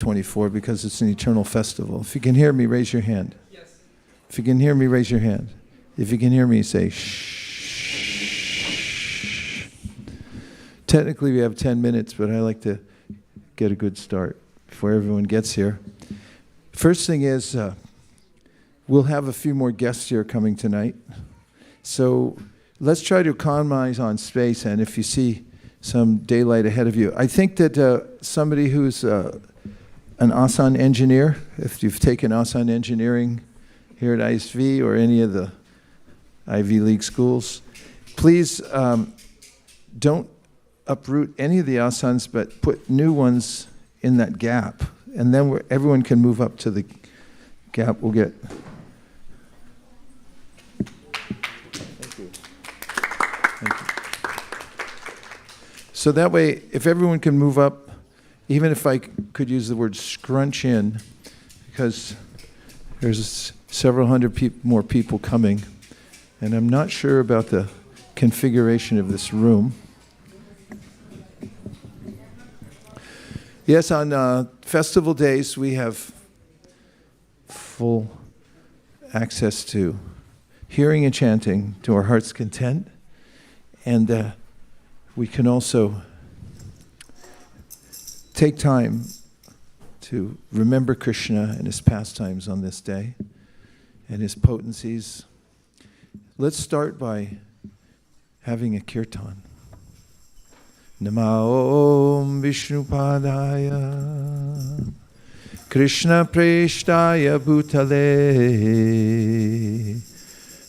24 because it's an eternal festival. If you can hear me, raise your hand. Yes. If you can hear me, raise your hand. If you can hear me, say shh. Technically, we have 10 minutes, but I like to get a good start before everyone gets here. First thing is, we'll have a few more guests here coming tonight. So let's try to economize on space, and if you see some daylight ahead of you. I think that somebody who's an ISKCON engineer, if you've taken ISKCON engineering here at ISV or any of the Ivy League schools, please don't uproot any of the asanas, but put new ones in that gap. And then everyone can move up to the gap. We'll get... Thank you. Thank you. So that way, if everyone can move up, even if I could use the word scrunch in, because there's several hundred more people coming, and I'm not sure about the configuration of this room. Yes, on festival days, we have full access to hearing and chanting to our heart's content. And we can also take time to remember Krishna and his pastimes on this day and his potencies. Let's start by having a kirtan. Nama Om Vishnupadaya Krishna Preshtaya Bhutale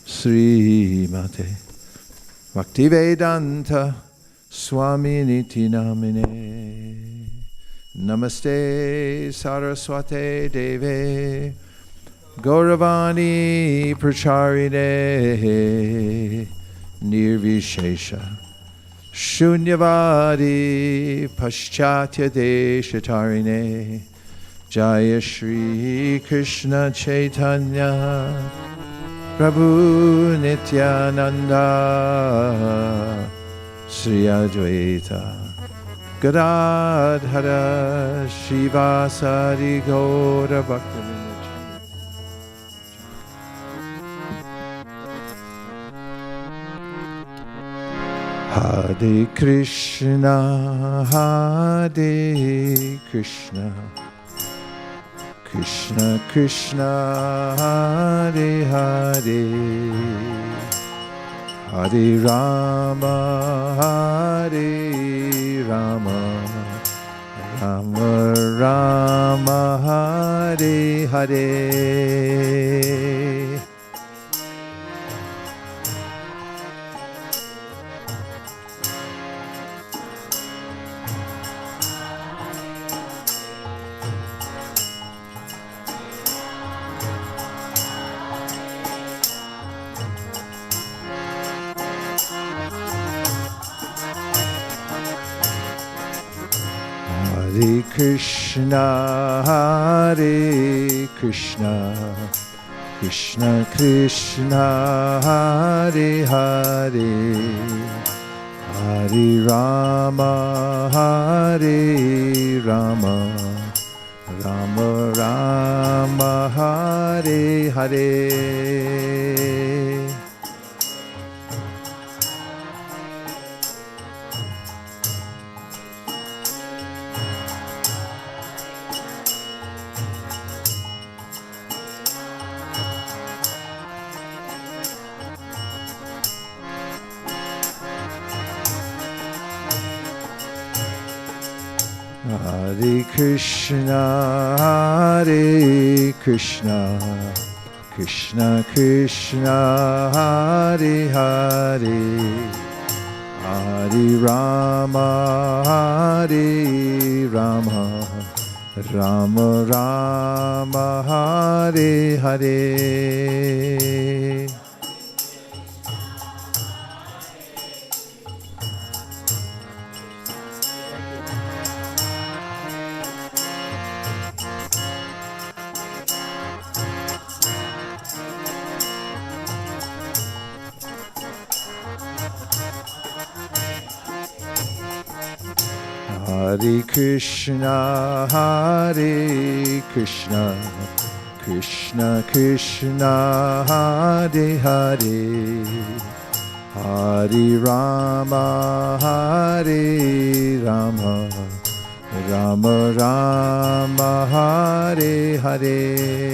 Sri Mate Bhaktivedanta Swami Niti Namine Namaste Saraswate Deve Gauravani Pracharine Nirvishesha Shunyavadi Paschatya Deshatarine Jaya Shri Krishna Chaitanya Prabhu Nityananda Sri Advaita Gadadhara Shivasari Gaura Bhaktivinoda. Hare Krishna, Hare Krishna, Krishna Krishna, Hare Hare, Hare Rama, Hare Rama, Rama Rama, Hare Hare. Hare Krishna, Hare Krishna, Krishna Krishna, Hare Hare, Hare Rama, Hare Rama, Rama Rama, Hare Hare. Hare Krishna, Hare Krishna, Krishna Krishna, Hare Hare, Hare Rama, Hare Rama, Rama Rama, Hare Hare. Hare Krishna, Hare Krishna, Krishna Krishna, Hare Hare, Hare Rama, Hare Rama, Rama Rama, Hare Hare.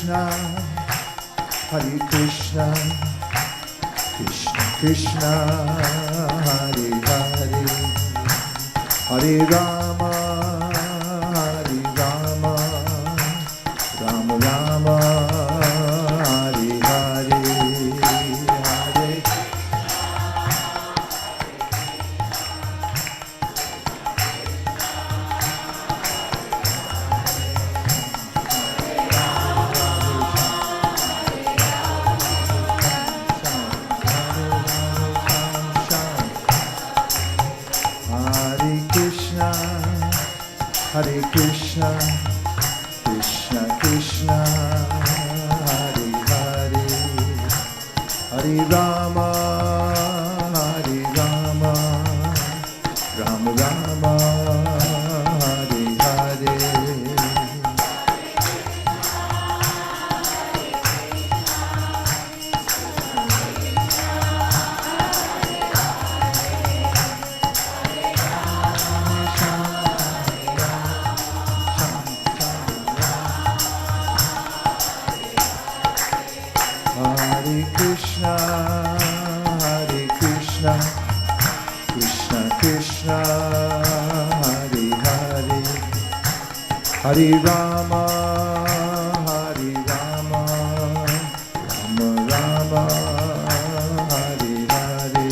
Krishna, Hare Krishna, Krishna Krishna, Hare Hare, Hare Rama, Hare Rama, Rama Rama, Hare Hare, Hare Hare Krishna, Krishna Krishna, Hare Hare, Hare Rama, Hare Rama, Rama Rama, Hare Hare. Hare Krishna, Hare Krishna, Krishna Krishna, Hare Hare, Hare Rama, Hare Rama, Rama Rama, Hare Hare,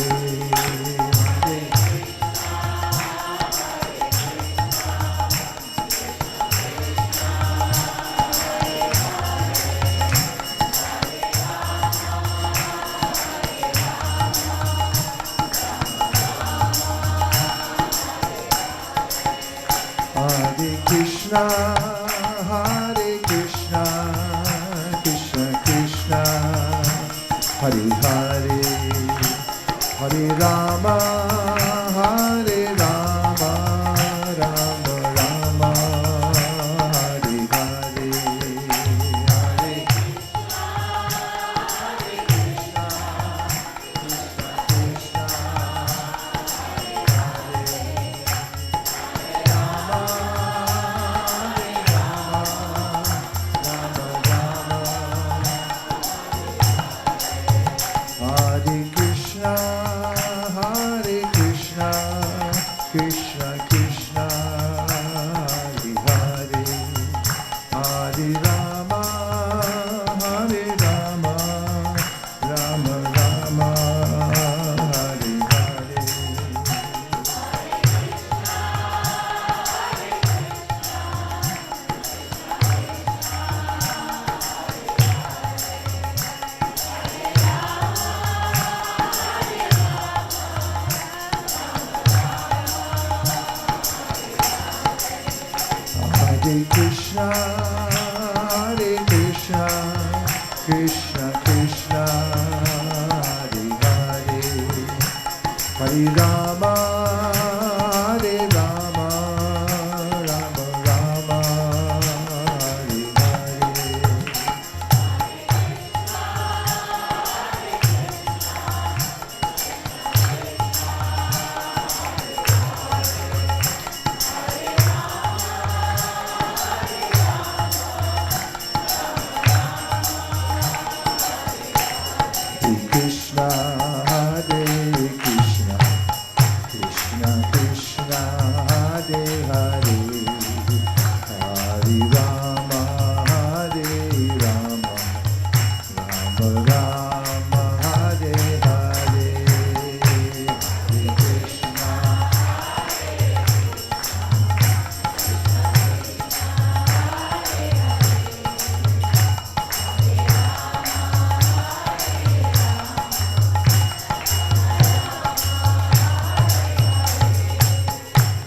Hare Krishna, Hare Krishna, Krishna Krishna, Hare Hare, Hare Rama, Hare Rama, Rama Rama, Hare Hare, Hare Hare Krishna, Hare Krishna, Krishna Krishna, Hare Hare, Hare Rama, Hare Rama, Rama Rama, Hare Hare. Hare Krishna, Hare Krishna, Krishna Krishna, Hare Hare, Hare Rama, Hare Rama, Rama Rama, Hare Hare. Krishna, Hare Krishna, Krishna Krishna, Hare Hare, Hare Rama, Hare Rama, Rama Rama, Hare Hare, Hare Krishna.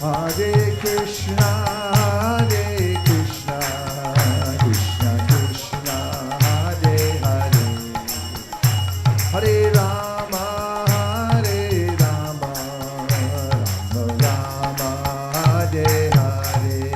Hare Krishna, Hare Krishna, Krishna Krishna, Hare Hare, Hare Rama, Hare Rama, Rama Rama, Hare Hare.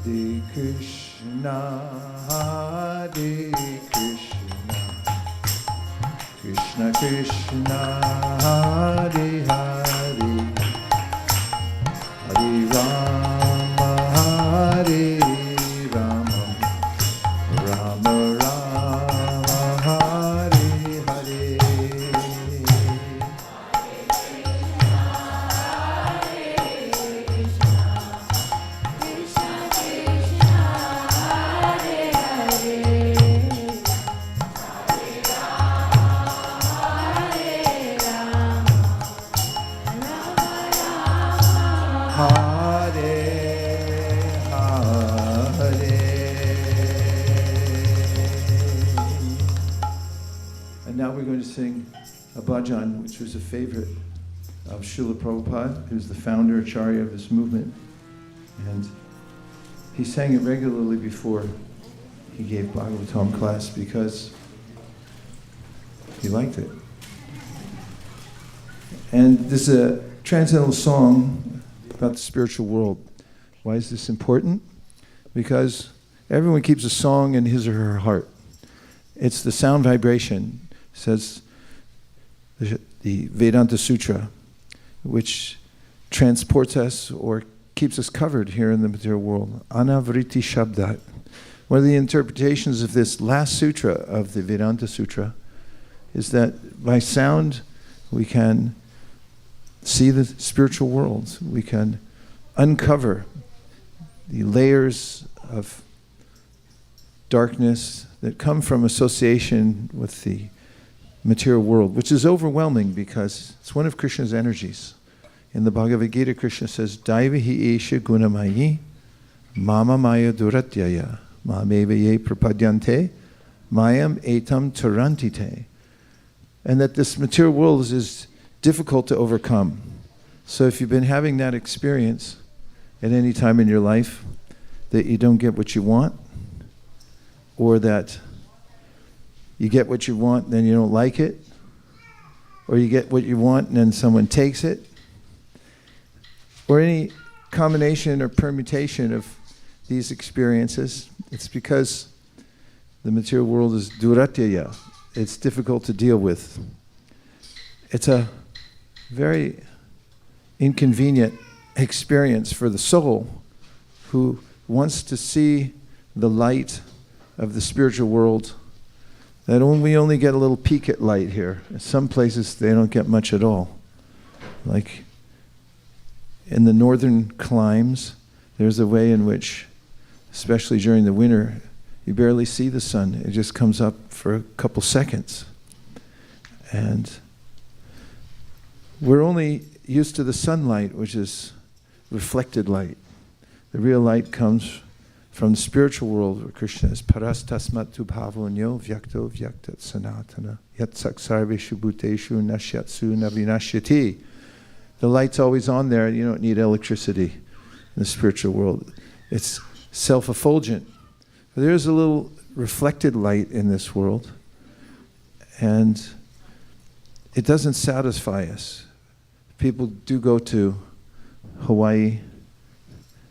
Hare Krishna, Krishna Krishna, Hare Hare, Hare Rama, Hare Rama, Rama Rama, Hare Hare. Now we're going to sing a bhajan, which was a favorite of Srila Prabhupada, who's the founder, acharya of this movement. And he sang it regularly before he gave Bhagavatam class because he liked it. And this is a transcendental song about the spiritual world. Why is this important? Because everyone keeps a song in his or her heart. It's the sound vibration, says the Vedanta Sutra, which transports us or keeps us covered here in the material world. Anavriti Shabdat. One of the interpretations of this last sutra of the Vedanta Sutra is that by sound we can see the spiritual world. We can uncover the layers of darkness that come from association with the material world, which is overwhelming because it's one of Krishna's energies. In the Bhagavad Gita, Krishna says, Daivahi esha gunamayi, mama maya duratyaya, mameva ye prapadyante, mayam etam tarantite. And that this material world is difficult to overcome. So if you've been having that experience at any time in your life, that you don't get what you want, or that you get what you want and then you don't like it, or you get what you want and then someone takes it, or any combination or permutation of these experiences, it's because the material world is duratyaya. It's difficult to deal with. It's a very inconvenient experience for the soul who wants to see the light of the spiritual world. That we only get a little peek at light here. In some places they don't get much at all. Like in the northern climes, there's a way in which, especially during the winter, you barely see the sun. It just comes up for a couple seconds. And we're only used to the sunlight, which is reflected light. The real light comes from the spiritual world, where Krishna is parastasmat tu bhavonyo vyakto vyaktat sanatana yat saksarveshu bhuteshu nashyatsu navinashyati. The light's always on there. You don't need electricity in the spiritual world. It's self-effulgent. There's a little reflected light in this world, and it doesn't satisfy us. People do go to Hawaii,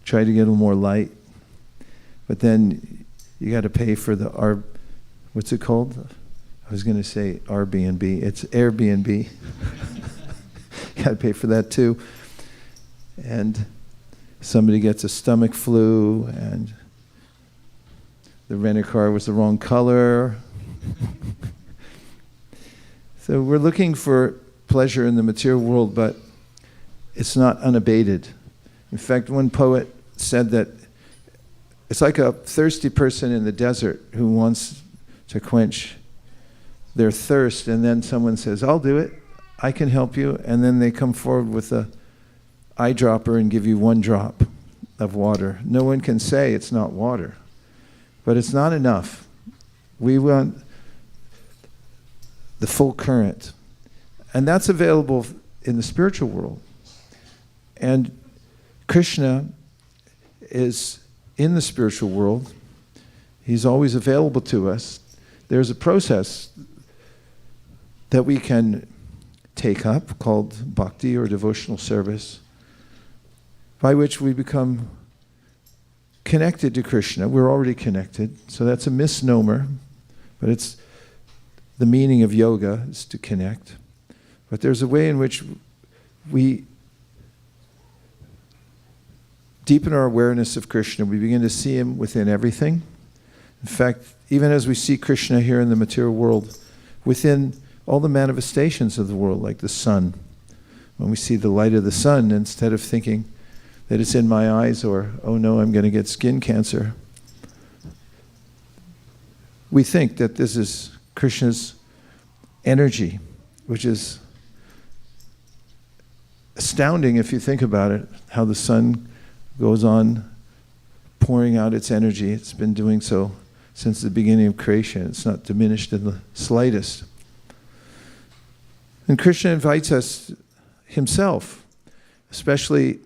try to get a little more light, but then you got to pay for the what's it called? I was going to say Airbnb. It's Airbnb. You got to pay for that too. And somebody gets a stomach flu, and the rent-a-car was the wrong color. So we're looking for pleasure in the material world, but it's not unabated. In fact, one poet said that it's like a thirsty person in the desert who wants to quench their thirst, and then someone says, I'll do it, I can help you, and then they come forward with a eyedropper and give you one drop of water. No one can say it's not water, but it's not enough. We want the full current, and that's available in the spiritual world. And Krishna is in the spiritual world. He's always available to us. There's a process that we can take up called bhakti or devotional service, by which we become connected to Krishna. We're already connected. So that's a misnomer, but it's the meaning of yoga is to connect. But there's a way in which we deepen our awareness of Krishna. We begin to see him within everything. In fact, even as we see Krishna here in the material world, within all the manifestations of the world, like the sun. When we see the light of the sun, instead of thinking that it's in my eyes or, oh no, I'm going to get skin cancer, we think that this is Krishna's energy, which is astounding if you think about it, how the sun goes on pouring out its energy. It's been doing so since the beginning of creation. It's not diminished in the slightest. And Krishna invites us himself, especially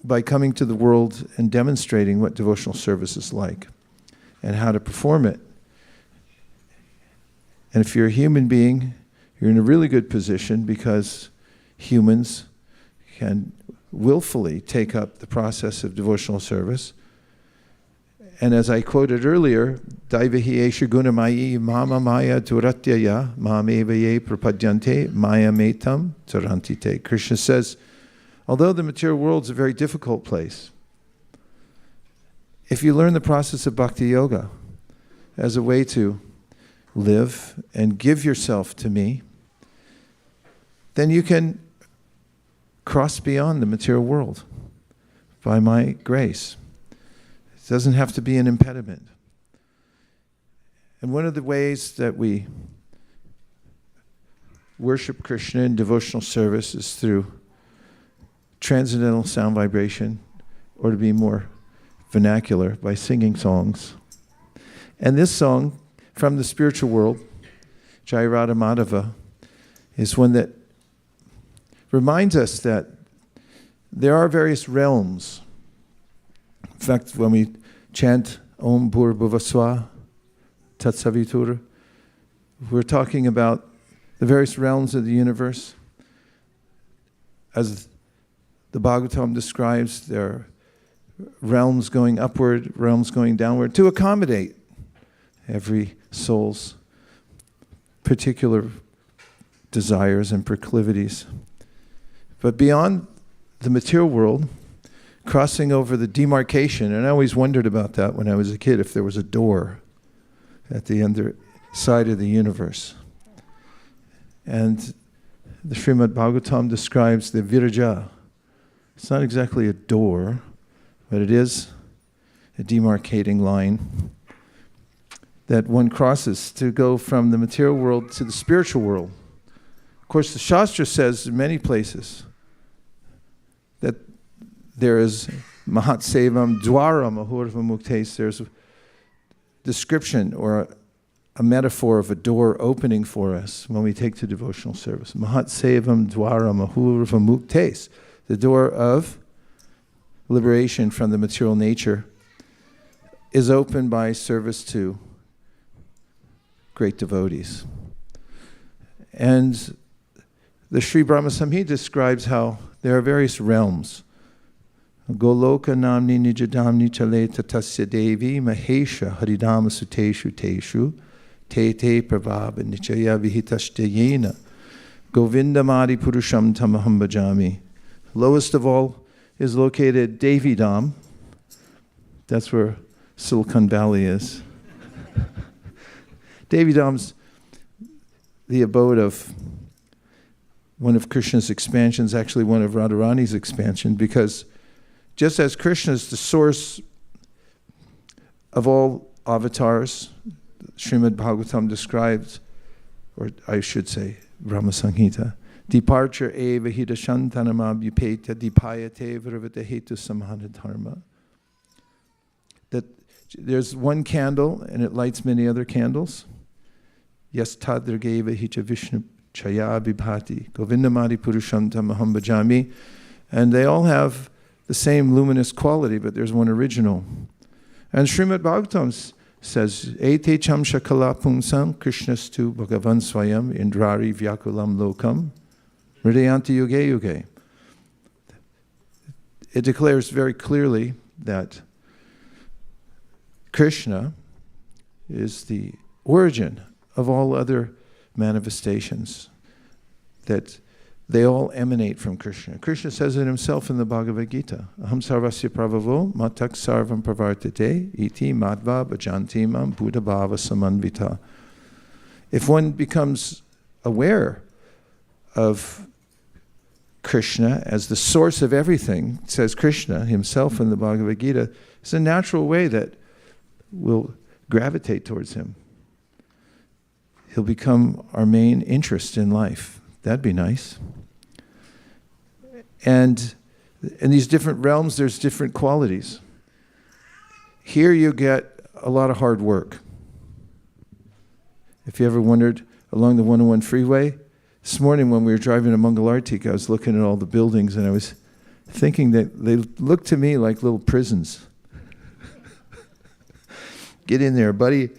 by coming to the world and demonstrating what devotional service is like and how to perform it. And if you're a human being, you're in a really good position because humans can willfully take up the process of devotional service. And as I quoted earlier, Daivahi esha gunamayi mama maya duratyaya mamevaye prapadyante maya metam tarantite. Krishna says, although the material world is a very difficult place, if you learn the process of bhakti yoga as a way to live and give yourself to me, then you can cross beyond the material world by my grace. It doesn't have to be an impediment. And one of the ways that we worship Krishna in devotional service is through transcendental sound vibration, or to be more vernacular, by singing songs. And this song from the spiritual world, Jai Radha Madhava, is one that reminds us that there are various realms. In fact, when we chant Om Bhur-Bhuva-Swah Tat Savitur, we're talking about the various realms of the universe. As the Bhagavatam describes, there are realms going upward, realms going downward, to accommodate every soul's particular desires and proclivities. But beyond the material world, crossing over the demarcation, and I always wondered about that when I was a kid, if there was a door at the other side of the universe. And the Srimad Bhagavatam describes the viraja. It's not exactly a door, but it is a demarcating line that one crosses to go from the material world to the spiritual world. Of course, the Shastra says in many places that there is Mahat Sevam Dwaram Ahurva Muktes. There's a description or a metaphor of a door opening for us when we take to devotional service. Mahat Sevam Dwaram Ahurva Muktes. The door of liberation from the material nature is opened by service to great devotees. And the Sri Brahma Samhita describes how there are various realms. Goloka namni nijadamni chaleta tasya devi mahesha haridama suteshu teshu te te prabhava nichaya vihitashtayena govindamadi purusham tamaham bhajami. Lowest of all is located Devi Dham. That's where Silicon Valley is. Devi Dham's the abode of one of Krishna's expansions, actually one of Radharani's expansion, because just as Krishna is the source of all avatars, Srimad Bhagavatam describes, or I should say, Brahma Samhita, departure eva hita shantanamam yupeta dipayate vravata hetu samhana dharma. That there's one candle and it lights many other candles. Yes tadrageva hita vishnu chaya vibhati govindamadi purusham tamaham bhajami. And they all have the same luminous quality, but there's one original. And Srimad Bhagavatam says, Ete cham shakala pumsam krishnastu bhagavan swayam indrari vyakulam lokam hridayanti yuge yuge. It declares very clearly that Krishna is the origin of all other manifestations, that they all emanate from Krishna. Krishna says it himself in the Bhagavad Gita. Aham sarvasya pravavo matak sarvam pravartate iti madva bhajantimam buddha bhava samanvita. If one becomes aware of Krishna as the source of everything, says Krishna himself in the Bhagavad Gita, it's a natural way that we'll gravitate towards him. He'll become our main interest in life. That'd be nice. And in these different realms, there's different qualities. Here you get a lot of hard work. If you ever wondered, along the 101 freeway, this morning when we were driving to Mangalartik, I was looking at all the buildings and I was thinking that they look to me like little prisons. Get in there, buddy.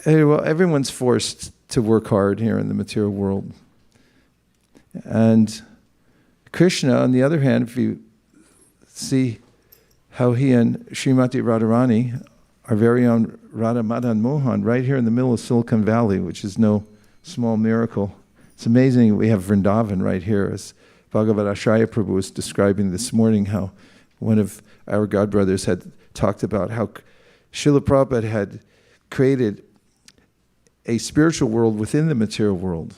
Well, everyone's forced to work hard here in the material world. And Krishna, on the other hand, if you see how he and Srimati Radharani, our very own Radha Madan Mohan, right here in the middle of Silicon Valley, which is no small miracle. It's amazing we have Vrindavan right here, as Bhagavad Ashraya Prabhu was describing this morning, how one of our godbrothers had talked about how Srila Prabhupada had created a spiritual world within the material world.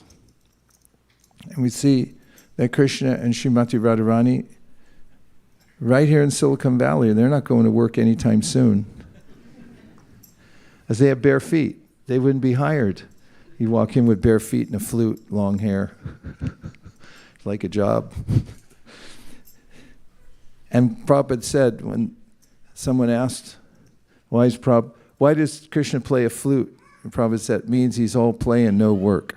And we see that Krishna and Srimati Radharani right here in Silicon Valley, they're not going to work anytime soon. As they have bare feet, they wouldn't be hired. You walk in with bare feet and a flute, long hair, like a job. And Prabhupada said, when someone asked, why does Krishna play a flute? And Prabhupada said, it means he's all play and no work.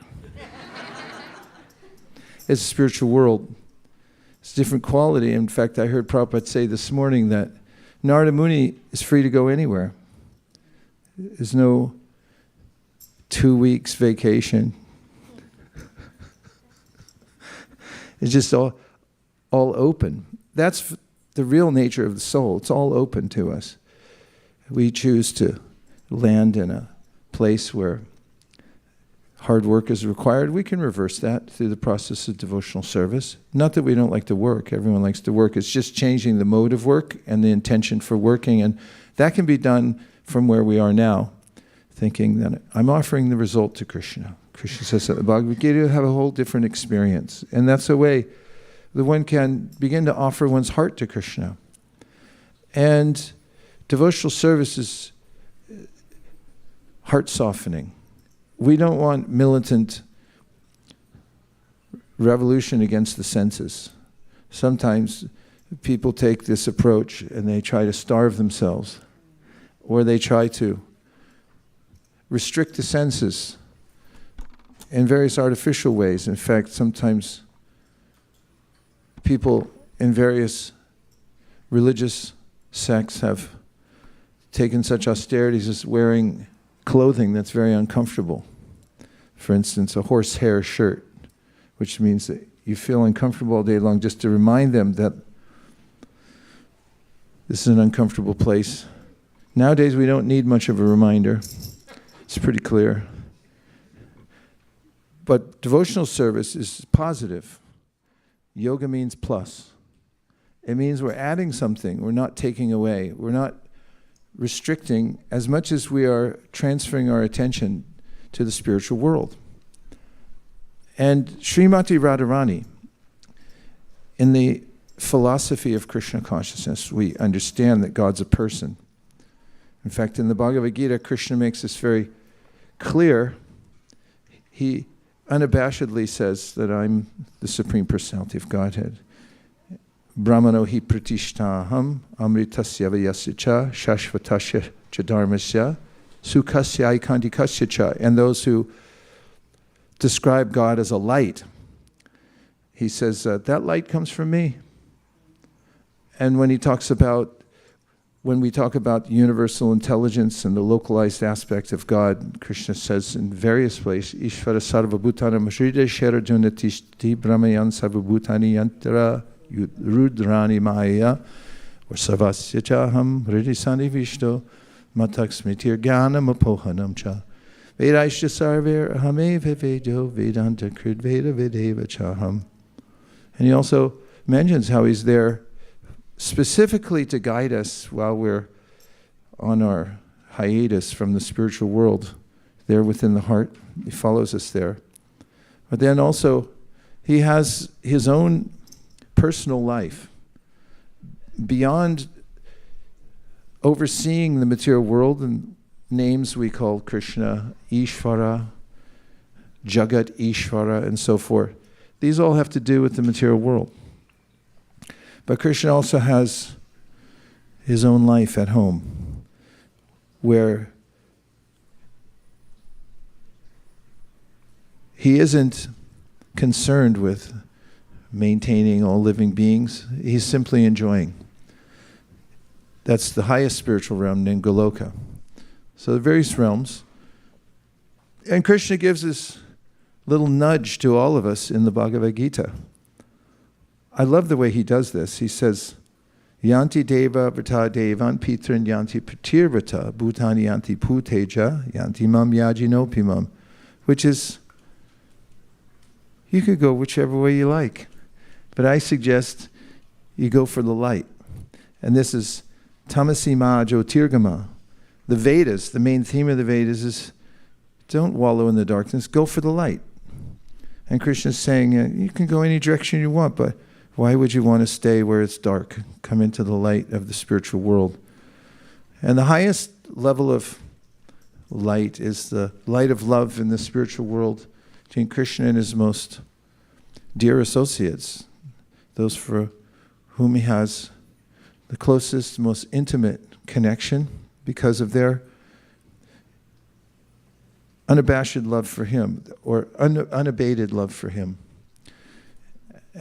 It's a spiritual world. It's a different quality. In fact, I heard Prabhupada say this morning that Narada Muni is free to go anywhere. There's no 2 weeks vacation. It's just all open. That's the real nature of the soul. It's all open to us. We choose to land in a place where hard work is required. We can reverse that through the process of devotional service. Not that we don't like to work. Everyone likes to work. It's just changing the mode of work and the intention for working. And that can be done from where we are now, thinking that I'm offering the result to Krishna. Krishna says that the Bhagavad Gita will have a whole different experience. And that's a way that one can begin to offer one's heart to Krishna. And devotional service is heart softening. We don't want militant revolution against the senses. Sometimes people take this approach and they try to starve themselves, or they try to restrict the senses in various artificial ways. In fact, sometimes people in various religious sects have taken such austerities as wearing clothing that's very uncomfortable. For instance, a horsehair shirt, which means that you feel uncomfortable all day long, just to remind them that this is an uncomfortable place. Nowadays, we don't need much of a reminder. It's pretty clear. But devotional service is positive. Yoga means plus. It means we're adding something. We're not taking away. We're not restricting as much as we are transferring our attention to the spiritual world. And Srimati Radharani, in the philosophy of Krishna consciousness, we understand that God's a person. In fact, in the Bhagavad Gita, Krishna makes this very clear. He unabashedly says that I'm the Supreme Personality of Godhead. Brahmano hi pratishtaham amritasya vayasya cha shashvatasya cha dharmasya sukhasya ikandikasya cha. And those who describe God as a light, he says that light comes from me. And when we talk about universal intelligence and the localized aspect of God, Krishna says in various places, Ishvara sarva bhutana mashrida sharadunatishti brahmayan sarva bhutani yantra rudrani maya or Sarvasya Chaham Hridisani Vishto Matak Smitir Gyanam Apohanam Cha Vedaishya Sarver Ahame Vevedo Vedanta Krid Veda Vedeva Chaham. And he also mentions how he's there specifically to guide us while we're on our hiatus from the spiritual world, there within the heart. He follows us there. But then also, he has his own personal life. Beyond overseeing the material world and names we call Krishna, Ishvara, Jagat Ishvara, and so forth. These all have to do with the material world. But Krishna also has his own life at home, where he isn't concerned with maintaining all living beings. He's simply enjoying. That's the highest spiritual realm, Ningoloka. So the various realms. And Krishna gives this little nudge to all of us in the Bhagavad Gita. I love the way he does this. He says, Yanti deva vrta devan pitran yanti pratirvrta bhutani yanti puteja yanti mam yajinopimam, which is, you could go whichever way you like, but I suggest you go for the light. And this is tamasi ma jyotirgama. The Vedas, the main theme of the Vedas is, don't wallow in the darkness, go for the light. And Krishna is saying, you can go any direction you want, but why would you want to stay where it's dark? Come into the light of the spiritual world. And the highest level of light is the light of love in the spiritual world between Krishna and his most dear associates, those for whom he has the closest, most intimate connection because of their unabashed love for him, or unabated love for him.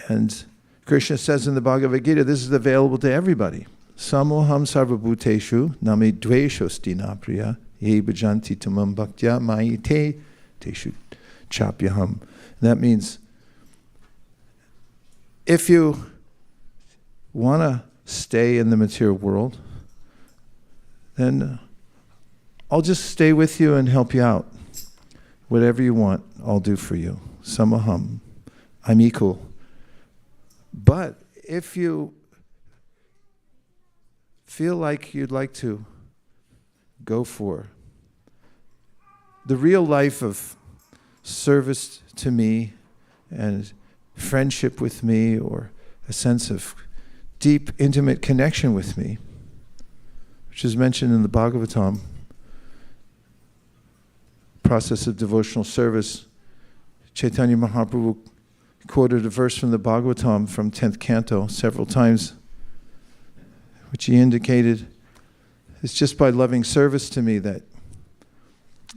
And Krishna says in the Bhagavad Gita, this is available to everybody. Samoham sarvabhuteshu name dveshosti napriya ye bhajanti tamam bhaktya mayite teshu chapyaham. That means if you want to stay in the material world, then I'll just stay with you and help you out. Whatever you want, I'll do for you. Samaham. I'm equal. But if you feel like you'd like to go for the real life of service to me and friendship with me, or a sense of deep, intimate connection with me, which is mentioned in the Bhagavatam, process of devotional service, Chaitanya Mahaprabhu quoted a verse from the Bhagavatam from 10th canto several times, which he indicated it's just by loving service to me that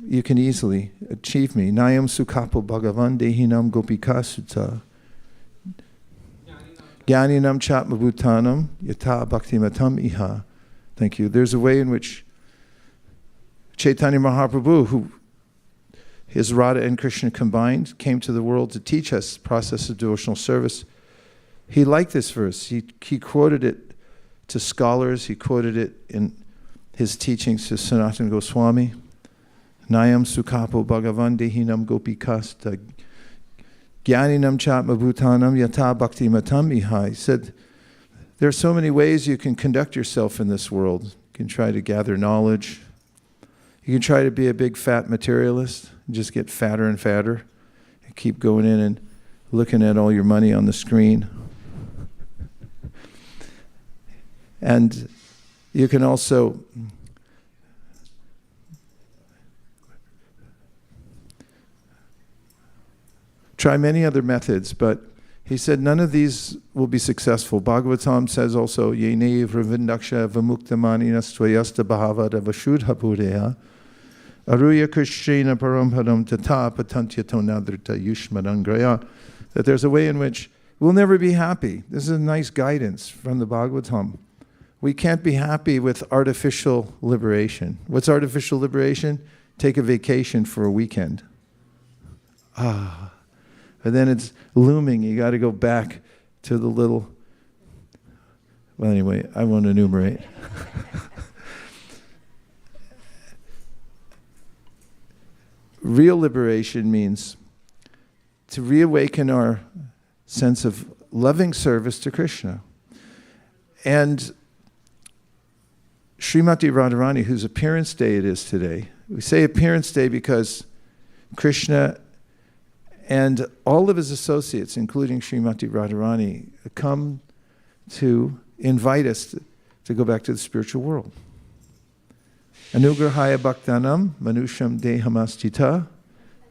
you can easily achieve me. Nayam sukhapo bhagavan dehinam gopika sutta Jnaninam chatmabhutanam yata bhaktimatam iha. Thank you. There's a way in which Chaitanya Mahaprabhu, who his Radha and Krishna combined, came to the world to teach us the process of devotional service. He liked this verse. He quoted it to scholars. He quoted it in his teachings to Sanatana Goswami. Nayam sukhapo bhagavan dehinam gopikasta Jnaninam chatmabhutanam yata bhakti matam iha. He said, there are so many ways you can conduct yourself in this world. You can try to gather knowledge. You can try to be a big fat materialist and just get fatter and fatter and keep going in and looking at all your money on the screen. And you can also try many other methods, but he said none of these will be successful. Bhagavatam says also, Yene vravindaksha vamuktamaninas tvayasta bhavada vashudha pureha aruya krishrena parampadam tata patantyato nadrita yushmadangraya, that there's a way in which we'll never be happy. This is a nice guidance from the Bhagavatam. We can't be happy with artificial liberation. What's artificial liberation? Take a vacation for a weekend. But then it's looming. You got to go back to the little Well, anyway, I won't enumerate. Real liberation means to reawaken our sense of loving service to Krishna. And Srimati Radharani, whose appearance day it is today, we say appearance day because Krishna and all of his associates, including Srimati Radharani, come to invite us to go back to the spiritual world. Anugrahaya bhaktanam manusham dehamastita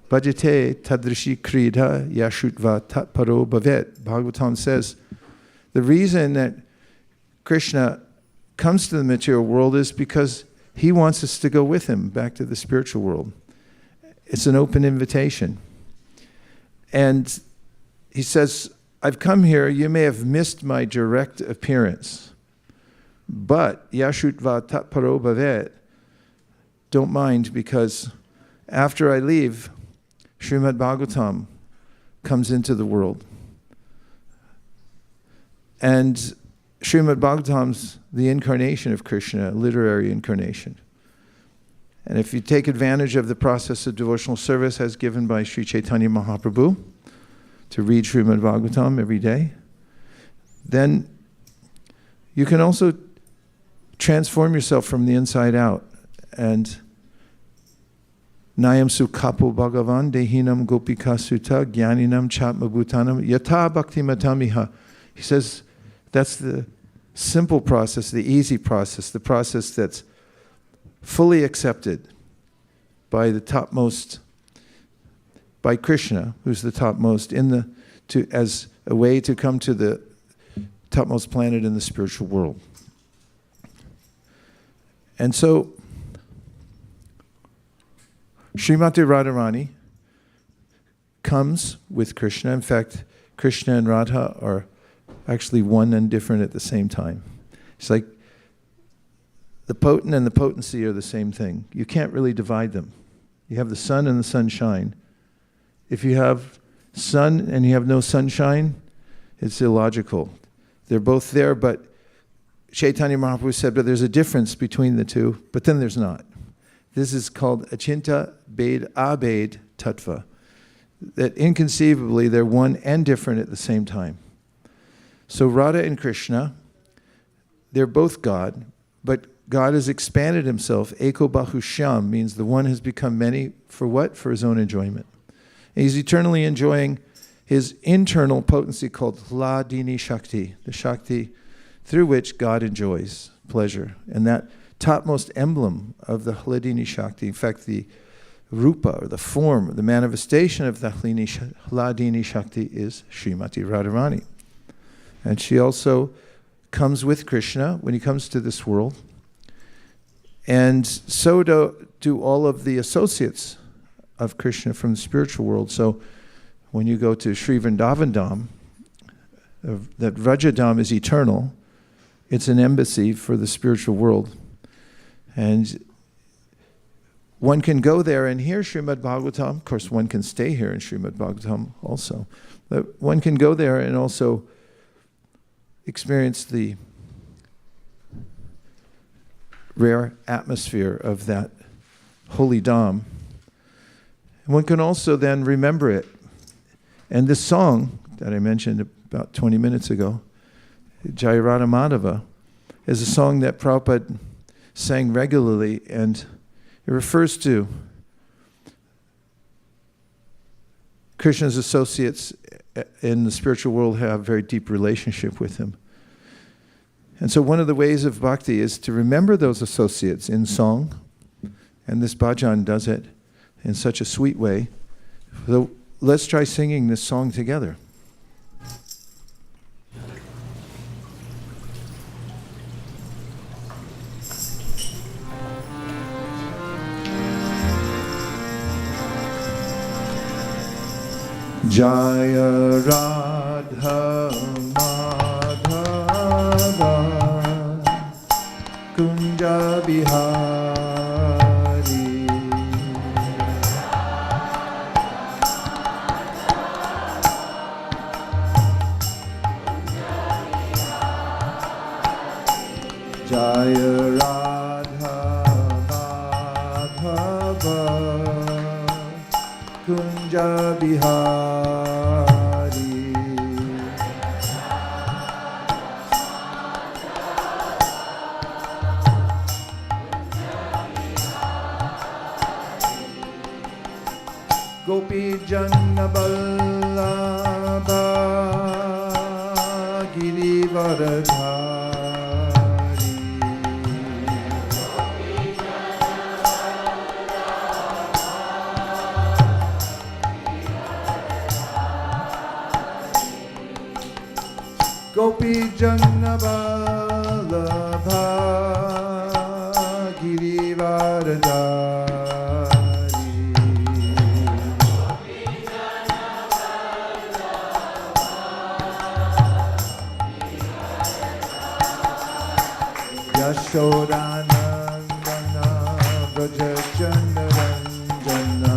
bhajate tadrishi krida yashutva tatparo bhavet. Bhagavatam says the reason that Krishna comes to the material world is because he wants us to go with him back to the spiritual world. It's an open invitation. And he says, I've come here, you may have missed my direct appearance, but yashutva tatparo bhavet, don't mind, because after I leave, Srimad Bhagavatam comes into the world. And Srimad Bhagavatam's the incarnation of Krishna, a literary incarnation. And if you take advantage of the process of devotional service as given by Sri Chaitanya Mahaprabhu, to read Srimad Bhagavatam every day, then you can also transform yourself from the inside out. And Nayam Sukhapo Bhagavan Dehinam Gopika Sutta Jnaninam Chatmabhutanam Yata Bhakti Matamiha. He says that's the simple process, the easy process, the process that's fully accepted by the topmost, by Krishna, who's the topmost, as a way to come to the topmost planet in the spiritual world. And so, Srimati Radharani comes with Krishna. In fact, Krishna and Radha are actually one and different at the same time. It's like the potent and the potency are the same thing. You can't really divide them. You have the sun and the sunshine. If you have sun and you have no sunshine, it's illogical. They're both there, but Chaitanya Mahaprabhu said, but there's a difference between the two, but then there's not. This is called Achinta Bhed Abhed Tattva. That inconceivably they're one and different at the same time. So Radha and Krishna, they're both God, but God has expanded himself. Eko Bahushyam means the one has become many for what? For his own enjoyment. And he's eternally enjoying his internal potency called Hladini Shakti, the Shakti through which God enjoys pleasure. And that topmost emblem of the Hladini Shakti, in fact, the rupa, or the form, the manifestation of the Hladini Shakti is Srimati Radharani. And she also comes with Krishna when he comes to this world. And so do all of the associates of Krishna from the spiritual world. So when you go to Sri Vrindavan Dham, that Vraja Dham is eternal. It's an embassy for the spiritual world. And one can go there and hear Srimad Bhagavatam. Of course, one can stay here in Srimad Bhagavatam also. But one can go there and also experience the rare atmosphere of that holy Dham. And one can also then remember it. And this song that I mentioned about 20 minutes ago, Jai Radha Madhava, is a song that Prabhupada sang regularly, and it refers to Krishna's associates in the spiritual world have a very deep relationship with him. And so one of the ways of bhakti is to remember those associates in song, and this bhajan does it in such a sweet way. So let's try singing this song together. Jaya Radha Madhava Kunja Bihari Jaya Radha Madhava Kunja Bihari Gopi Janna Vallabha Girivaradhari Gopi Janna Vallabha Girivaradhari Yashodanandana Vrajachandaranjana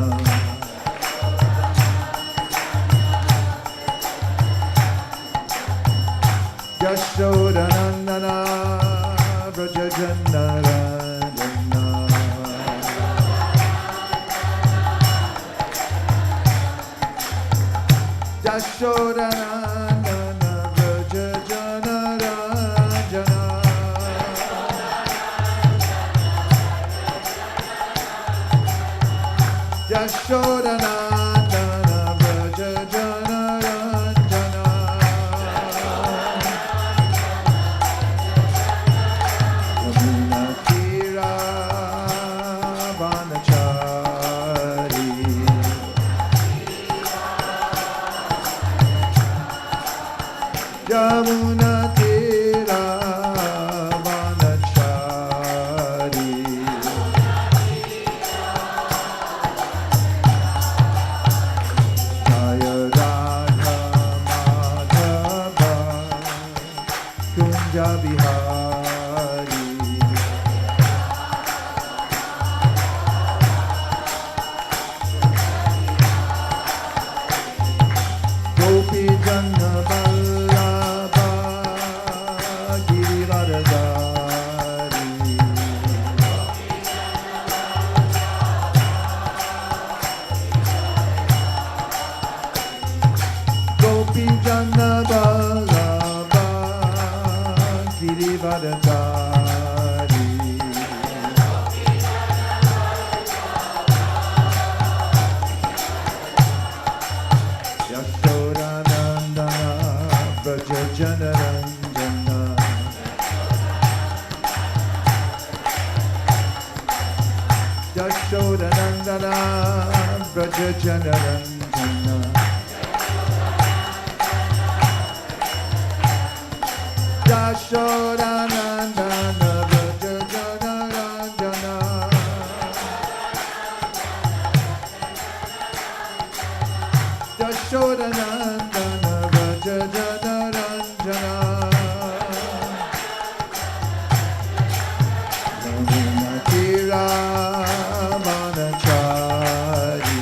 Yashodanandana Vrajachandaranjana Yashodanandana Vrajachandaranjana Yashodanandana Vrajachandaranjana Yamuna Tira Vanachari Yamuna Tira Vanachari Jaya Radha Madhava Kunja Bihari Gopi Janna Vallabha Girivaradhari Gopi Janna Vallabha Girivaradhari Yashodanandana Vrajachandaranjana Yashodanandana Vrajachandaranjana Yashodanandana Vrajachandaranjana Yashodanandana Vrajachandaranjana Yamuna Tira Vanachari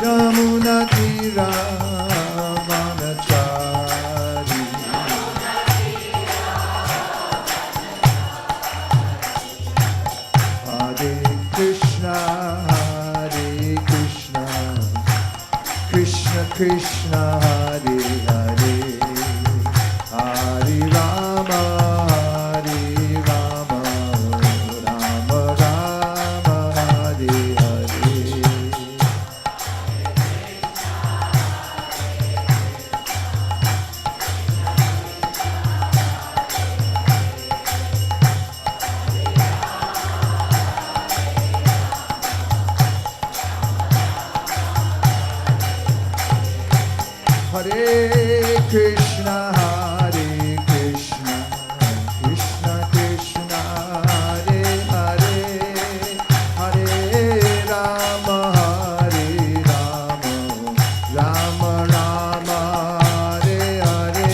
Yamuna Tira Vanachari Hare Krishna Krishna Krishna Hare Hare Hare Rama Rama Rama Hare Hare Hare Krishna Krishna Krishna Hare Hare Hare Rama Rama Rama Hare Hare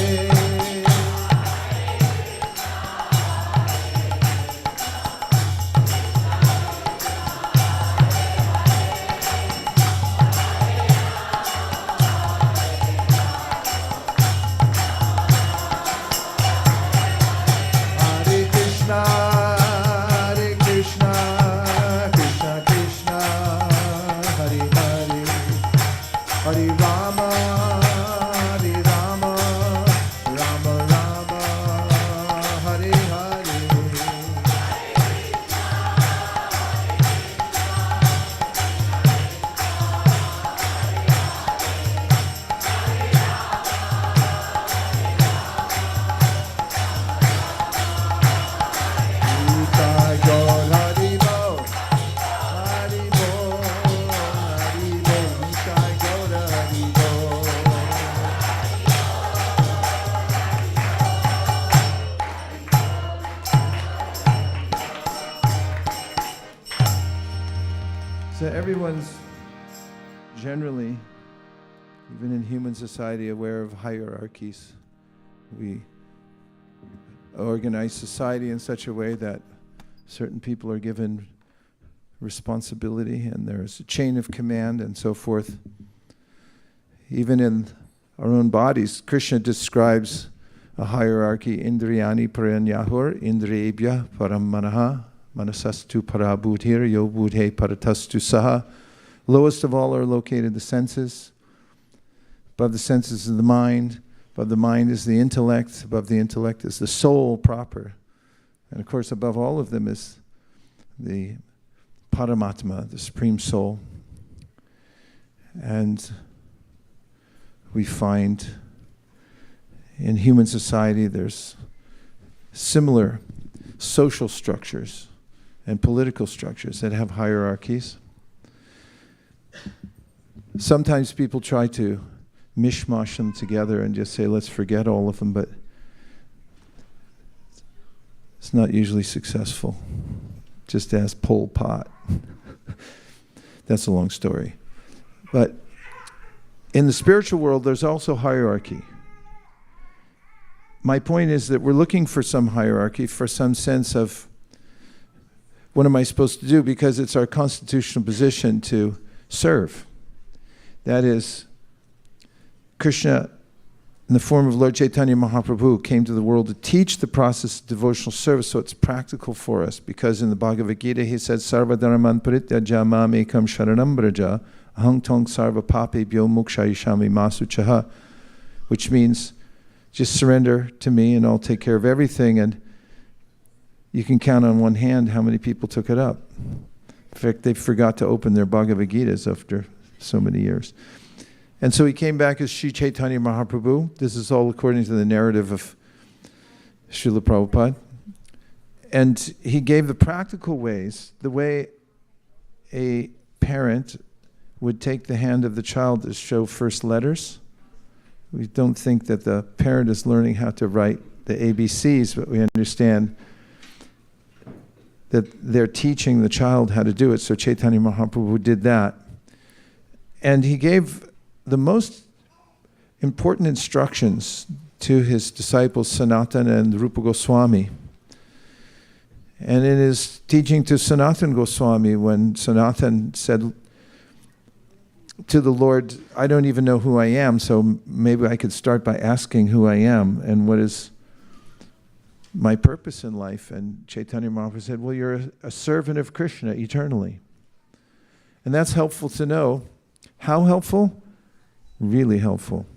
Hare Rama, Hare Rama, Rama Rama, Hare Hare. So everyone's generally, even in human society, aware of hierarchies. We organize society in such a way that certain people are given responsibility and there's a chain of command and so forth. Even in our own bodies, Krishna describes a hierarchy, Indriyani paranyahur, Indriyebhya paramanaha, Manasastu parabhutir, yo budhe paratastu saha. Lowest of all are located the senses. Above the senses is the mind. Above the mind is the intellect. Above the intellect is the soul proper. And of course, above all of them is the Paramatma, the Supreme Soul. And we find in human society there's similar social structures and political structures that have hierarchies. Sometimes people try to mishmash them together and just say, let's forget all of them, but it's not usually successful. Just ask Pol Pot. That's a long story. But in the spiritual world, there's also hierarchy. My point is that we're looking for some hierarchy, for some sense of what am I supposed to do, because it's our constitutional position to serve. That is, Krishna, in the form of Lord Chaitanya Mahaprabhu, came to the world to teach the process of devotional service, so it's practical for us, because in the Bhagavad Gita he said, Sarva dharman parityaja mam ekam sharanam braja, aham tong sarva papebhyo mokshayishami masuchaha, which means just surrender to me and I'll take care of everything. And you can count on one hand how many people took it up. In fact, they forgot to open their Bhagavad Gitas after so many years. And so he came back as Sri Chaitanya Mahaprabhu. This is all according to the narrative of Srila Prabhupada. And he gave the practical ways, the way a parent would take the hand of the child to show first letters. We don't think that the parent is learning how to write the ABCs, but we understand that they're teaching the child how to do it. So Chaitanya Mahaprabhu did that. And he gave the most important instructions to his disciples, Sanatana and Rupa Goswami. And in his teaching to Sanatana Goswami, when Sanatana said to the Lord, I don't even know who I am, so maybe I could start by asking who I am and what is my purpose in life. And Chaitanya Mahaprabhu said, well, you're a servant of Krishna eternally. And that's helpful to know. How helpful? Really helpful.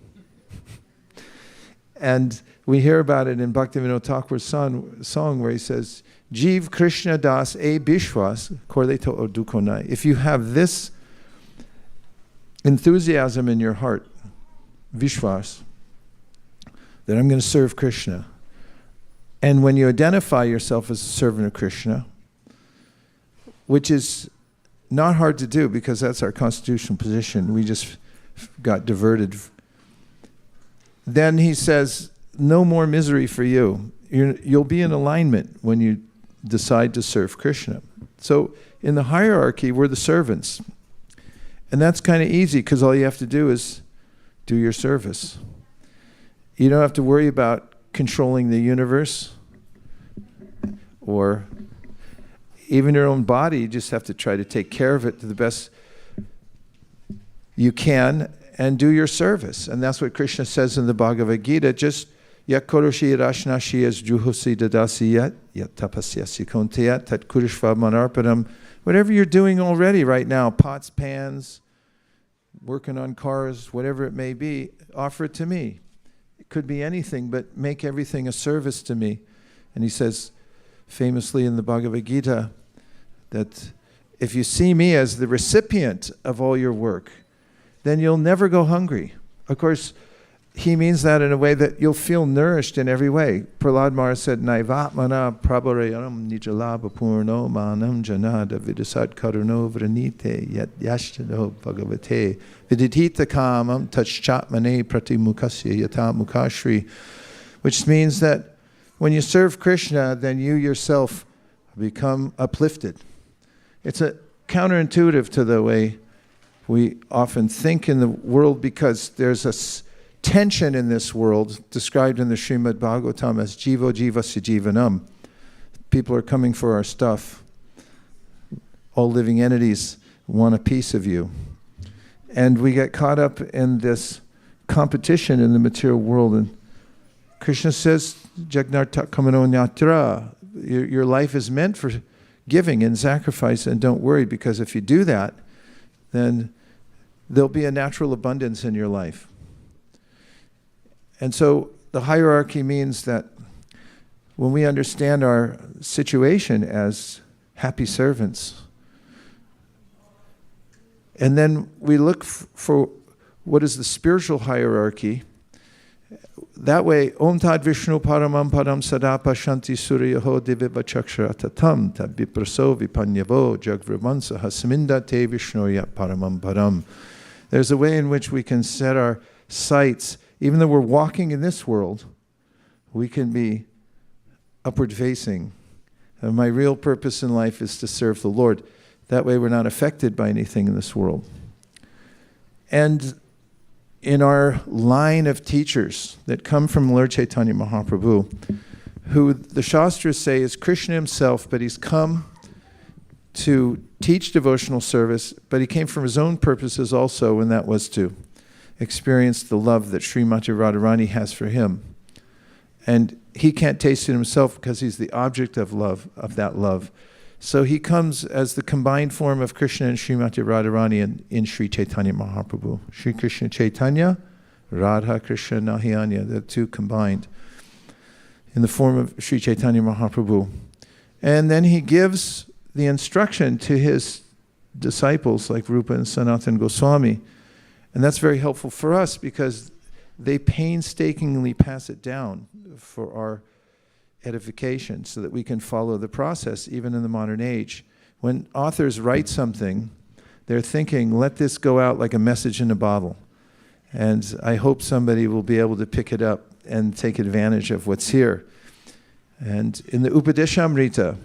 And we hear about it in Bhaktivinoda Thakur's song where he says, Jeev Krishna Das E Bishwas Korleto Odukonai. If you have this enthusiasm in your heart, Vishwas, that I'm going to serve Krishna. And when you identify yourself as a servant of Krishna, which is not hard to do because that's our constitutional position, we just got diverted. Then he says, no more misery for you. You'll be in alignment when you decide to serve Krishna. So in the hierarchy, we're the servants. And that's kind of easy because all you have to do is do your service. You don't have to worry about controlling the universe or even your own body. You just have to try to take care of it to the best you can and do your service. And that's what Krishna says in the Bhagavad Gita. Just yak koroshi rashnashi as juhosi dadasi yat tapasyasi konteyat tat kurishva manarpadam. Whatever you're doing already right now, pots, pans, working on cars, whatever it may be, offer it to me. It could be anything, but make everything a service to me. And he says, famously in the Bhagavad Gita, that if you see me as the recipient of all your work, then you'll never go hungry. Of course, he means that in a way that you'll feel nourished in every way. Prahlad Maharaj said, Naivatmana prabharayanam nijalabha purno manam janada vidasat karuno vranite yat yashtano bhagavate vididhita kamam tachchatmane pratimukasya yata mukashri, which means that when you serve Krishna, then you yourself become uplifted. It's a counterintuitive to the way we often think in the world, because there's a tension in this world, described in the Srimad Bhagavatam as jivo jivasya jivanam. People are coming for our stuff. All living entities want a piece of you. And we get caught up in this competition in the material world. And Krishna says, Jagnarta kamano nyatra, your life is meant for giving and sacrifice, and don't worry, because if you do that, then there'll be a natural abundance in your life. And so the hierarchy means that when we understand our situation as happy servants, and then we look for what is the spiritual hierarchy, that way, Om Tad Vishnu Paramam Padam Sadapa Shanti Suryaho Diviva Chaksharatam Tad Vipraso Vipanyavo Jagvrivansa Hasminda Te Vishnoya Paramam Padam. There's a way in which we can set our sights. Even though we're walking in this world, we can be upward facing. And my real purpose in life is to serve the Lord. That way we're not affected by anything in this world. And in our line of teachers that come from Lord Chaitanya Mahaprabhu, who the Shastras say is Krishna himself, but he's come to teach devotional service, but he came from his own purposes also, and that was to experience the love that Srimati Radharani has for him. And he can't taste it himself because he's the object of love, of that love. So he comes as the combined form of Krishna and Srimati Radharani in Sri Chaitanya Mahaprabhu. Sri Krishna Chaitanya, Radha Krishna Nahiyanya, the two combined in the form of Sri Chaitanya Mahaprabhu. And then he gives the instruction to his disciples like Rupa and Sanatana Goswami. And that's very helpful for us because they painstakingly pass it down for our edification so that we can follow the process even in the modern age. When authors write something, they're thinking, let this go out like a message in a bottle. And I hope somebody will be able to pick it up and take advantage of what's here. And in the Upadeshamrita,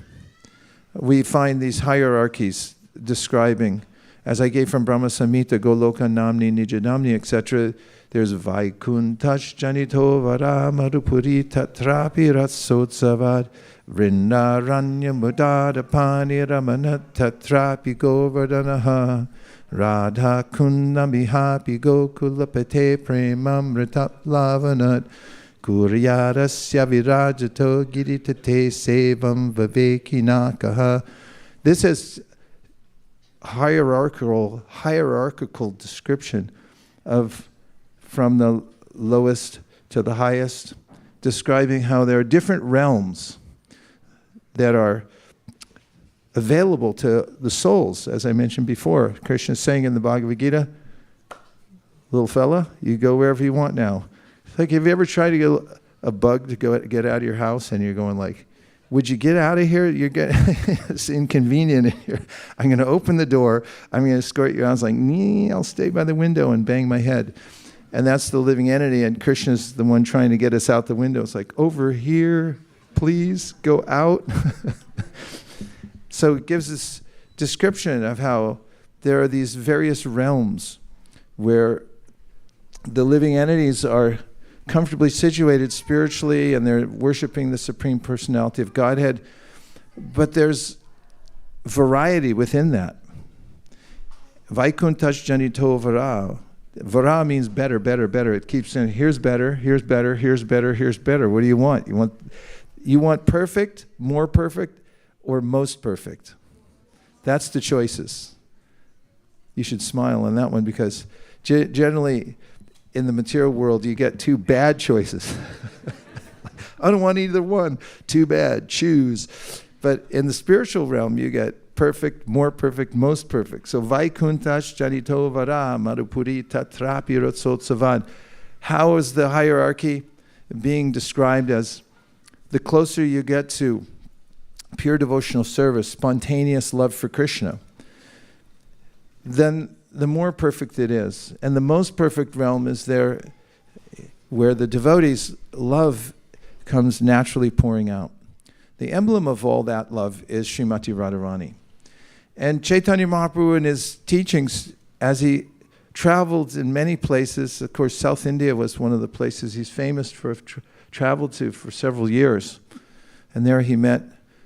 we find these hierarchies describing, as I gave from Brahma Samhita, Goloka Namni, Nijadamni, etc., there's Vaikuntash Janito Vara Madhupuri Tatrapi Ratsotsavad Vrindaranya Mudadapani Ramanat Tatrapi Govardhanaha Radha Kunnamihapi Gokulapate Premamritap Lavanat Kuryarasya Virajato Giritate Sevam Vavekinakaha. This is hierarchical description of from the lowest to the highest, describing how there are different realms that are available to the souls. As I mentioned before, Krishna is saying in the Bhagavad Gita, little fella, you go wherever you want now. It's like, have you ever tried to get a bug to get out of your house and you're going like, would you get out of here? It's inconvenient here. I'm going to open the door. I'm going to escort you out. I was like, I'll stay by the window and bang my head. And that's the living entity, and Krishna's the one trying to get us out the window. It's like, over here, please, go out. So it gives this description of how there are these various realms where the living entities are comfortably situated spiritually, and they're worshiping the Supreme Personality of Godhead. But there's variety within that. Vaikuntash Janito Vara. Vara means better, better, better. It keeps saying, here's better, here's better, here's better, here's better. What do you want? You want perfect, more perfect, or most perfect? That's the choices. You should smile on that one because Generally, in the material world, you get two bad choices. I don't want either one. Too bad. Choose. But in the spiritual realm, you get perfect, more perfect, most perfect. So Vaikuntash Janito Vara Madhupuri Tatrapi Rotsotsavan. How is the hierarchy being described as the closer you get to pure devotional service, spontaneous love for Krishna, then the more perfect it is. And the most perfect realm is there where the devotee's love comes naturally pouring out. The emblem of all that love is Srimati Radharani. And Chaitanya Mahaprabhu in his teachings, as he traveled in many places, of course South India was one of the places he's famous for, traveled to for several years. And there he met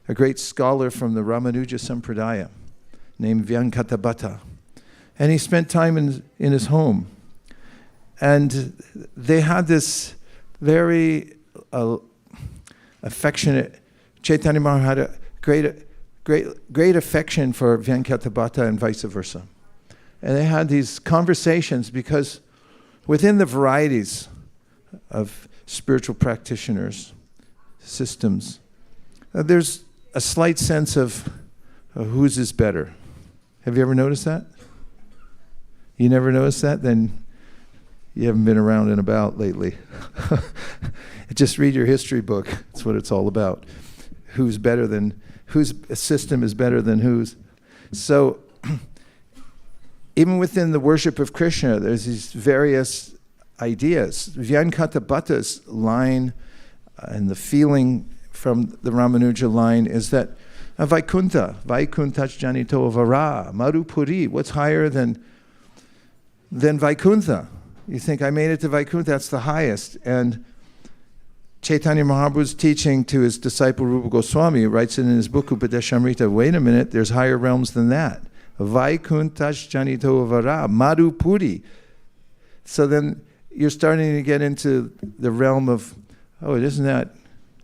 a great scholar from the Ramanuja Sampradaya named Vyankatabhatta. And he spent time in his home. And they had this very affectionate, Chaitanya Mahaprabhu had a great affection for Vyankatabhatta and vice versa. And they had these conversations because within the varieties of spiritual practitioners, systems, there's a slight sense of whose is better. Have you ever noticed that? You never noticed that? Then you haven't been around and about lately. Just read your history book. That's what it's all about. Whose system is better than whose. So even within the worship of Krishna, there's these various ideas. Vyankatabhatta's line and the feeling from the Ramanuja line is that Vaikunta Janito Vara, Madhupuri, what's higher than Vaikunta? You think, I made it to Vaikunta, that's the highest. And Chaitanya Mahaprabhu's teaching to his disciple Rupa Goswami, writes it in his book Upadeshamrita, wait a minute, there's higher realms than that. Vaikuntash Janito Vara, Madhupuri. So then you're starting to get into the realm of, isn't that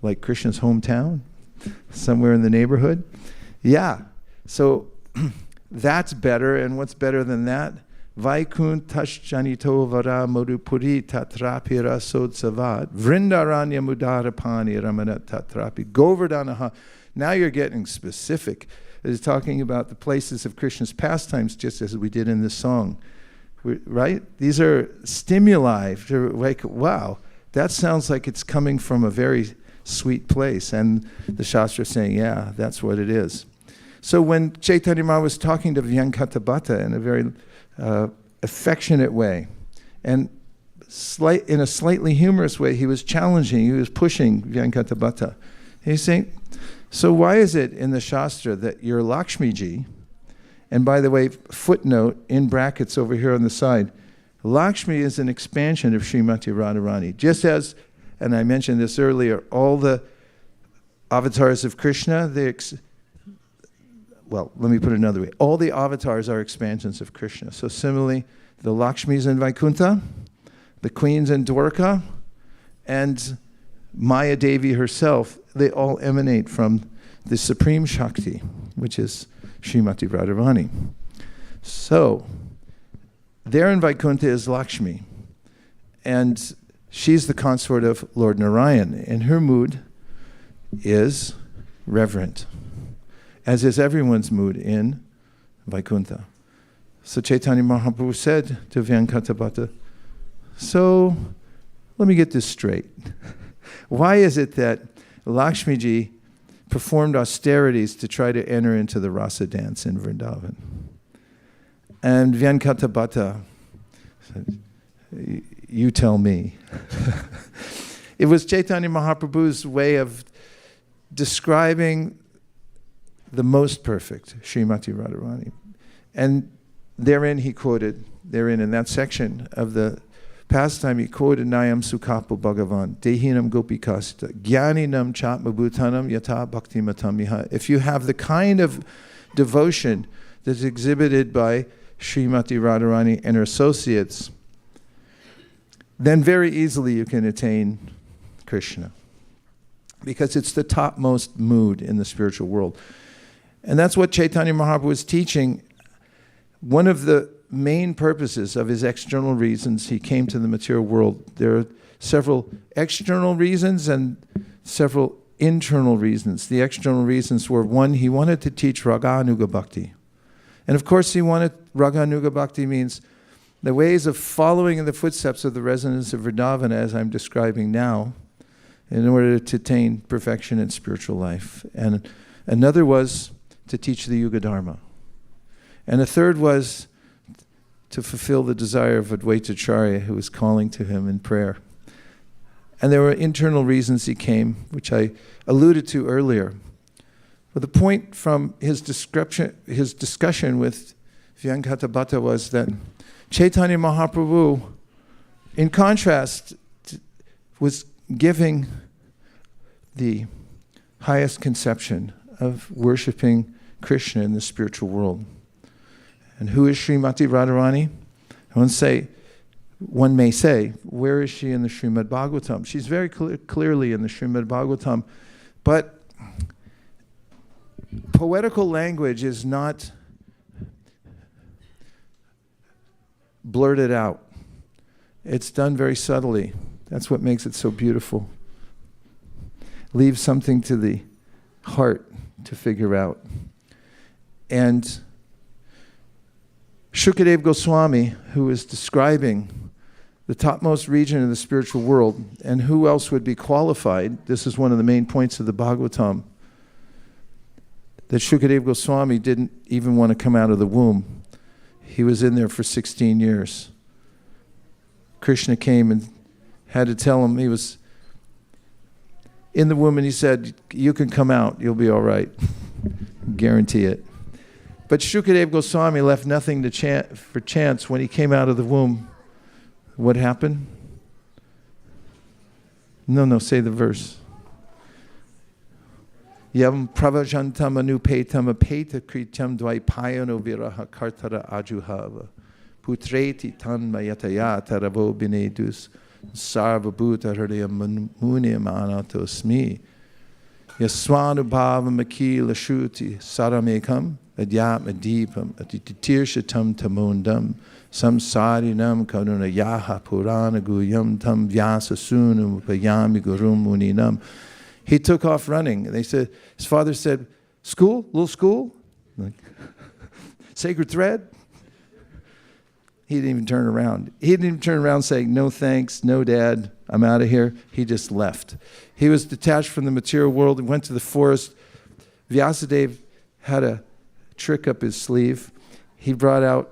like Krishna's hometown? Somewhere in the neighborhood? Yeah. So that's better, and what's better than that? Vaikuntash Janito Vara Madhupuri Tatrapi Rasodsavat Vrindaranya Mudarapani Ramanat Tatrapi Govardhanaha. Now you're getting specific. It's talking about the places of Krishna's pastimes, just as we did in this song. Right? These are stimuli. Like, wow, that sounds like it's coming from a very sweet place. And the Shastra is saying, yeah, that's what it is. So when Chaitanya Mahaprabhu was talking to Vyankatabhatta in a very affectionate way, and in a slightly humorous way, he was challenging, he was pushing Vyankatabhatta. He's saying, so why is it in the Shastra that your Lakshmiji, and by the way, footnote in brackets over here on the side, Lakshmi is an expansion of Srimati Radharani. Just as, and I mentioned this earlier, all the avatars of Krishna, well, let me put it another way. All the avatars are expansions of Krishna. So similarly, the Lakshmis in Vaikunta, the queens in Dwarka, and Maya Devi herself, they all emanate from the Supreme Shakti, which is Srimati Radharani. So, there in Vaikunta is Lakshmi, and she's the consort of Lord Narayan, and her mood is reverent, as is everyone's mood in Vaikunta. So Chaitanya Mahaprabhu said to Vyankatabhatta, so let me get this straight. Why is it that Lakshmiji performed austerities to try to enter into the rasa dance in Vrindavan? And Vyankatabhatta said, you tell me. It was Chaitanya Mahaprabhu's way of describing the most perfect, Srimati Radharani. And therein he quoted, in that section of the pastime, he quoted Nayam Sukapo Bhagavan, Dehinam Gopikasta, Gyaninam Chatmabhutanam Yata Bhakti Matamiha. If you have the kind of devotion that's exhibited by Srimati Radharani and her associates, then very easily you can attain Krishna. Because it's the topmost mood in the spiritual world. And that's what Chaitanya Mahaprabhu was teaching. One of the main purposes of his external reasons he came to the material world. There are several external reasons and several internal reasons. The external reasons were, one, he wanted to teach Raganuga Bhakti. And of course he wanted, Raganuga Bhakti means the ways of following in the footsteps of the residents of Vrindavan, as I'm describing now, in order to attain perfection in spiritual life. And another was to teach the Yuga Dharma. And a third was to fulfill the desire of Advaitacharya, who was calling to him in prayer. And there were internal reasons he came, which I alluded to earlier. But the point from his discussion with Vyankata was that Chaitanya Mahaprabhu, in contrast, was giving the highest conception of worshiping Krishna in the spiritual world. And who is Srimati Radharani? One may say, where is she in the Srimad Bhagavatam? She's very clearly in the Srimad Bhagavatam, but poetical language is not blurted out. It's done very subtly. That's what makes it so beautiful. Leave something to the heart to figure out. And Shukadeva Goswami, who is describing the topmost region of the spiritual world, and who else would be qualified, this is one of the main points of the Bhagavatam, that Shukadeva Goswami didn't even want to come out of the womb. He was in there for 16 years. Krishna came and had to tell him he was in the womb, and he said, you can come out, you'll be all right. Guarantee it. But Shukadeva Goswami left nothing for chance. When he came out of the womb, what happened? No, say the verse. Yavam pravajantam anupetam apeta krityam dvaipayano viraha kartara ajuhava putreti tanmayataya taravo binedus sarva bhuta hridayam munyam anatosmi yaswanubhavam akila shuti saramekam adyatma deepam atitirshatam tamundam samsarinam karuna yaha purana guyam tam vyasa sunam upayami gurum muninam. He took off running. They said, his father said, school? Little school? Like, sacred thread? He didn't even turn around. He didn't even turn around saying, no thanks, no dad, I'm out of here. He just left. He was detached from the material world and went to the forest. Vyasadeva had a trick up his sleeve. He brought out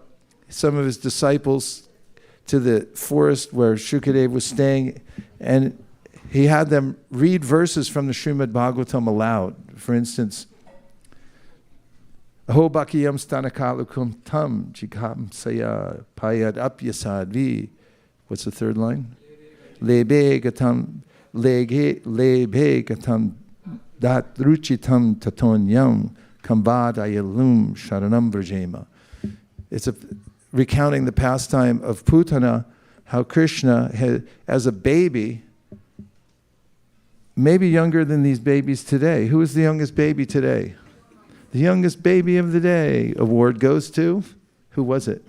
some of his disciples to the forest where Shukadeva was staying, and he had them read verses from the Srimad Bhagavatam aloud. For instance, Aho Bhakiyam Stanakalukum Tam Jikam Saya Payad Apyasadvi. What's the third line? Lebe Gatam Dat Ruchitam Tatonyam Kambad Ayalum Sharanam Vrajema. It's recounting the pastime of Putana, how Krishna had, as a baby, maybe younger than these babies today. Who is the youngest baby today? The youngest baby of the day. Award goes to? Who was it?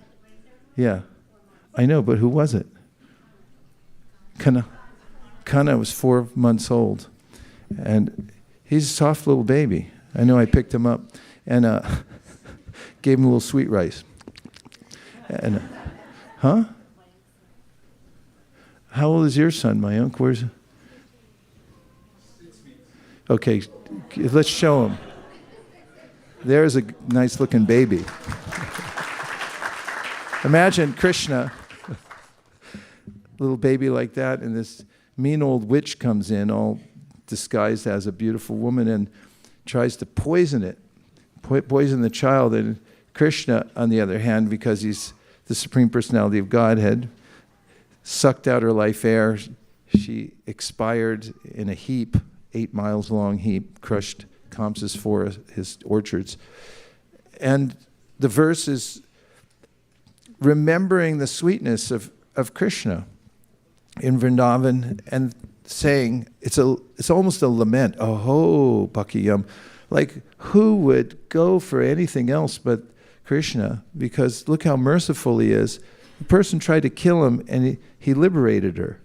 Yeah. I know, but who was it? Kana. Kana was 4 months old. And he's a soft little baby. I know I picked him up and gave him a little sweet rice. And, huh? How old is your son, my uncle? Where's he? Okay, let's show him. There's a nice looking baby. Imagine Krishna, little baby like that, and this mean old witch comes in, all disguised as a beautiful woman, and tries to poison the child. And Krishna, on the other hand, because he's the Supreme Personality of Godhead, sucked out her life air. She expired in a heap, 8 miles long heap, crushed Kamsa's forest, his orchards. And the verse is remembering the sweetness of Krishna in Vrindavan and saying, it's almost a lament, Aho Bhakiyam. Like, who would go for anything else but Krishna, because look how merciful he is. The person tried to kill him, and he liberated her.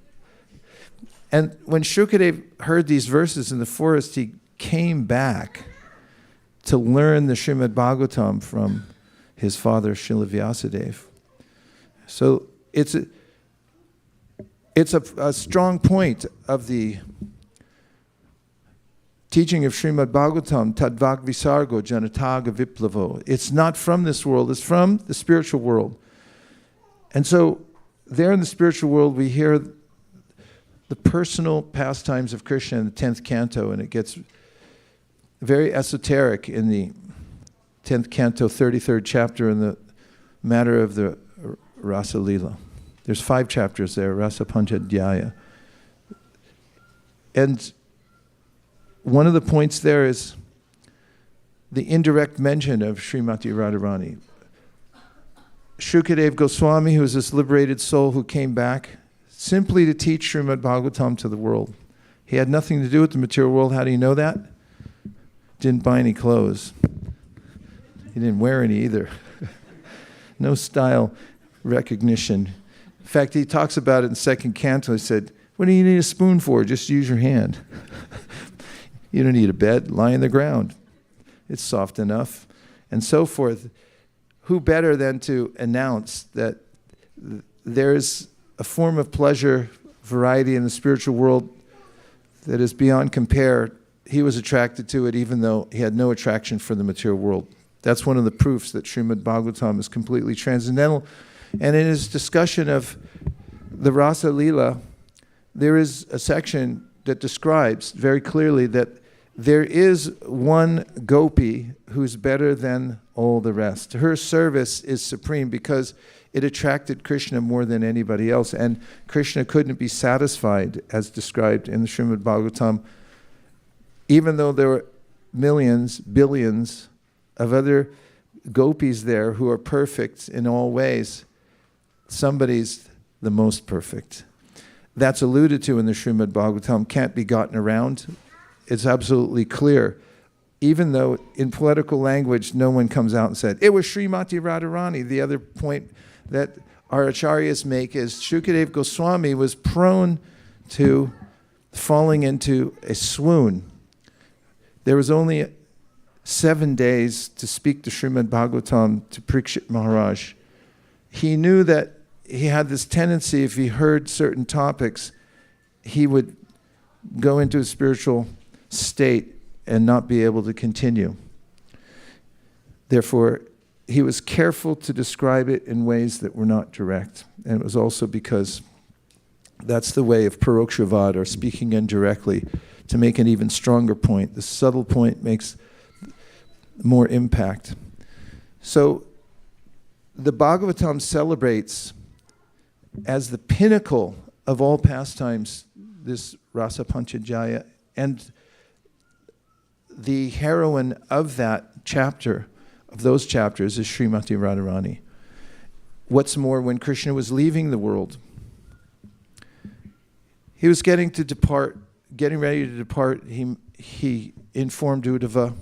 And when Shukadeva heard these verses in the forest, he came back to learn the Srimad Bhagavatam from his father, Srila Vyasadeva. So it's a strong point of the teaching of Srimad Bhagavatam, Tadvak Visargo Janataga Viplavo. It's not from this world, it's from the spiritual world. And so there in the spiritual world we hear the personal pastimes of Krishna in the 10th canto, and it gets very esoteric in the 10th canto, 33rd chapter in the matter of the Rasa Lila. There's 5 chapters there, Rasa Panchadhyaya. And one of the points there is the indirect mention of Srimati Radharani. Shukadeva Goswami, who was this liberated soul who came back simply to teach Srimad Bhagavatam to the world. He had nothing to do with the material world. How do you know that? Didn't buy any clothes. He didn't wear any either. No style recognition. In fact, he talks about it in 2nd canto. He said, what do you need a spoon for? Just use your hand. You don't need a bed. Lie on the ground. It's soft enough. And so forth. Who better than to announce that there's a form of pleasure, variety in the spiritual world that is beyond compare. He was attracted to it even though he had no attraction for the material world. That's one of the proofs that Srimad Bhagavatam is completely transcendental. And in his discussion of the Rasa Lila, there is a section that describes very clearly that there is one gopi who's better than all the rest. Her service is supreme because it attracted Krishna more than anybody else. And Krishna couldn't be satisfied, as described in the Srimad Bhagavatam, even though there were millions, billions of other gopis there who are perfect in all ways. Somebody's the most perfect. That's alluded to in the Srimad Bhagavatam, can't be gotten around. It's absolutely clear. Even though in poetical language, no one comes out and said, it was Srimati Radharani. The other point that our acharyas make is Shukadeva Goswami was prone to falling into a swoon. There was only 7 days to speak the Srimad Bhagavatam to Parikshit Maharaj. He knew that he had this tendency, if he heard certain topics, he would go into a spiritual state and not be able to continue. Therefore, he was careful to describe it in ways that were not direct. And it was also because that's the way of Parokshavad, or speaking indirectly, to make an even stronger point. The subtle point makes more impact. So the Bhagavatam celebrates as the pinnacle of all pastimes this Rasa Panchadhyaya, and the heroine of that chapter, of those chapters, is Srimati Radharani. What's more, when Krishna was leaving the world, he was getting ready to depart, he informed Uddhava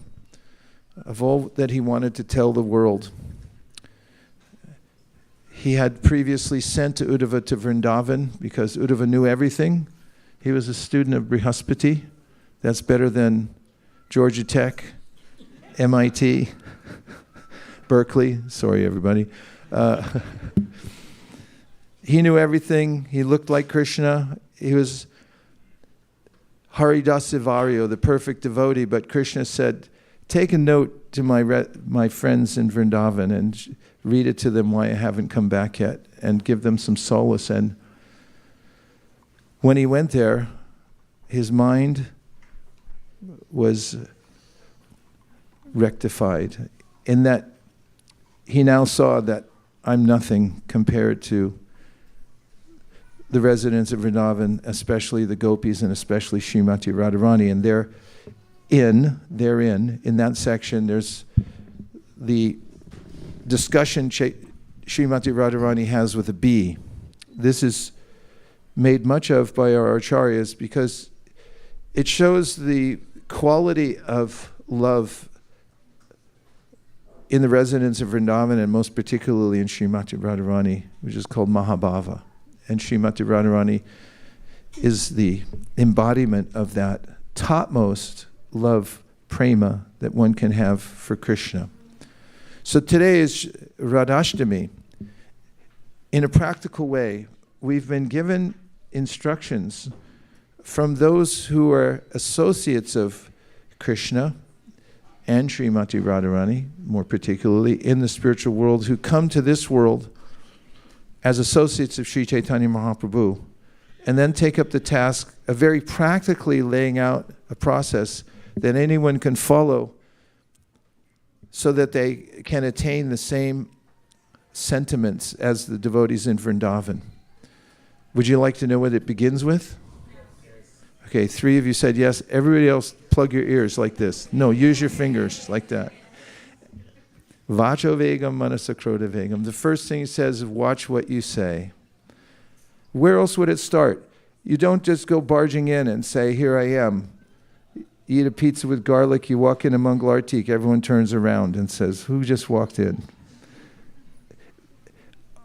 of all that he wanted to tell the world. He had previously sent to Uddhava to Vrindavan because Uddhava knew everything. He was a student of Brihaspati. That's better than Georgia Tech, MIT, Berkeley. Sorry, everybody. He knew everything. He looked like Krishna. He was Haridasivaryo, the perfect devotee. But Krishna said, take a note to my friends in Vrindavan and read it to them why I haven't come back yet, and give them some solace. And when he went there, his mind was rectified in that he now saw that I'm nothing compared to the residents of Vrindavan, especially the gopis and especially Srimati Radharani. And therein, in that section, there's the discussion Srimati Radharani has with a bee. This is made much of by our acharyas because it shows the quality of love in the residence of Vrindavan, and most particularly in Srimati Radharani, which is called Mahabhava. And Srimati Radharani is the embodiment of that topmost love, prema, that one can have for Krishna. So today is Radhasthami. In a practical way, we've been given instructions from those who are associates of Krishna and Srimati Radharani, more particularly in the spiritual world, who come to this world as associates of Sri Chaitanya Mahaprabhu, and then take up the task of very practically laying out a process that anyone can follow so that they can attain the same sentiments as the devotees in Vrindavan. Would you like to know what it begins with? Okay, 3 of you said yes. Everybody else, plug your ears like this. No, use your fingers like that. Vacho vegam manasakroda vegam. The first thing he says is watch what you say. Where else would it start? You don't just go barging in and say, here I am. You eat a pizza with garlic, you walk in a Mangal Artik, everyone turns around and says, who just walked in?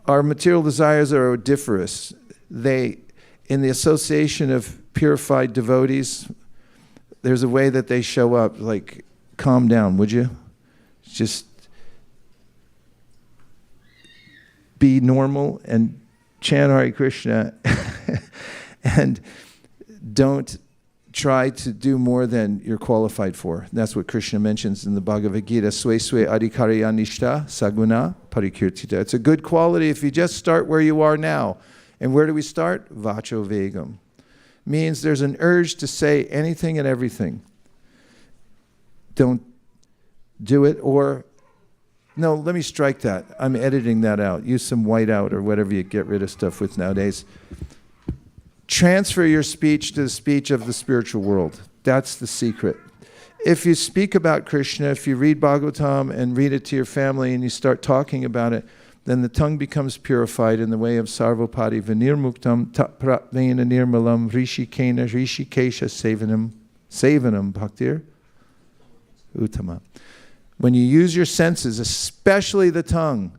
Our material desires are odoriferous. They, in the association of purified devotees, there's a way that they show up, like, calm down, would you? Just be normal and chant Hare Krishna and don't try to do more than you're qualified for. That's what Krishna mentions in the Bhagavad Gita. Swe swe adhikarayanishta saguna parikirtita. It's a good quality if you just start where you are now. And where do we start? Vacho vegam. Means there's an urge to say anything and everything. Don't do it, or no, let me strike that. I'm editing that out. Use some white out or whatever you get rid of stuff with nowadays. Transfer your speech to the speech of the spiritual world. That's the secret. If you speak about Krishna, if you read Bhagavatam and read it to your family and you start talking about it, then the tongue becomes purified in the way of sarvapati vinirmuktam tatprapnena nirmalam rishikena rishikesha sevanam bhaktir uttama. When you use your senses, especially the tongue,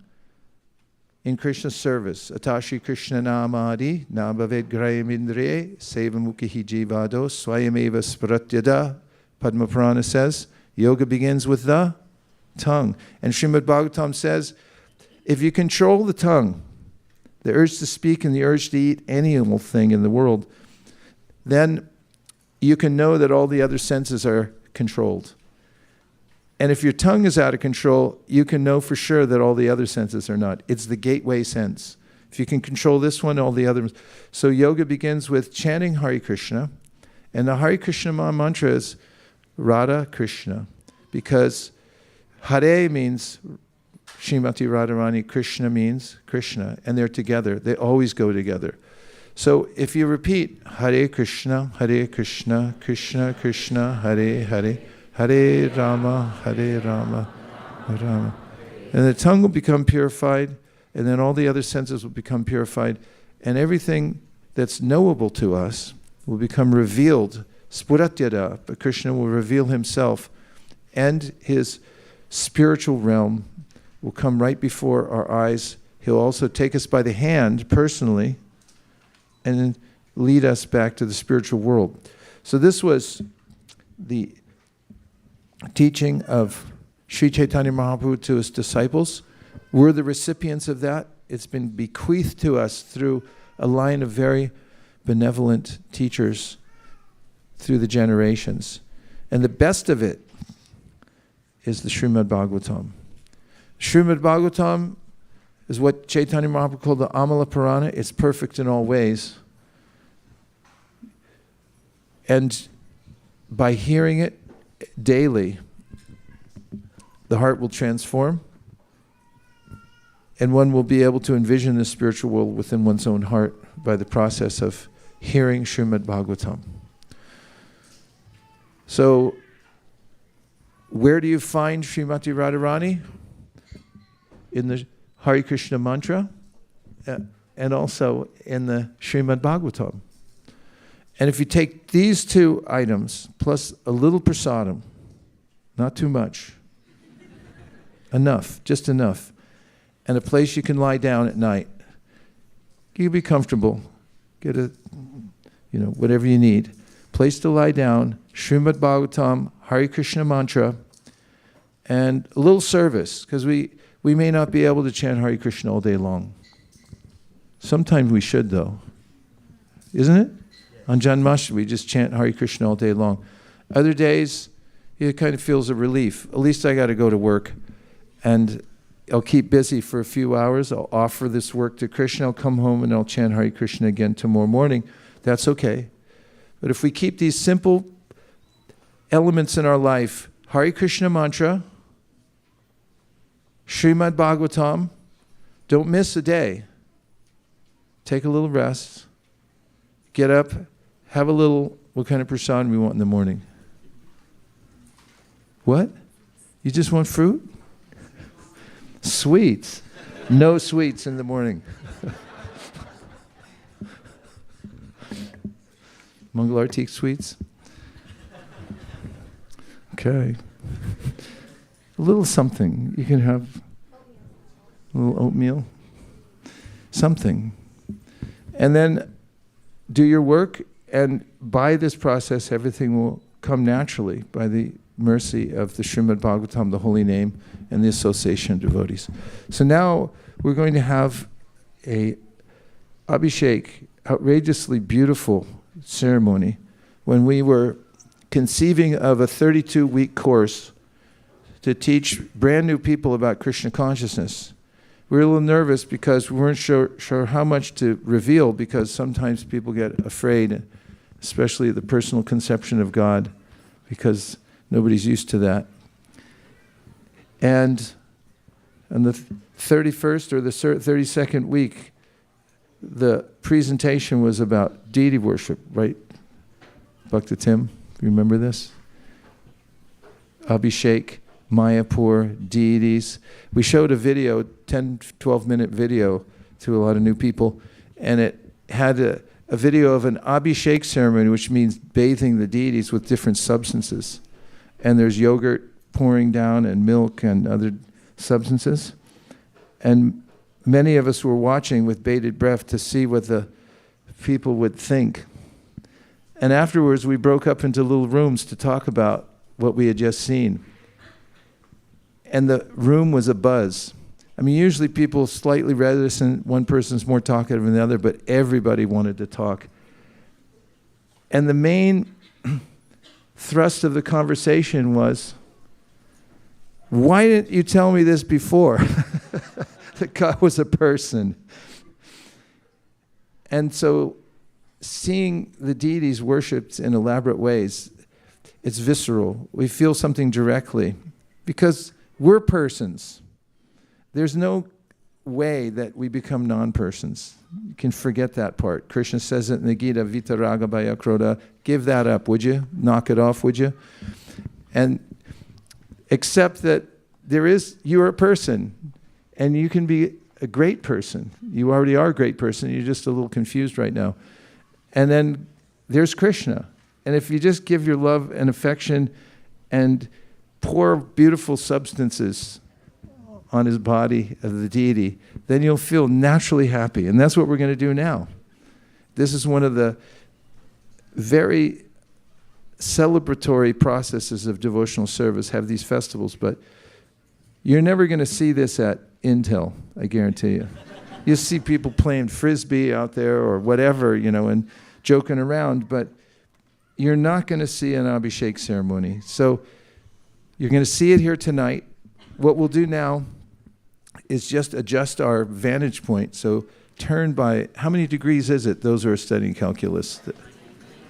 in Krishna's service, atashi Krishna namadi nabhaved grayam indriye sevamukihi jivado swayameva sparatyada. Padma Purana says, yoga begins with the tongue. And Srimad Bhagavatam says, if you control the tongue, the urge to speak and the urge to eat any little thing in the world, then you can know that all the other senses are controlled. And if your tongue is out of control, you can know for sure that all the other senses are not. It's the gateway sense. If you can control this one, all the others. So yoga begins with chanting Hare Krishna. And the Hare Krishna mantra is Radha Krishna. Because Hare means Srimati Radharani, Krishna means Krishna. And they're together. They always go together. So if you repeat Hare Krishna, Krishna Krishna, Hare Hare, Hare Rama, Hare Rama, Hare Rama. And the tongue will become purified, and then all the other senses will become purified, and everything that's knowable to us will become revealed. Spuratyada, but Krishna will reveal himself, and his spiritual realm will come right before our eyes. He'll also take us by the hand personally and lead us back to the spiritual world. So this was the teaching of Sri Chaitanya Mahaprabhu to his disciples. We're the recipients of that. It's been bequeathed to us through a line of very benevolent teachers through the generations. And the best of it is the Srimad Bhagavatam. Srimad Bhagavatam is what Chaitanya Mahaprabhu called the Amala Purana. It's perfect in all ways. And by hearing it daily, the heart will transform, and one will be able to envision the spiritual world within one's own heart by the process of hearing Srimad Bhagavatam. So, where do you find Srimati Radharani? In the Hare Krishna mantra, and also in the Srimad Bhagavatam. And if you take these two items, plus a little prasadam, not too much, enough, just enough. And a place you can lie down at night. You can be comfortable. Get whatever you need. Place to lie down, Srimad Bhagavatam, Hare Krishna mantra, and a little service, because we may not be able to chant Hare Krishna all day long. Sometimes we should, though. Isn't it? On Janmashtami, we just chant Hare Krishna all day long. Other days, it kind of feels a relief. At least I got to go to work, and I'll keep busy for a few hours. I'll offer this work to Krishna. I'll come home and I'll chant Hare Krishna again tomorrow morning. That's okay. But if we keep these simple elements in our life, Hare Krishna mantra, Srimad Bhagavatam, don't miss a day. Take a little rest. Get up, have a little, what kind of prasad we want in the morning? What? You just want fruit? Sweets. No sweets in the morning. Mangalartik sweets? Okay. A little something. You can have a little oatmeal. Something. And then do your work, and by this process, everything will come naturally by the mercy of the Srimad Bhagavatam, the holy name, and the association of devotees. So now we're going to have a Abhishek, outrageously beautiful ceremony. When we were conceiving of a 32-week course to teach brand new people about Krishna consciousness, we were a little nervous because we weren't sure how much to reveal, because sometimes people get afraid, especially the personal conception of God, because nobody's used to that. And on the 31st or the 32nd week, the presentation was about deity worship, right? Bhakta Tim, you remember this? Abhishek, Mayapur, deities. We showed a video, 10, 12-minute video to a lot of new people, and it had a video of an Abhishek ceremony, which means bathing the deities with different substances. And there's yogurt pouring down and milk and other substances. And many of us were watching with bated breath to see what the people would think. And afterwards, we broke up into little rooms to talk about what we had just seen. And the room was abuzz. I mean, usually people slightly reticent, one person's more talkative than the other, but everybody wanted to talk. And the main thrust of the conversation was, why didn't you tell me this before? That God was a person. And so seeing the deities worshipped in elaborate ways, it's visceral. We feel something directly because we're persons. There's no way that we become non-persons. You can forget that part. Krishna says it in the Gita, Vitaraga Bhaya Krodha. Give that up, would you? Knock it off, would you? And accept that you're a person, and you can be a great person. You already are a great person. You're just a little confused right now. And then there's Krishna. And if you just give your love and affection and pour beautiful substances on his body of the deity, then you'll feel naturally happy. And that's what we're going to do now. This is one of the very celebratory processes of devotional service, have these festivals, but you're never going to see this at Intel, I guarantee you. You'll see people playing frisbee out there or whatever, and joking around, but you're not going to see an Abhishek ceremony. So you're going to see it here tonight. What we'll do now is just adjust our vantage point. So turn by, how many degrees is it? Those who are studying calculus.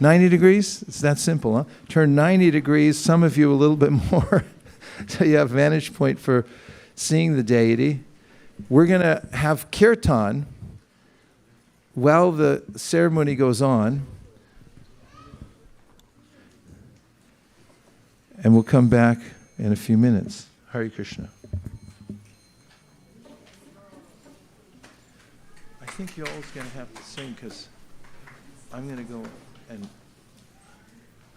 90 degrees? It's that simple, huh? Turn 90 degrees, some of you a little bit more, so you have vantage point for seeing the deity. We're going to have Kirtan while the ceremony goes on. And we'll come back in a few minutes. Hare Krishna. I think you're always going to have to sing because I'm going to go and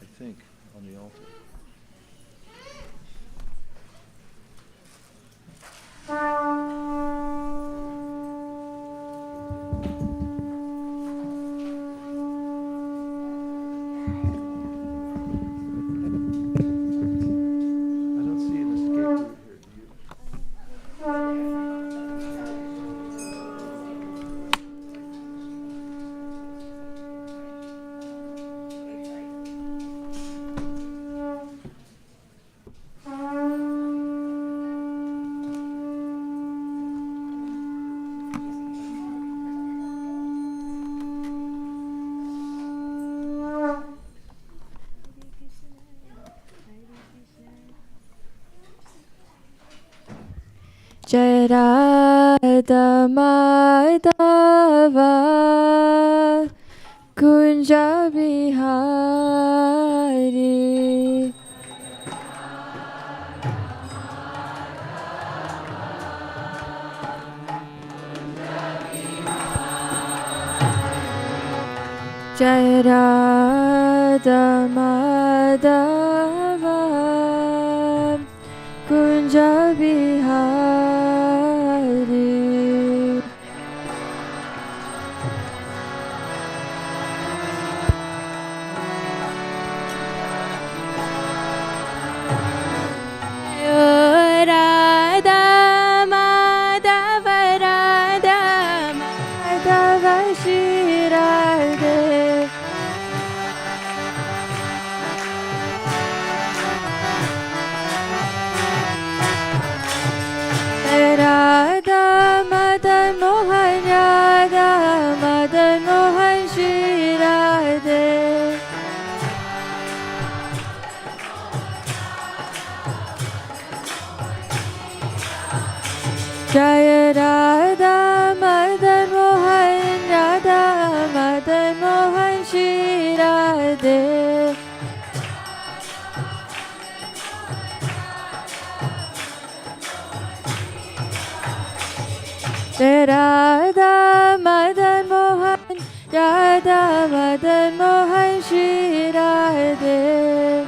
I think on the altar. don't see an escape route here, do you? Jai Radha Madhava Kunja Bihari Jai Radha Madhava Kunja Bihari Radha Madhava Radha Madhava Shri Radhe Radha Madan Mohan Radha Madan Mohan Shri Radhe Jaya Radha Madan Mohan Radha Madan Mohan Shri Radhe Radha Madan Mohan Radha Madan Mohan Shri Radhe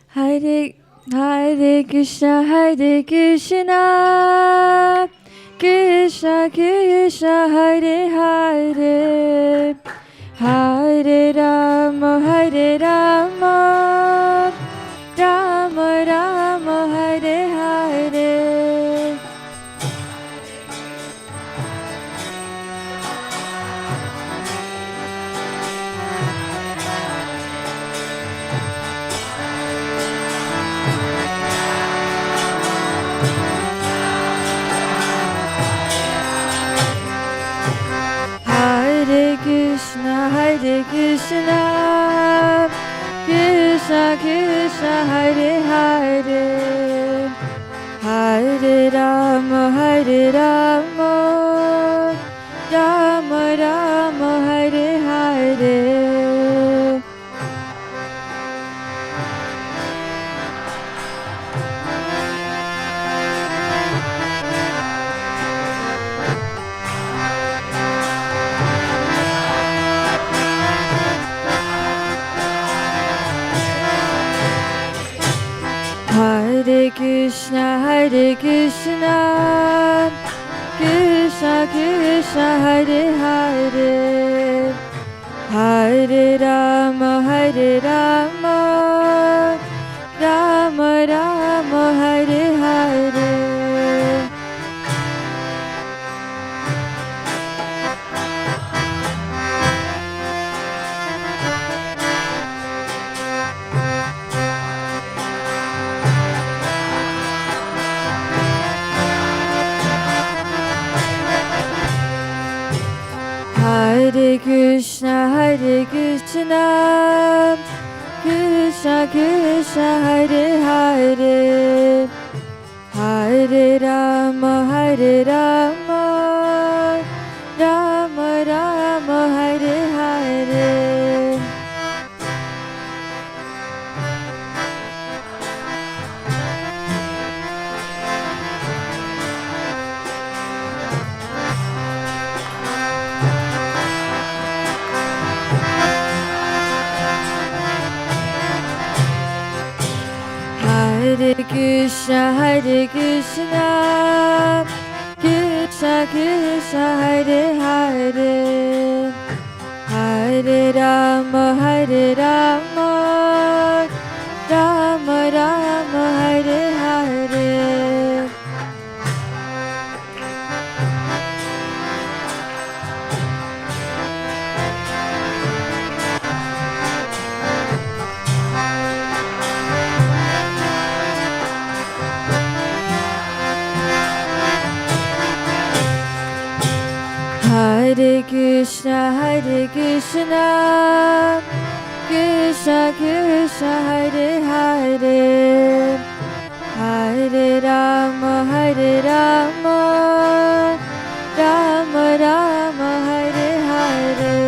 Hare Hare Krishna Krishna Krishna Hare Hare Hare Rama Rama Rama Hare Hare Hare Krishna Krishna Krishna Hare Hare Hare Rama Rama Rama Hare Hare Hare Krishna Krishna Krishna Hare Hare Hare Rama Rama Rama Hare Hare Hare Krishna Krishna Hare Hare Hare Rama Rama Rama Hare Hare Hare Krishna, Krishna Krishna, Hare Hare, Hare Rama, Rama Rama, Hare Hare. Hare Krishna, Krishna Krishna, Hare Hare, Hare Rama, Rama Rama, Hare Hare.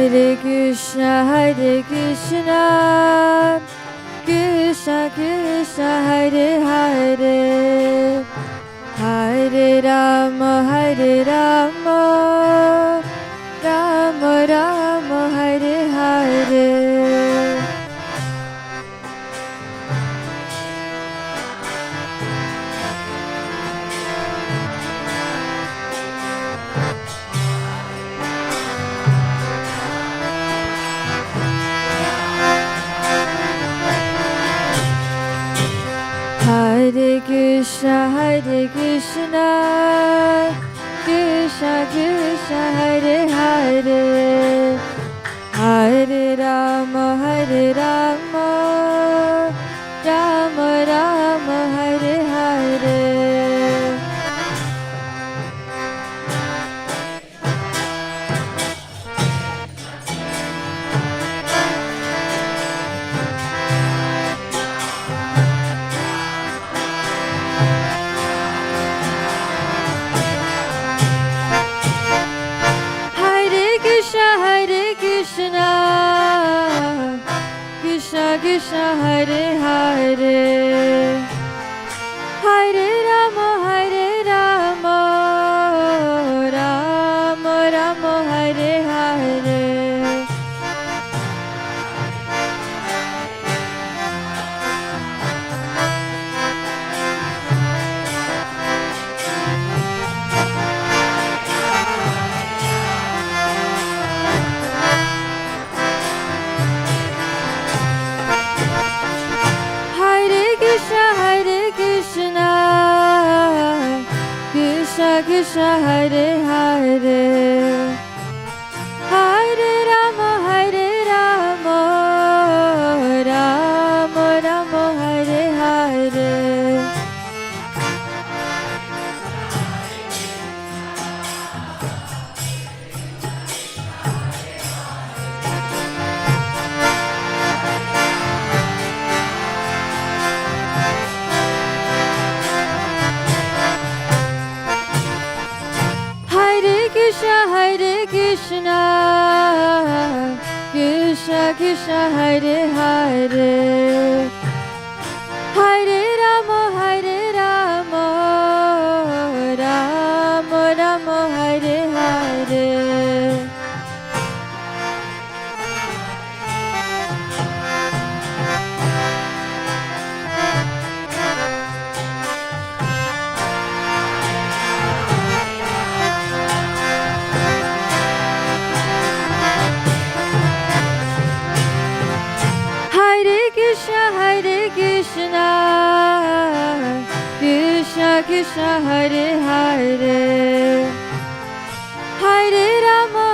Hare Krishna, Krishna Krishna, Hare Hare, Hare Rama, Rama Rama, Hare Hare. Hare Krishna, Krishna Krishna, Hare Hare, Hare Rama, Rama Rama, Hare Hare. Krishna, Hare Hare, Hare Rama, Rama Rama, Hare Hare. Krishna, Hare Hare, Hare Rama, Rama Rama, Hare Hare. Krishna, Krishna, Hare Hare, Hare Rama, Rama Rama, Hare Hare. Krishna, Hare Hare, Hare Rama,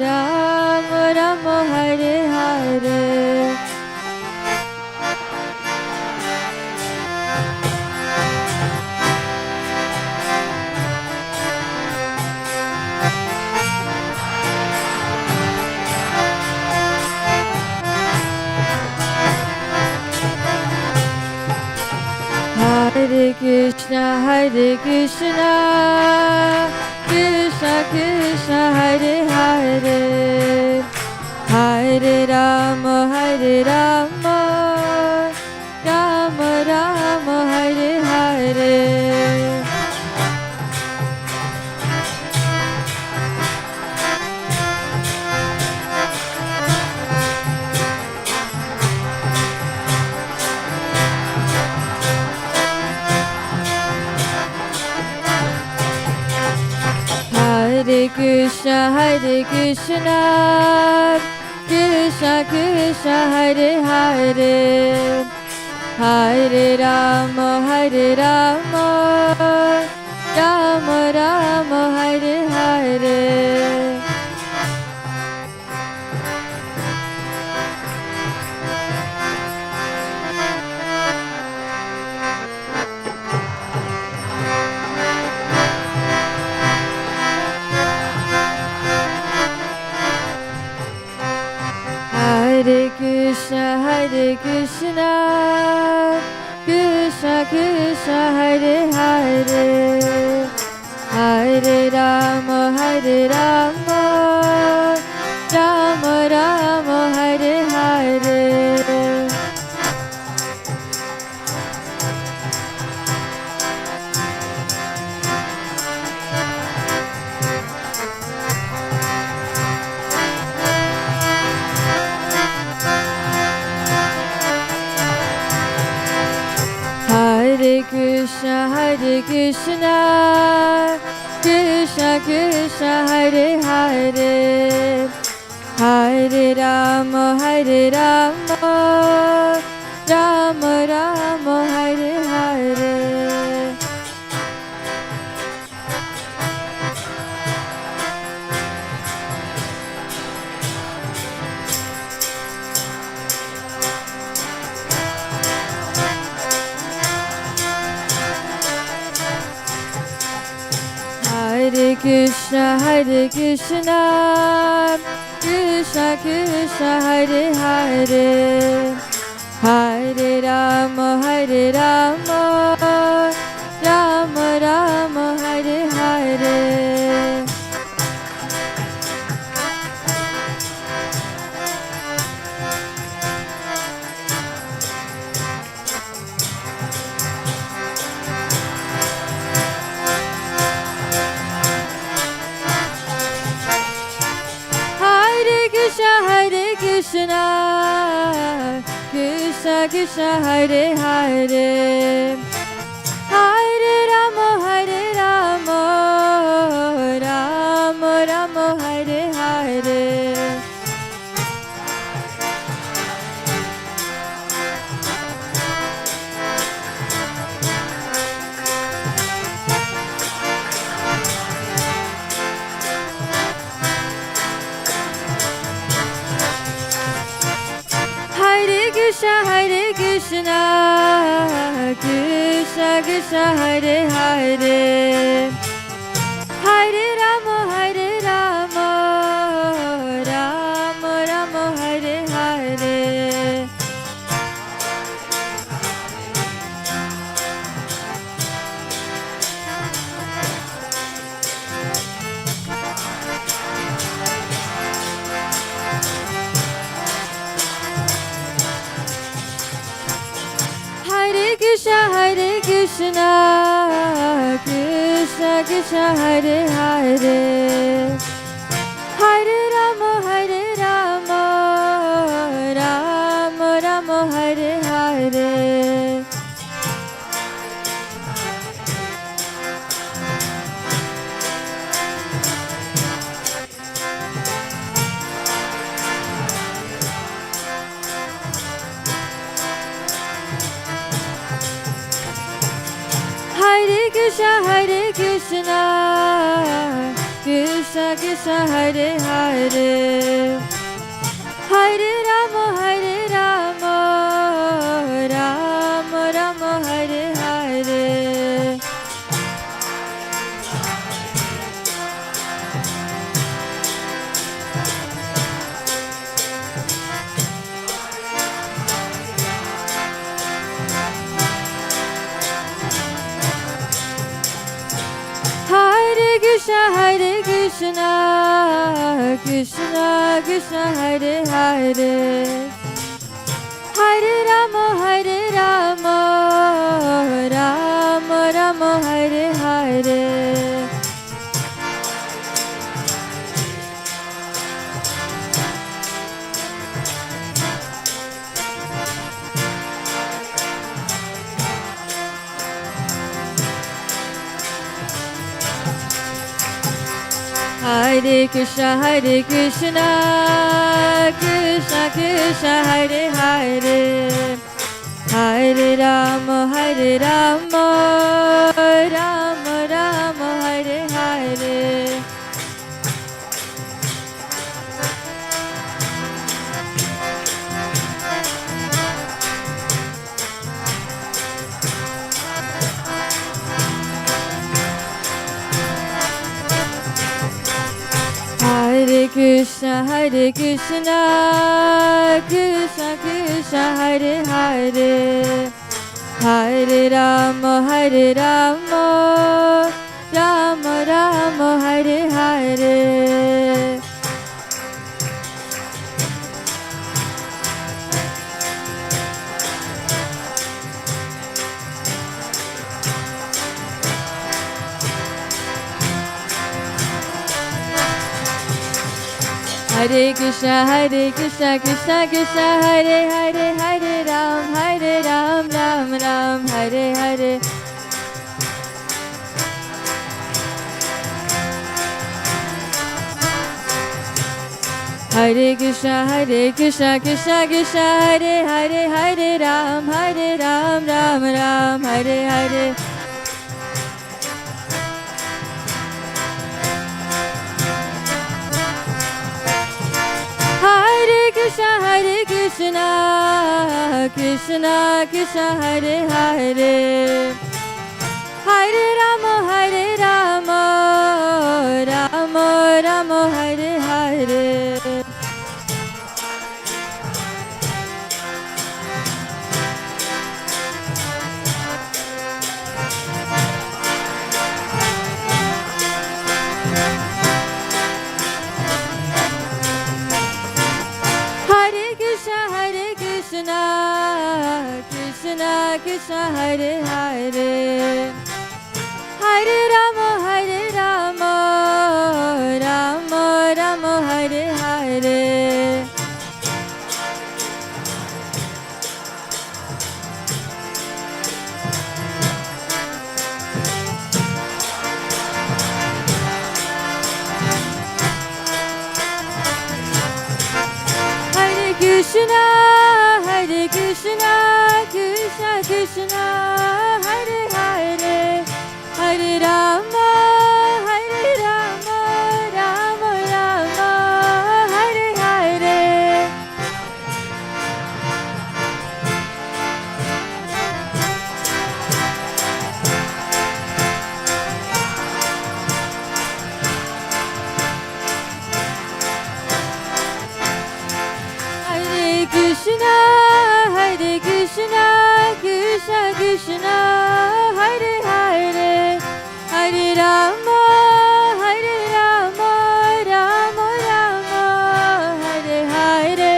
Rama Rama, Hare Hare. Hare Krishna, Krishna Krishna, Hare Hare, Hare Rama, Hare Rama, Rama Rama, Hare Hare. Hare Krishna, Krishna Krishna, Hare Hare, Hare Rama, Rama Rama, Hare Hare. Hare Krishna, Krishna Krishna, Hare Hare, Hare Rama, Rama Rama, Hare Hare. Hare Krishna, Krishna Krishna, Hare Hare, Hare Rama, Rama Rama, Hare Hare. Hare Krishna, Krishna Krishna, Hare Hare, Hare Rama, Rama Rama, Hare Hare. Krishna, Krishna Krishna, Hare Hare, Hare Rama, Rama Rama, Hare Hare. Hare Krishna, Krishna Krishna, Hare Hare, Hare Rama, Rama Rama, Hare Hare. Hare Krishna, Krishna Krishna, Hare Hare, Hare Rama, Rama Rama, Hare Hare. Hare Krishna, Krishna Krishna, Hare Hare, Hare Rama, Rama Rama, Hare Hare. Hare Krishna, Krishna, Krishna Krishna, Hare Hare, Hare Rama, Rama Rama, Hare Hare. Hare Krishna, Krishna Krishna, Hare Hare, Hare Rama, Rama Rama, Hare Hare. Hare Krishna, Krishna Krishna, Hare Hare, Hare Rama, Rama Rama, Hare Hare. Hare Krishna, Krishna Krishna, Hare Hare, Hare Ram, Ram Ram, Hare Hare. Hare Krishna, Krishna Krishna, Hare Hare, Hare Ram, Ram Ram, Hare Hare. Hare Krishna, Krishna Krishna, Hare Hare, Hare Rama, Rama Rama, Hare Hare. Krishna Krishna, Hare Hare, Hare Rama, Rama Rama, Hare Hare. Hare Krishna, Krishna Krishna, Hare Hare, Hare Rama, Rama Rama, Hare Hare. Hare Krishna, Krishna Krishna, Hare Hare, Hare Rama, Rama Rama, Hare Hare.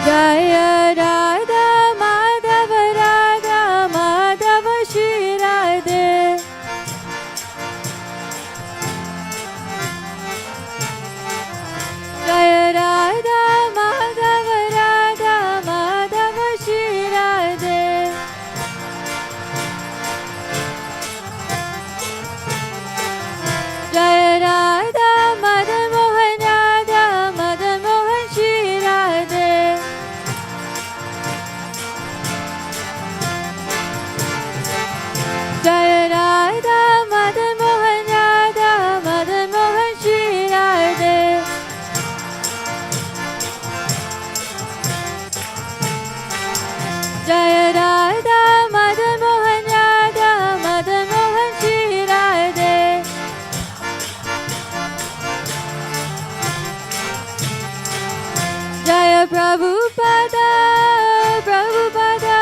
Jaya Radha Madhava, Radha Madhava, Shri Radhe. Jaya Radha Madhava, Radha Madhava, Shri Radhe. Jaya Radha Madan Mohan, Radha Madan Mohan, Shri Radhe. Jaya Radha Madan Mohan, Radha Madan Mohan, Shri Radhe. Jaya Radha Madan Mohan, Radha Madan Mohan, Shri Radhe. Jaya Prabhupada, Prabhupada,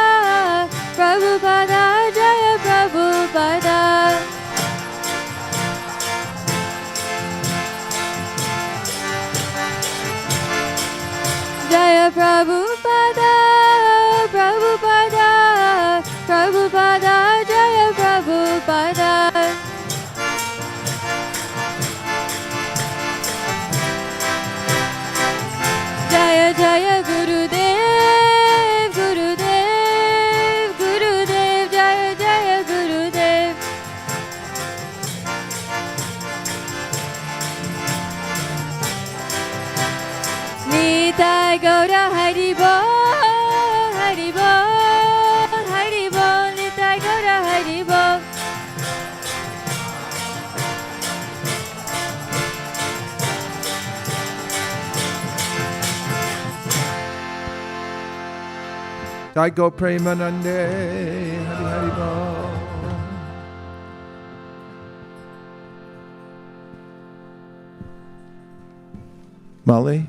Prabhupada, Jaya Prabhupada. Jaya Prabhupada, Prabhupada, Prabhupada, Jaya Prabhupada. Jaya Jaya Gurudev, Gurudev, Gurudev, Jaya Jaya Gurudev. Nitai Gaura Haribo, Haribo, Haribo, Nitai Gaura Haribo. Jai Go Premanande, Hari Hari Bol. Molly?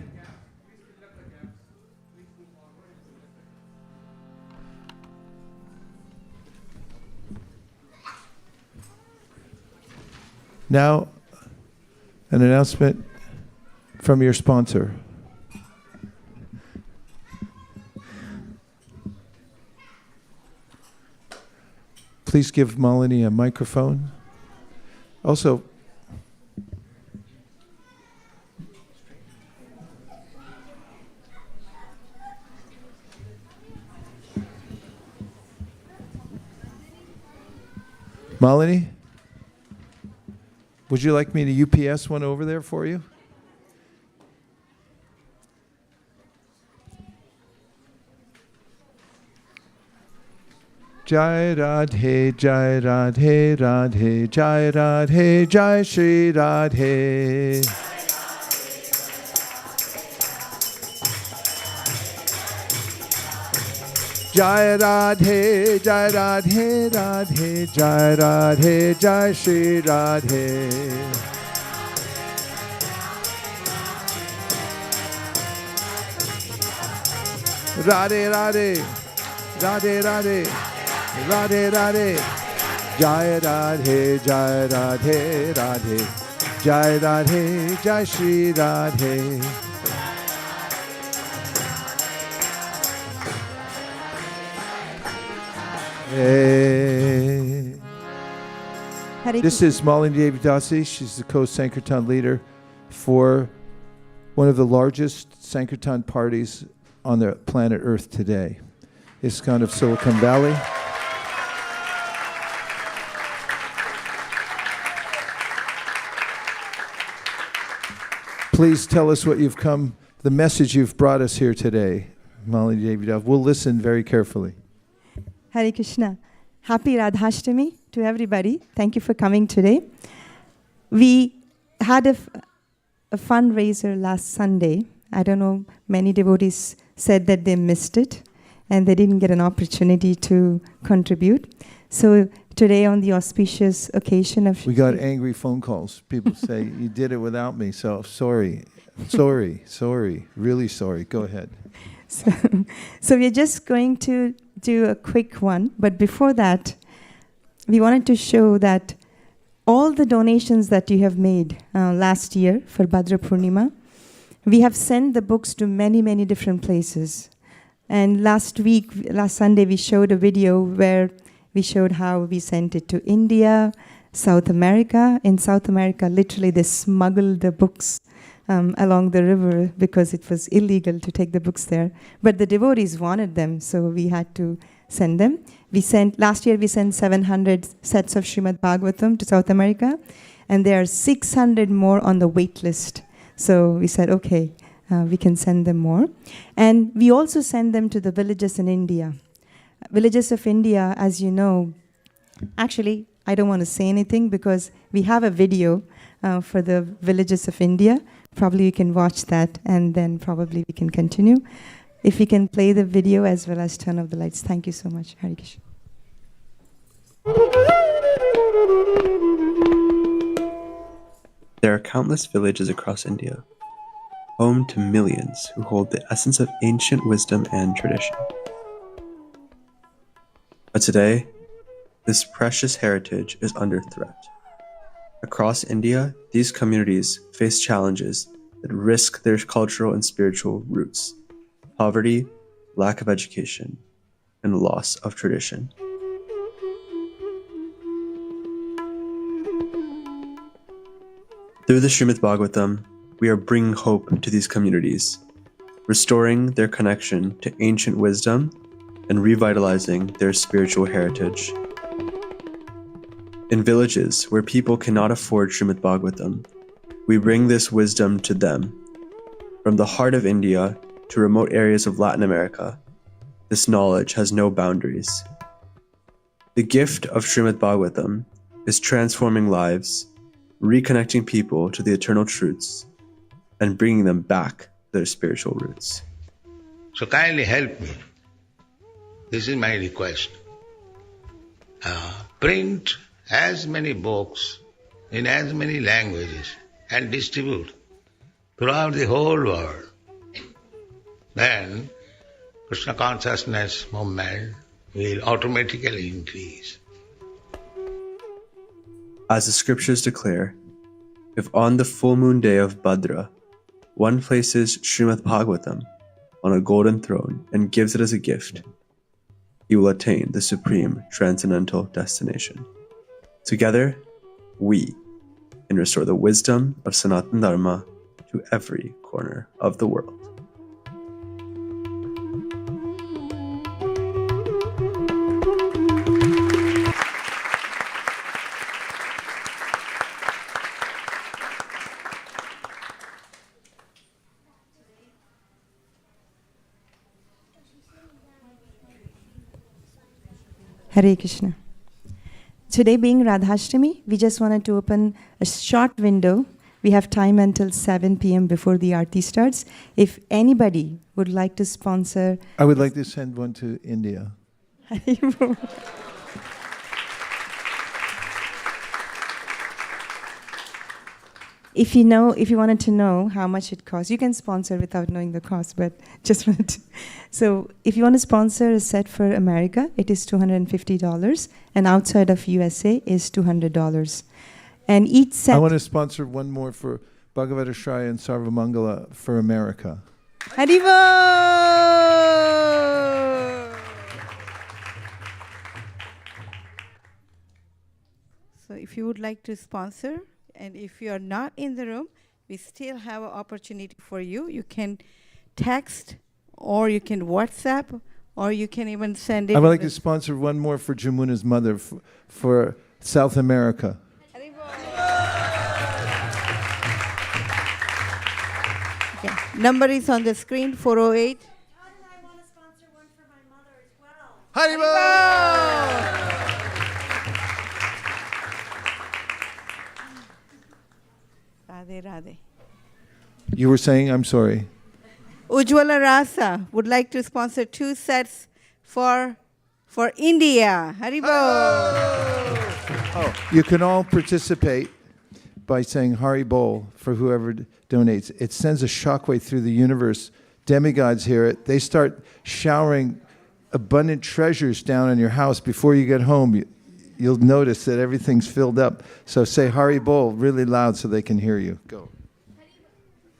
Now, an announcement from your sponsor. Please give Malini a microphone. Also, Malini, would you like me to UPS one over there for you? Jai Radhe, Jai Radhe, Radhe, Jai Radhe, Jai Shri Radhe. Jai Radhe, Jai Radhe, Radhe, Jai Radhe, Jai Shri Radhe. Radhe, Radhe, Radhe, Radhe, Radhe, Radhe, Jai Radhe, Jai Radhe, Radhe, Jai Radhe, Jai Shri Radhe. Hey. This is Malini Devi Dasi. She's the co-Sankirtan leader for one of the largest Sankirtan parties on the planet Earth today. ISKCON of Silicon Valley. Please tell us what you've come, the message you've brought us here today, Malini Devi Dasi. We'll listen very carefully. Hare Krishna. Happy Radhasthami to everybody. Thank you for coming today. We had a fundraiser last Sunday. I don't know, many devotees said that they missed it and they didn't get an opportunity to contribute. So today on the auspicious occasion of... We got angry phone calls. People say, you did it without me, so sorry, really sorry. Go ahead. So we're just going to do a quick one, but before that, we wanted to show that all the donations that you have made last year for Bhadra Purnima, we have sent the books to many, many different places. And last Sunday, we showed a video where we showed how we sent it to India, South America. In South America, literally they smuggled the books along the river because it was illegal to take the books there. But the devotees wanted them, so we had to send them. Last year we sent 700 sets of Srimad Bhagavatam to South America, and there are 600 more on the wait list. So we said, okay, we can send them more. And we also send them to the villages in India. Villages of India, as you know, actually, I don't want to say anything because we have a video for the villages of India. Probably you can watch that and then probably we can continue. If we can play the video as well as turn off the lights. Thank you so much. Hare Krishna. There are countless villages across India. home to millions who hold the essence of ancient wisdom and tradition. But today, this precious heritage is under threat. Across India, these communities face challenges that risk their cultural and spiritual roots: poverty, lack of education, and loss of tradition. Through the Srimad Bhagavatam, we are bringing hope to these communities, restoring their connection to ancient wisdom and revitalizing their spiritual heritage. In villages where people cannot afford Srimad Bhagavatam, we bring this wisdom to them. From the heart of India to remote areas of Latin America, this knowledge has no boundaries. The gift of Srimad Bhagavatam is transforming lives, reconnecting people to the eternal truths, and bringing them back to their spiritual roots. So kindly help me. This is my request. Print as many books in as many languages and distribute throughout the whole world. Then Krishna consciousness movement will automatically increase. As the scriptures declare, if on the full moon day of Bhadra, one places Srimad Bhagavatam on a golden throne and gives it as a gift, he will attain the supreme transcendental destination. Together, we can restore the wisdom of Sanatana Dharma to every corner of the world. Hare Krishna. Today being Radhasthami, we just wanted to open a short window. We have time until 7 p.m. before the Aarti starts. If anybody would like to sponsor... I would like to send one to India. If you wanted to know how much it costs, you can sponsor without knowing the cost, but just wanted to. So if you want to sponsor a set for America, it is $250, and outside of USA is $200. And each set... I want to sponsor one more for Bhagavata Shraya and Sarvamangala for America. Haribo! So if you would like to sponsor, and if you are not in the room, we still have an opportunity for you. You can text, or you can WhatsApp, or you can even send it. I would like to sponsor one more for Jamuna's mother for South America. Okay. Number is on the screen, 408. I want to sponsor one for my mother as well. Haribo! Radhe Radhe. You were saying, I'm sorry. Ujjwala Rasa would like to sponsor 2 sets for India. Haribo! Oh, you can all participate by saying Hari Bol for whoever donates. It sends a shockwave through the universe. Demigods hear it. They start showering abundant treasures down on your house. Before you get home, you'll notice that everything's filled up. So say Hari Bol really loud so they can hear you. Go.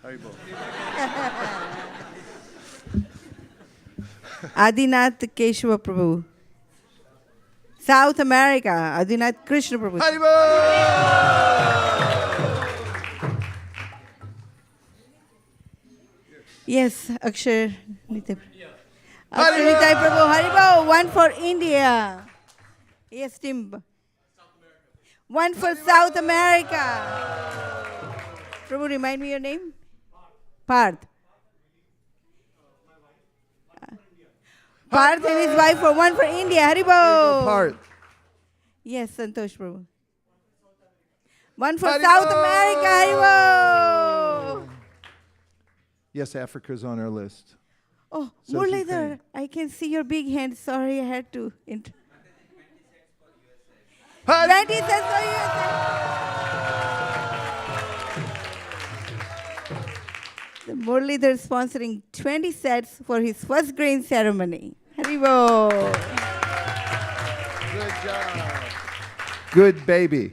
Hari Bol. Adinath Keshava Prabhu. South America, Adinath Krishna Prabhu. Hari Bol! Yes, Akshay Nitai. Akshay Nitai Prabhu, Haribo, one for India. Yes, Tim. One for South America. Prabhu, remind me your name? Parth. Parth and his wife for one for India. Haribo. Parth. Yes, Santosh Prabhu. One for South America. Haribo. Yes, Africa's on our list. Oh, So Muralidhar, I can see your big hand. Sorry, I had to. 20 cents for USA. The Muralidhar sponsoring 20 sets for his first grain ceremony. Haribo. Good job. Good baby.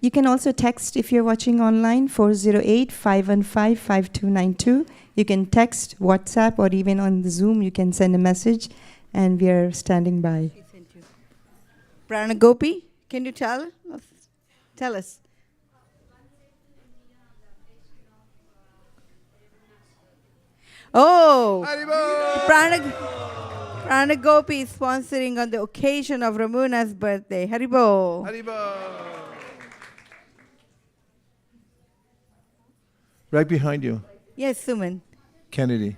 You can also text if you're watching online, 408-515-5292. You can text, WhatsApp, or even on the Zoom, you can send a message, and we are standing by. Pranagopi, can you tell us? Tell us. Oh, Pranagopi is sponsoring on the occasion of Ramuna's birthday. Haribo. Haribo. Right behind you, Yes, Suman. Kennedy.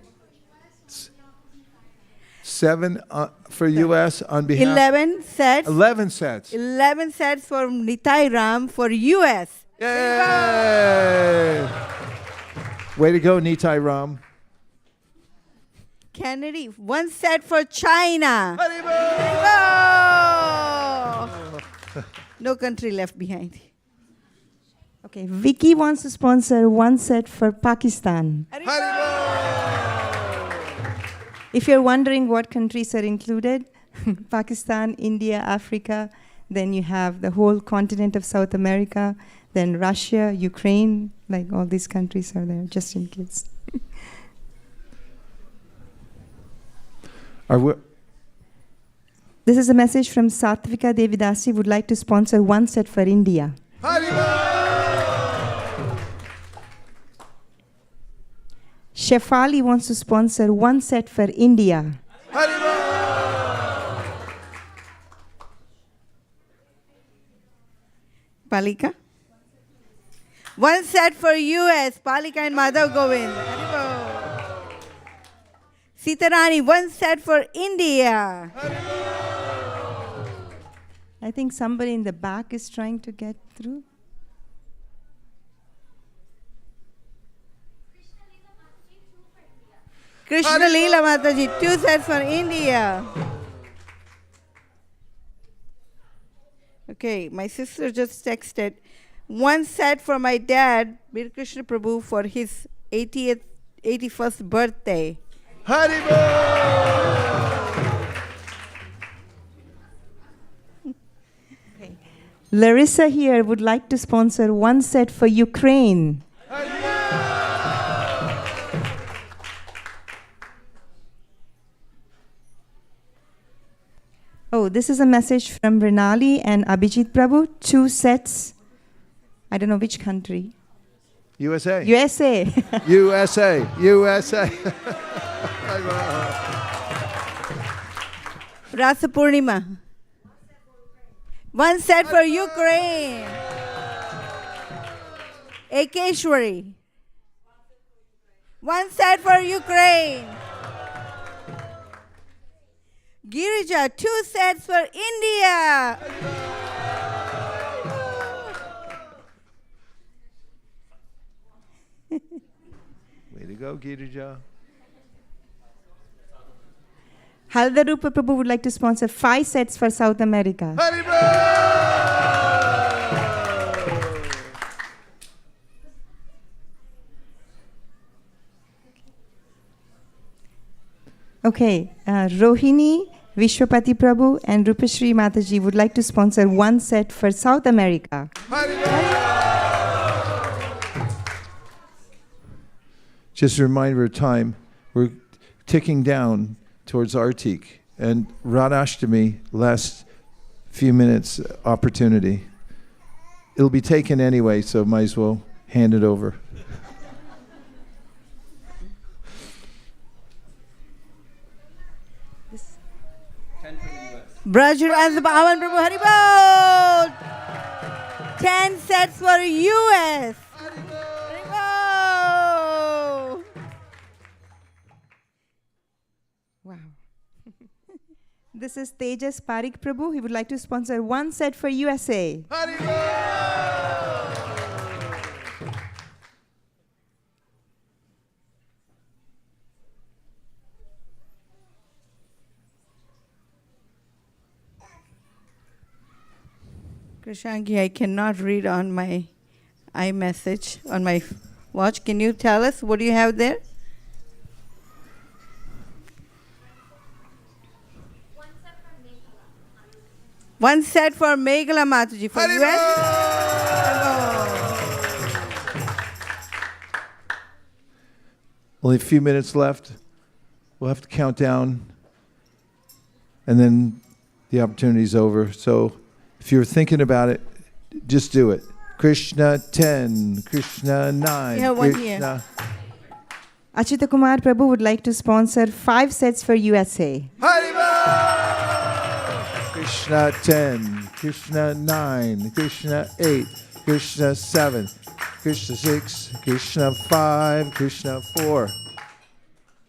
7 for U.S. on behalf. 11 sets. 11 sets. 11 sets for Nitai Ram for US. Yay! Way to go, Nitai Ram. Kennedy, 1 set for China. Haribo! Haribo! No country left behind. Okay, Vicky wants to sponsor 1 set for Pakistan. If you're wondering what countries are included, Pakistan, India, Africa, then you have the whole continent of South America, then Russia, Ukraine, like all these countries are there, just in case. This is a message from Satvika Devidasi, would like to sponsor 1 set for India. Shefali wants to sponsor 1 set for India. Palika? 1 set for US, Palika and Madhav Govind. Haribo. Sitarani, 1 set for India. I think somebody in the back is trying to get through. Krishna Leela Mataji, 2 sets for India. Okay, my sister just texted 1 set for my dad, Bir Krishna Prabhu, for his 81st birthday. Haribo! Okay. Larissa here would like to sponsor 1 set for Ukraine. Oh, this is a message from Renali and Abhijit Prabhu. 2 sets. I don't know which country. USA. USA. USA. USA. Rasa Purnima. 1 set for Ukraine. Ekeshwari. 1 set for Ukraine. Girija, 2 sets for India. Way to go, Girija. Haldarupa Prabhu would like to sponsor 5 sets for South America. Okay, Rohini, Vishwapati Prabhu and Rupashri Mataji would like to sponsor 1 set for South America. Just a reminder of time, we're ticking down towards Artik, and Radhasthami, last few minutes opportunity. It'll be taken anyway, so might as well hand it over. Brajur Azbavan Prabhu Haribol. 10 sets for US. Haribol. Wow. This is Tejas Parik Prabhu. He would like to sponsor 1 set for USA. Krishangi, I cannot read on my iMessage on my watch. Can you tell us what do you have there? One set for Meghala Mataji for US. Only a few minutes left. We'll have to count down, and then the opportunity's over. So if you're thinking about it, just do it. Krishna 10, Krishna 9, We have one Krishna. Achyuta Kumar Prabhu would like to sponsor 5 sets for USA. Haribol! Krishna 10, Krishna 9, Krishna 8, Krishna 7, Krishna 6, Krishna 5, Krishna 4.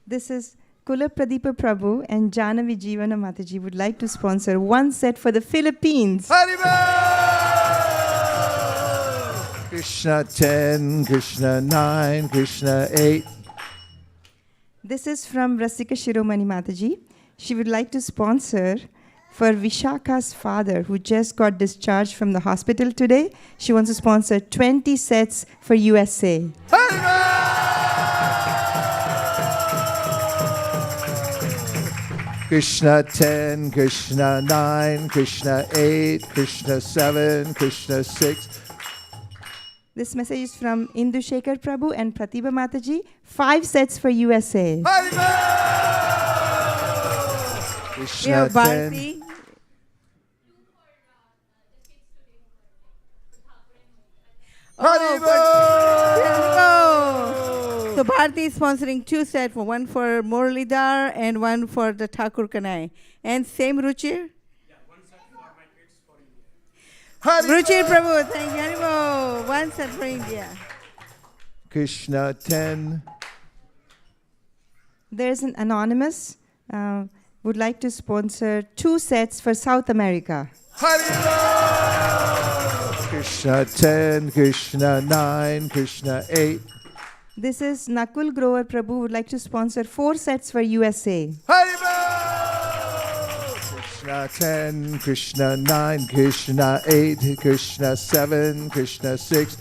This is Kula Pradipa Prabhu and Janavi Jeevana Mataji would like to sponsor 1 set for the Philippines. Haribol! Krishna 10, Krishna 9, Krishna 8. This is from Rasika Shiromani Mataji. She would like to sponsor for Vishaka's father who just got discharged from the hospital today. She wants to sponsor 20 sets for USA. Krishna 10, Krishna 9, Krishna 8, Krishna 7, Krishna 6. This message is from Indu Shekhar Prabhu and Pratibha Mataji. 5 sets for USA. We Krishna have 10. Bharti. Oh, so Bharti is sponsoring 2 sets, for one for Muralidhar and one for the Thakur Kanai. And same Ruchir? Yeah, 1 set for my kids for India. Ruchir Prabhu, thank you. Haribol. 1 set for India. Krishna 10. There's an anonymous would like to sponsor 2 sets for South America. Krishna 10, Krishna 9, Krishna 8. This is Nakul Grover Prabhu would like to sponsor 4 sets for USA. Krishna 10, Krishna 9, Krishna 8, Krishna 7, Krishna 6,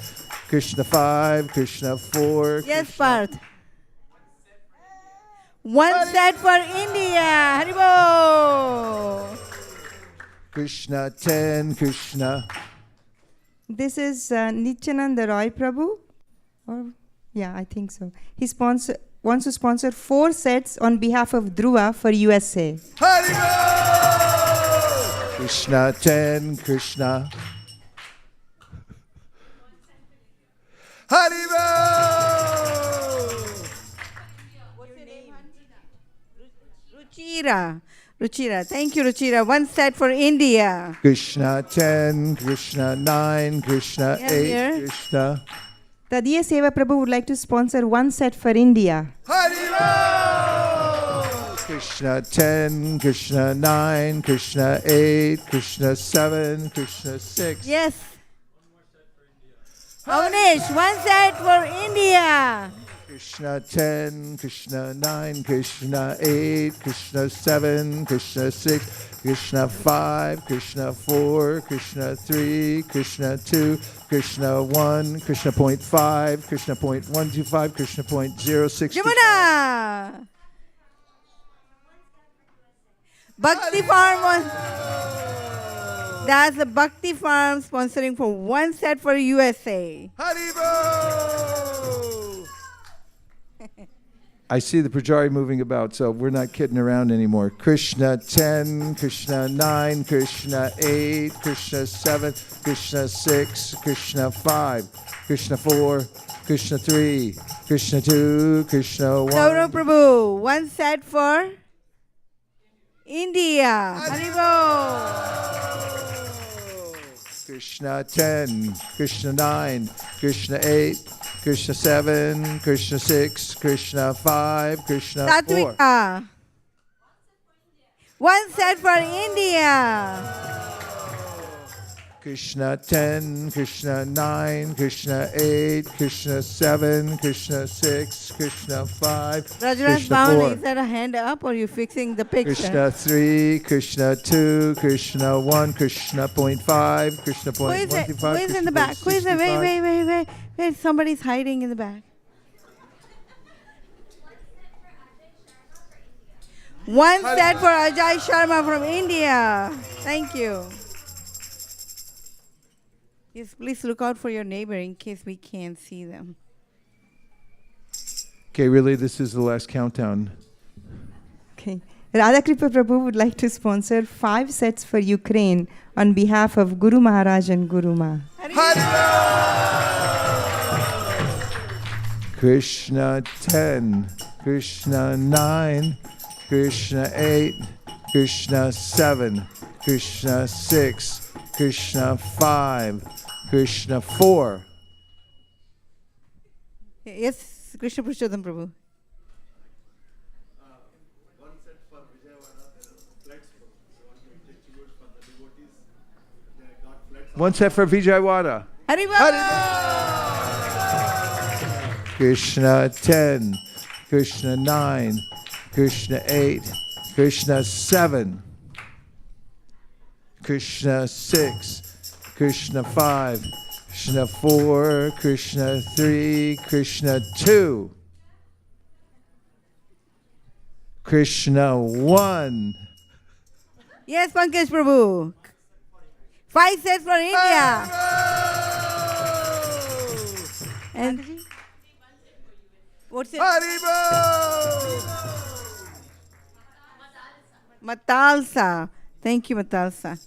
Krishna 5, Krishna 4. Yes, Parth. 1 set for India. Haribol. Krishna 10, Krishna. This is Nityananda Roy Prabhu. Yeah, I think so. He wants to sponsor 4 sets on behalf of Dhruva for USA. Krishna 10, Krishna. Ruchira. Thank you, Ruchira. 1 set for India. Krishna 10, Krishna 9, Krishna 8, Here. Krishna. Tadiya Seva Prabhu would like to sponsor 1 set for India. Krishna 10, Krishna 9, Krishna 8, Krishna 7, Krishna 6. Yes. Avnish, 1 set for India. Krishna 10, Krishna 9, Krishna 8, Krishna 7, Krishna 6, Krishna 5, Krishna 4, Krishna 3, Krishna 2, Krishna 1, Krishna point 5, Krishna point 125, Krishna point 06. Jamuna. Bhakti Farm. That's the Bhakti Farm sponsoring for 1 set for USA. I see the Pujari moving about, so we're not kidding around anymore. Krishna 10, Krishna 9, Krishna 8, Krishna 7, Krishna 6, Krishna 5, Krishna 4, Krishna 3, Krishna 2, Krishna 1. Saurav Prabhu, 1 set for India. Haribol. Krishna 10, Krishna 9, Krishna 8, Krishna 7, Krishna 6, Krishna 5, Krishna 4. Satvika. 1 set for India. Krishna 10, Krishna 9, Krishna 8, Krishna 7, Krishna 6, Krishna 5, Rajraj Krishna Bhavan, 4. is that a hand up or are you fixing the picture? Krishna 3, Krishna 2, Krishna 1, Krishna point 5, Krishna Who point is it? 25, Who is in the Krishna back? point Who is it? 65. Wait. Somebody's hiding in the back. One set for Ajay Sharma from India. Thank you. Yes, please look out for your neighbor in case we can't see them. Okay, really, this is the last countdown. Okay. Radhakripa Prabhu would like to sponsor 5 sets for Ukraine on behalf of Guru Maharaj and Guru Ma. Krishna 10, Krishna 9, Krishna 8, Krishna 7, Krishna 6, Krishna 5, Krishna 4. Yes, Krishna Purushottam Prabhu. One set for Vijayawada. Haribol! Krishna 10, Krishna 9, Krishna 8, Krishna 7, Krishna 6, Krishna 5, Krishna 4, Krishna 3, Krishna 2, Krishna 1. Yes, Pankaj Prabhu. 5 sets for India. And what's it? Matalsa. Thank you, Matalsa.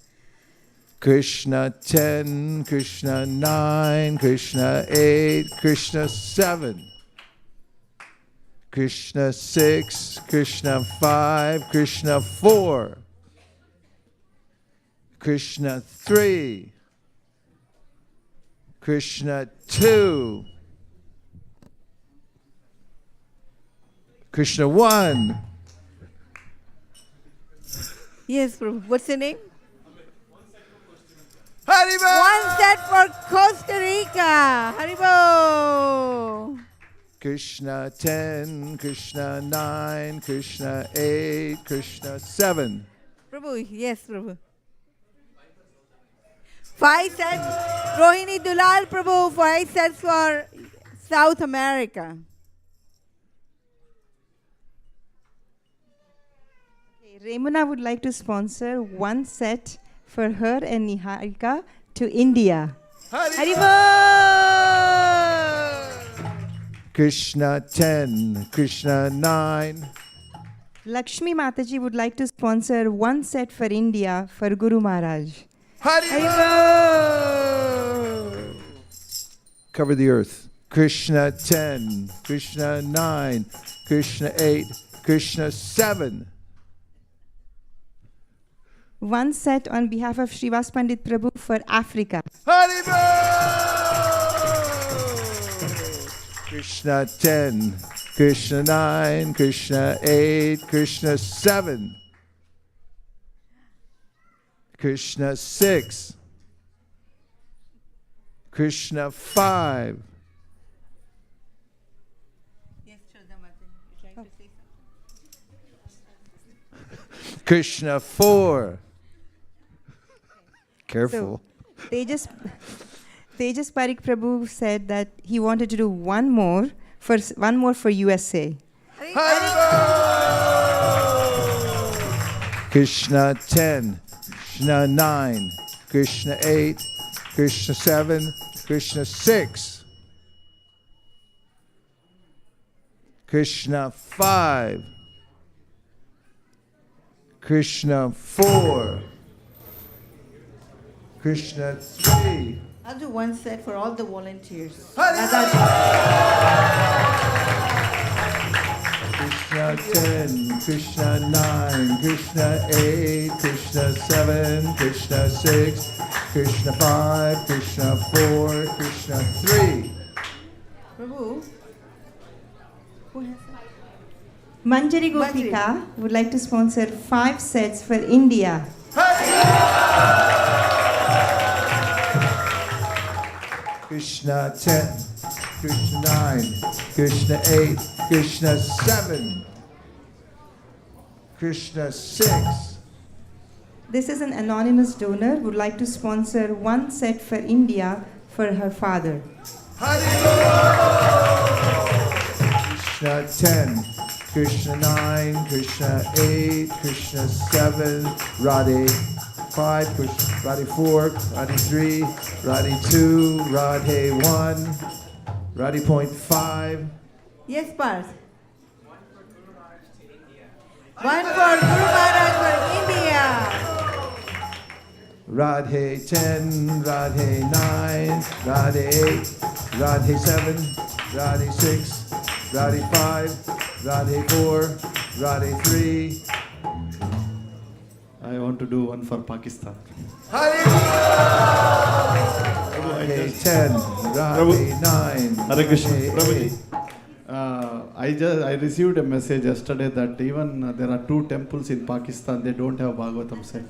Krishna 10, Krishna 9, Krishna 8, Krishna 7, Krishna 6, Krishna 5, Krishna 4, Krishna 3, Krishna 2, Krishna 1. Yes, Prabhu. What's the name? Haribol! 1 set for Costa Rica. Haribol! Krishna 10, Krishna 9, Krishna 8, Krishna 7. Prabhu, yes, Prabhu. 5 sets. Rohini Dulal Prabhu, 5 sets for South America. Remuna would like to sponsor 1 set for her and Niharika to India. Haribol! Krishna 10, Krishna 9. Lakshmi Mataji would like to sponsor 1 set for India for Guru Maharaj. Haribol! Cover the earth. Krishna 10, Krishna 9, Krishna 8, Krishna 7. 1 set on behalf of Srivas Pandit Prabhu for Africa. Haribol! Krishna 10, Krishna 9, Krishna 8, Krishna 7, Krishna 6, Krishna 5, Yes, Shraddha Mataji, you're trying to say something. Krishna 4. Careful. So, Tejas Parik Prabhu said that he wanted to do one more for USA. Krishna 10, Krishna 9, Krishna 8, Krishna 7, Krishna 6, Krishna 5, Krishna 4, Krishna 3. I'll do 1 set for all the volunteers. Krishna 10, Krishna 9, Krishna 8, Krishna 7, Krishna 6, Krishna 5, Krishna 4, Krishna 3. Prabhu, who has that? Manjari Gopika would like to sponsor 5 sets for India. Krishna 10, Krishna 9, Krishna 8, Krishna 7, Krishna 6. This is an anonymous donor who would like to sponsor one set for India for her father. Krishna 10, Krishna 9, Krishna 8, Krishna 7, Radhe 5, Radhe 4, Radhe 3, Radhe 2, Radhe 1, Radhe point 5. Yes, Parth. One for Guru Maharaj for India. Radhe 10, Radhe 9, Radhe 8, Radhe 7, Radhe 6, Radhe 5, Radhe 4, Radhe 3. I want to do one for Pakistan. Radhe 10, Radhe 9, Hare Krishna. Radhe 8. Prabhuji, I received a message yesterday that even there are 2 temples in Pakistan, they don't have Bhagavatam set.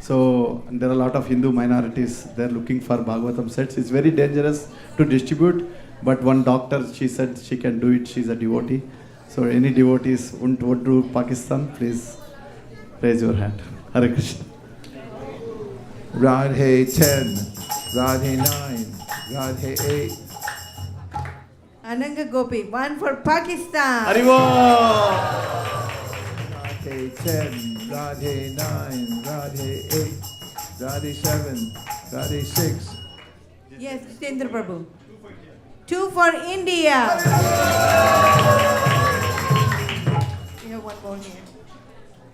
So there are a lot of Hindu minorities, they're looking for Bhagavatam sets. It's very dangerous to distribute, but one doctor, she said she can do it, she's a devotee. So any devotees want to do Pakistan, please raise your hand. Hare Krishna. Radhe 10, Radhe 9, Radhe 8. Ananga Gopi, one for Pakistan. Haribo! Radhe 10, Radhe 9, Radhe 8, Radhe 7, Radhe 6. Yes, Jitendra Prabhu. 2 for India. We have one more here.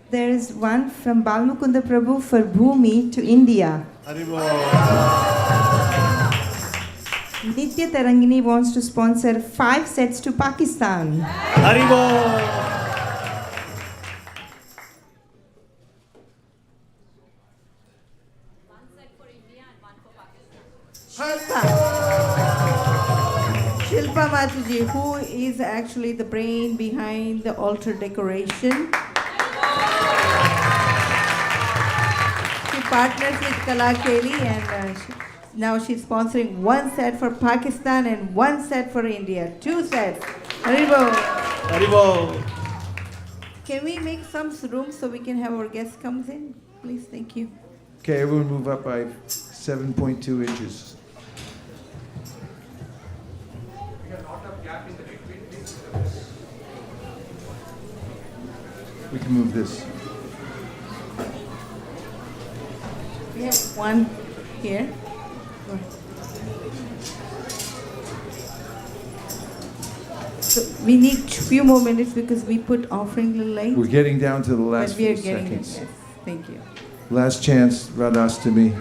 There is one from Balmukunda Prabhu for Bhumi to India. Haribo! Nitya Tarangini wants to sponsor 5 sets to Pakistan. Haribo! Shilpa Mataji, who is actually the brain behind the altar decoration. She partners with Kala Keli and now she's sponsoring 1 set for Pakistan and 1 set for India. 2 sets. Haribo. Haribo! Can we make some room so we can have our guests come in? Please, thank you. Okay, everyone move up by 7.2 inches. We can move this. We have one here. Go ahead. So we need few more minutes because we put offering a little late. We're getting down to the last But we are few getting it. seconds. Yes. Thank you. Last chance, Radhasthami,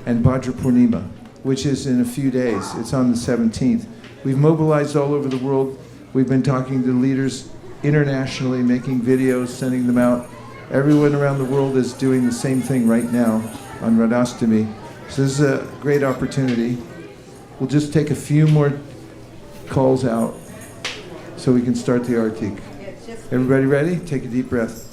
and Bhadra Purnima, which is in a few days. It's on the 17th. We've mobilized all over the world. We've been talking to leaders internationally, making videos, sending them out. Everyone around the world is doing the same thing right now on Radhasthami. So this is a great opportunity. We'll just take a few more calls out so we can start the Artik. Everybody ready? Take a deep breath.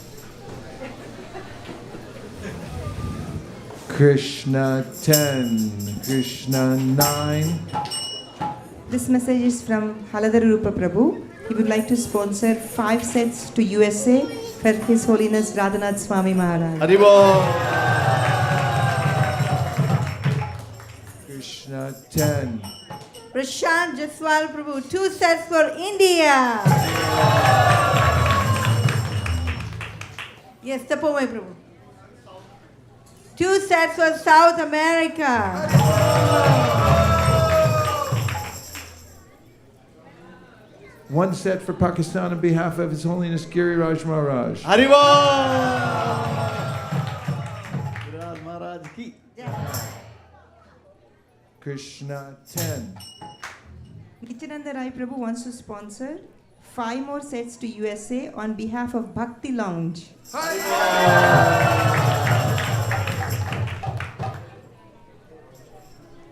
Krishna 10, Krishna 9. This message is from Haladar Rupa Prabhu. He would like to sponsor 5 sets to USA for His Holiness Radhanathswami Maharaj. Haribo! Krishna 10. Prashant Jaswal Prabhu, 2 sets for India. Yes, Tapomai Prabhu. 2 sets for South America. One set for Pakistan on behalf of His Holiness Giri Raj Maharaj. Haribo! Guru Maharaj ki. Krishna 10. Nityananda Rai Prabhu wants to sponsor 5 more sets to USA on behalf of Bhakti Lounge.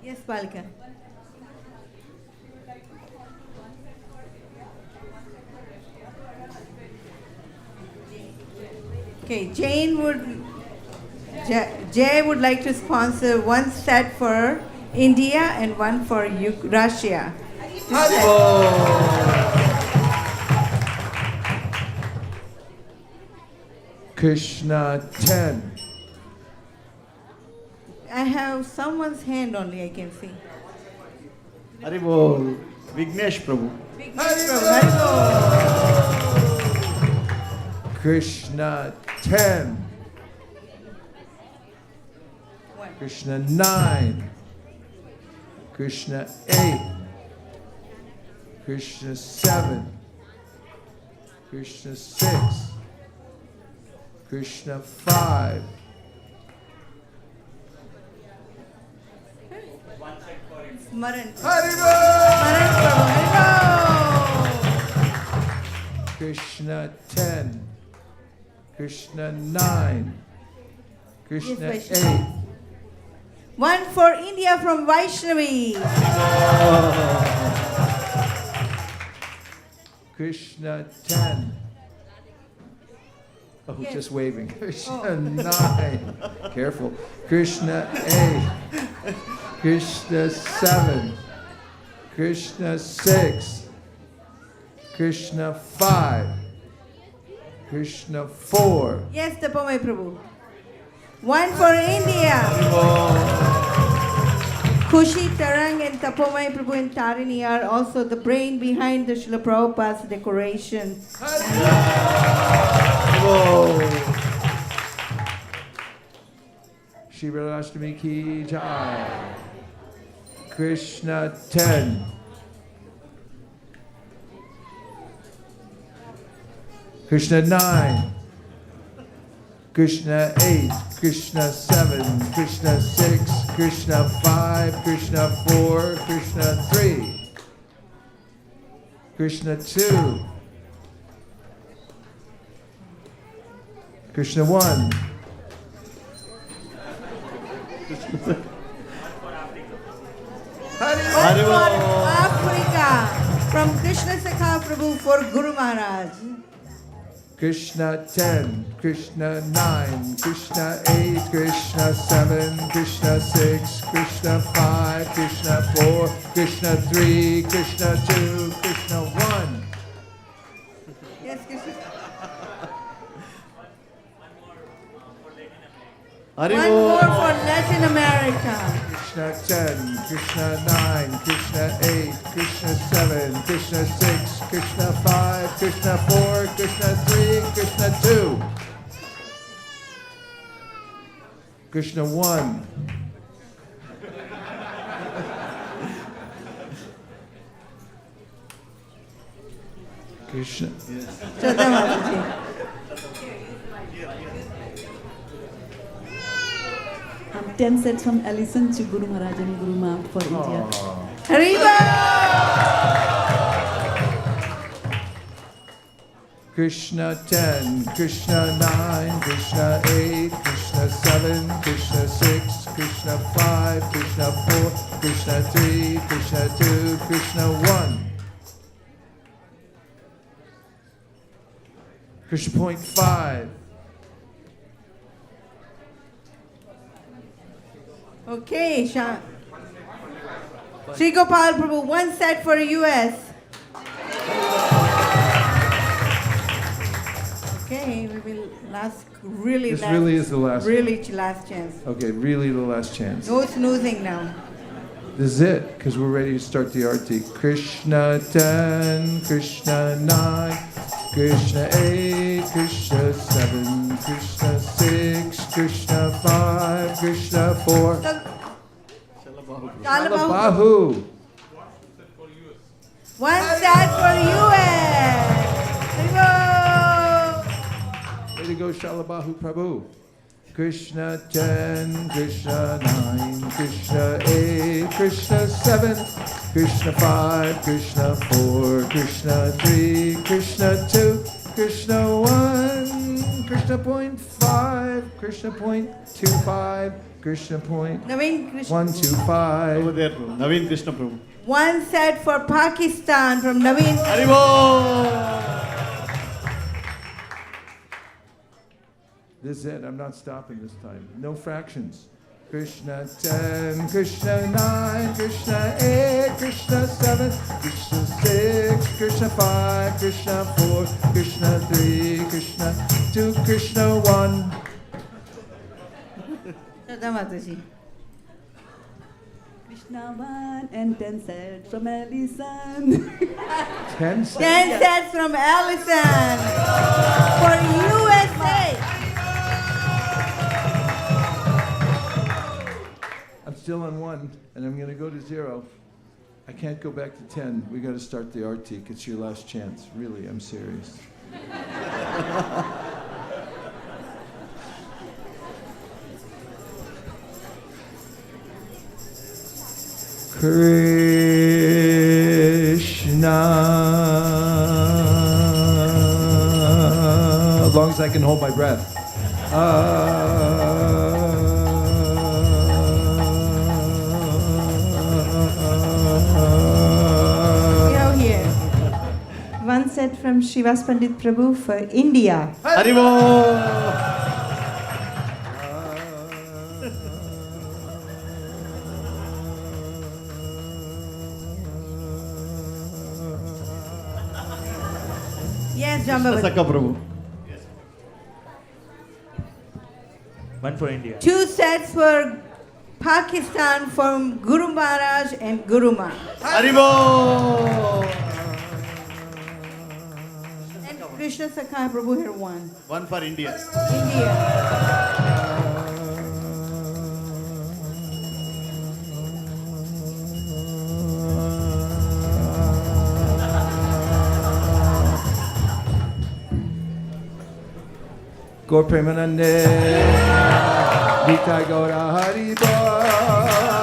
Yes, Balika. Okay, Jay would like to sponsor 1 set for India, and one for Russia. Krishna 10. I have someone's hand only, I can see. Haribol, Vignesh Prabhu. Krishna 10. Krishna 9. Krishna 8. Krishna 7. Krishna 6. Krishna 5. Smaran. Krishna 10. Krishna 9. Krishna Yes, 8. One for India from Vaishnavi. Krishna 10. Oh, Yes. just waving. Krishna 9. Careful. Krishna 8. Krishna 7. Krishna 6. Krishna 5. Krishna 4. Yes, Tapamai Prabhu. One for India. Khushi, Tarang, and Tapomai Prabhu and Tarini are also the brain behind the Srila Prabhupada's decoration. Shri Radhasthami ki jai. Krishna 10. Krishna 9. Krishna 8. Krishna 7. Krishna 6. Krishna 5. Krishna 4. Krishna 3. Krishna 2. Krishna 1. One for Africa from Krishna Sakha Prabhu for Guru Maharaj. Krishna 10, Krishna 9, Krishna 8, Krishna 7, Krishna 6, Krishna 5, Krishna 4, Krishna 3, Krishna 2, Krishna 1. Yes, Krishna. One more for Latin America. Krishna 10, Krishna 9, Krishna 8, Krishna 7, Krishna 6, Krishna 5, Krishna 4, Krishna 3, Krishna 2. Krishna 1. Krishna. Shraddha Mataji. 10 sets from Allison to Guru Maharaj and Guru Ma for India. Hariba! Krishna 10, Krishna 9, Krishna 8, Krishna 7, Krishna 6, Krishna 5, Krishna 4, Krishna 3, Krishna 2, Krishna 1. Krishna point 5. Okay, Sri Gopal Prabhu, one set for US. Okay, we will last really This last. really is the last. Really last chance. Okay, really the last chance. No snoozing now. This is it, because we're ready to start the arti. Krishna 10, Krishna 9, Krishna 8, Krishna 7, Krishna 6, Krishna 5, Krishna 4. Shalabahu. One set for US. Way to go, Shalabahu Prabhu. Krishna 10, Krishna 9, Krishna 8, Krishna 7, Krishna 5, Krishna 4, Krishna 3, Krishna 2, Krishna 1, Krishna point 5, Krishna point 25, Krishna point Naveen Krishna. 125. Over there, Prabhu. Naveen Krishna Prabhu. One set for Pakistan from Naveen. This is it. I'm not stopping this time. No fractions. Krishna 10, Krishna 9, Krishna 8, Krishna 7, Krishna 6, Krishna 5, Krishna 4, Krishna 3, Krishna 2, Krishna 1. Shraddha Mataji. Krishna 1 and 10 sets from Allison. 10 cents. 10 sets from Allison for USA. I'm still on 1, and I'm going to go to 0. I can't go back to 10. We got to start the Artik. It's your last chance. Really, I'm serious. Krishna. As long as I can hold my breath. Here. One set from Srivas Pandit Prabhu for India. Haribo! Yes, Jambavati. Saka Prabhu. One for India. 2 sets for Pakistan from Guru Maharaj and Guru Ma. Haribo! And Krishna Sakha Prabhu here 1. One for India. India. Gaur Premanande, Gita Gaura Hari Bol,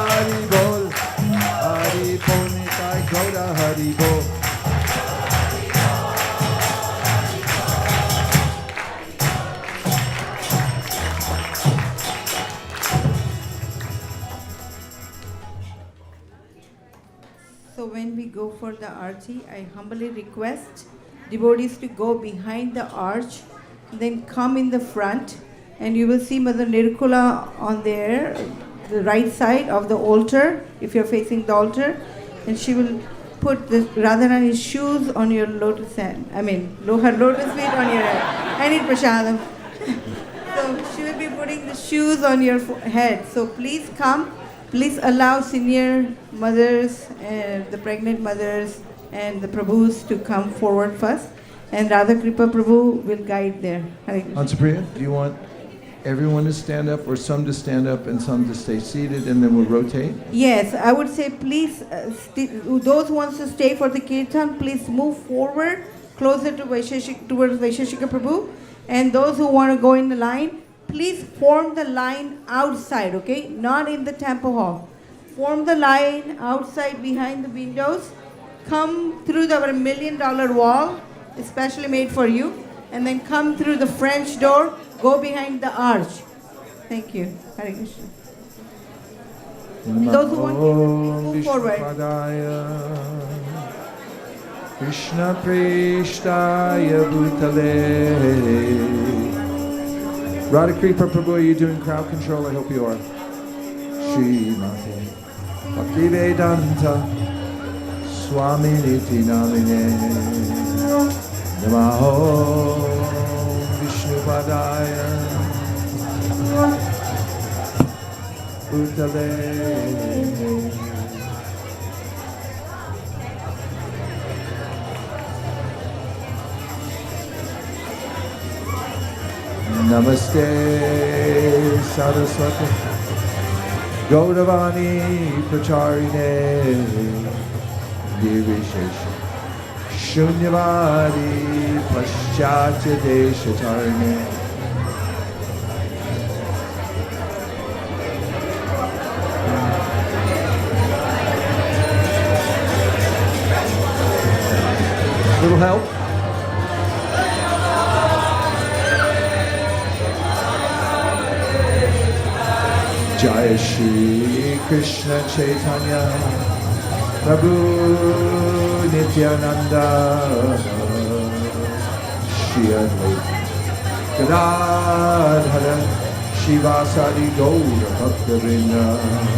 Hari Bol, Hari Bol, Nitai Gaura Hari Bol. So when we go for the arti, I humbly request devotees to go behind the arch, then come in the front, and you will see Mother Nirkula on there, the right side of the altar, if you're facing the altar, and she will put the Radharani's shoes on your lotus hand. Her lotus feet on your head. I need prasadam. So she will be putting the shoes on your head. So please come. Please allow senior mothers, the pregnant mothers, and the Prabhus to come forward first. And Radha Kripa Prabhu will guide there. Hare Krishna. Hansapriya, do you want everyone to stand up or some to stand up and some to stay seated and then we'll rotate? Yes, I would say please, those who want to stay for the Kirtan, please move forward, closer to towards Vaisesika Prabhu. And those who want to go in the line, please form the line outside, okay? Not in the temple hall. Form the line outside behind the windows. Come through our $1 million wall, especially made for you. And then come through the French door, go behind the arch. Thank you. Hare Krishna. Those who want to move forward. Krishna Prishtaya Bhutale. Radha Kripa Prabhu, are you doing crowd control? I hope you are. Srimate Bhakti Vedanta Swami Niti Namine Namaho Vishnu Padaya Bhutale. Namaste Saraswati Gauravani Pracharine Nirvishesha Shunyavadi Paschatya Deshatarine. Little help? Jai Shri Krishna Chaitanya Prabhu Nityananda Shri Advaita Gadadhara Shiva Sari Gaura Bhakta Vrinda.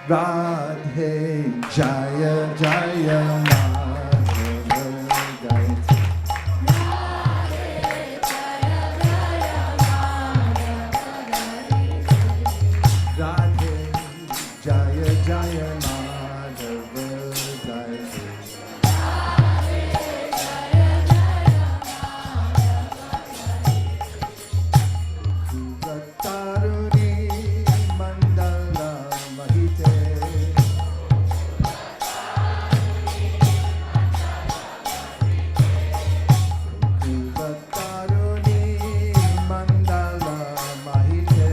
Radhe Jaya Jaya Madhava Gayatri. Radhe Jaya Jaya Madhava Gayatri. Taruni Mandala Mahite. Taruni Mandala Mahite.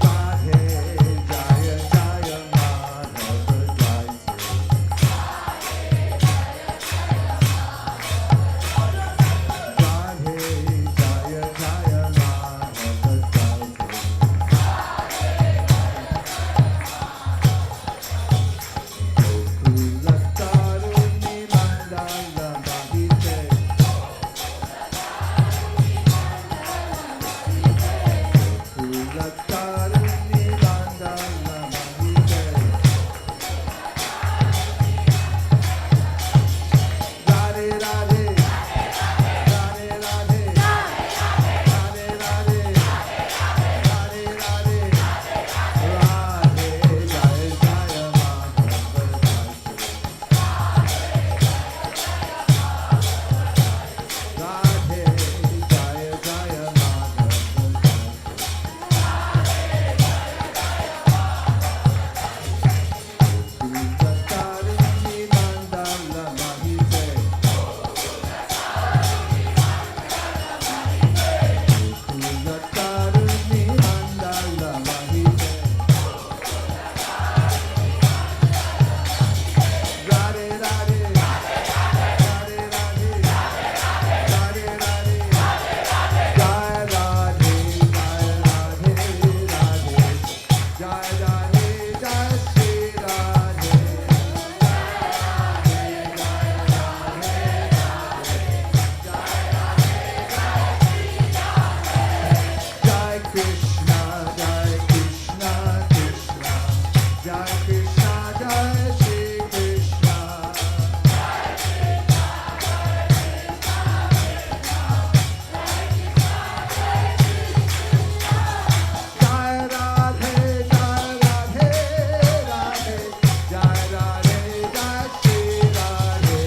Radhe Jaya Jaya Madhava Radhe Jaya Jaya Madhava Taruni Mandala Mahite. Taruni Mandala Mahite. Radhe Radhe Radhe Radhe Radhe Radhe Radhe Radhe Radhe Jaya Jaya Madhava Radhe Jaya Jaya Madhava Taruni Mandala Mahite. Taruni Mandala Mahite. Radhe Radhe Radhe Radhe Radhe Radhe Jaya Radhe Jaya Radhe Radhe Jaya Radhe Jaya Shri Radhe Jai Krishna Jai Krishna Krishna Jai Krishna Jai Shri Krishna Jai Radhe Jai Radhe Radhe Jai Radhe Jai Shri Radhe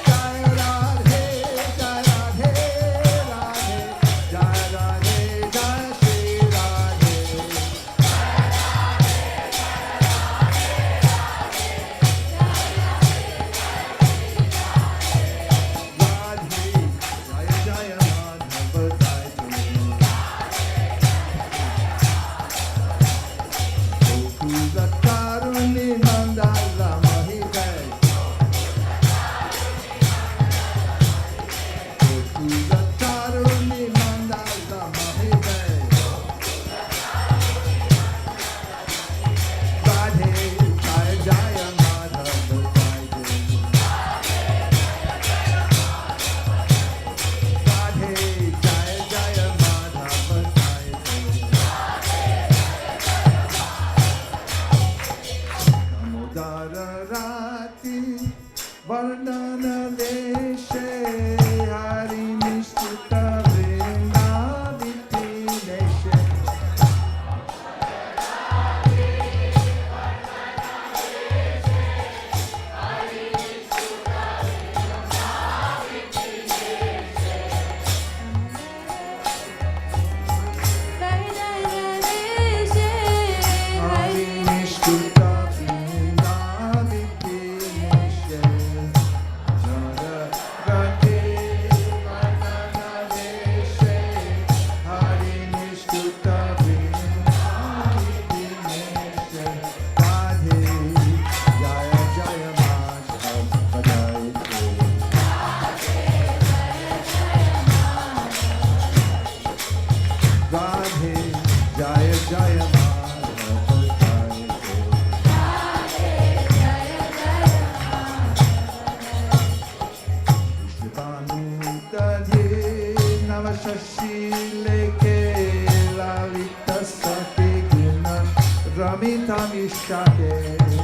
Jai Radhe Jai Radhe Radhe Jai Radhe Jai Shri Radhe Radhe Jaya Jaya Madhava Gayatri. Gokula Taruni Mandala Mahite. Gokula Taruni Mandala Mahite. Radhe Jaya Jaya Madhava Gayatri. Radhe Jaya Jaya Madhava Gayatri. Damodara Rati Vardhana Leshe Hari Nishtuta Vrindaviti Leshe Hari Nishtuta Vrindaviti Leshe Shashi Leke Lalita Sake Guna Ramita Mishake.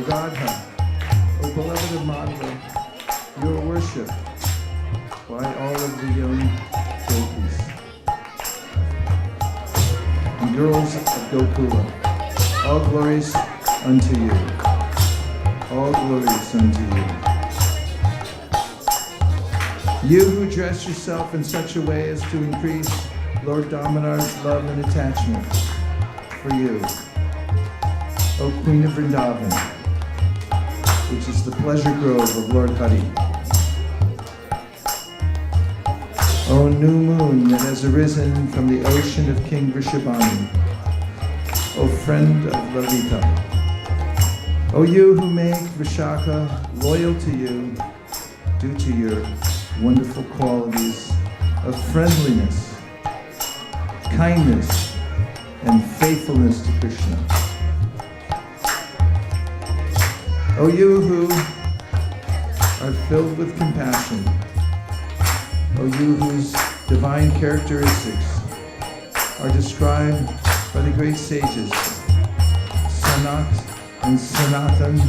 Radha, O beloved of Madhava, your worship by all of the young gopis and girls of Gokula, all glories unto you. All glories unto you. You who dress yourself in such a way as to increase Lord Damodar's love and attachment for you, O Queen of Vrindavan, which is the pleasure grove of Lord Hari. O new moon that has arisen from the ocean of King Vrishabhanu, O friend of Lalita. O you who make Vishaka loyal to you due to your wonderful qualities of friendliness, kindness, and faithfulness to Krishna. O you who are filled with compassion, O you whose divine characteristics are described by the great sages, Sanat and Sanatan,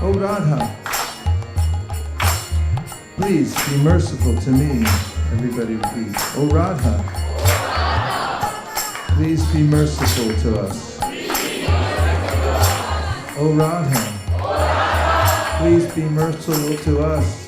O Radha, please be merciful to me. Everybody repeat, O Radha, please be merciful to us. O Radha, please be merciful to us.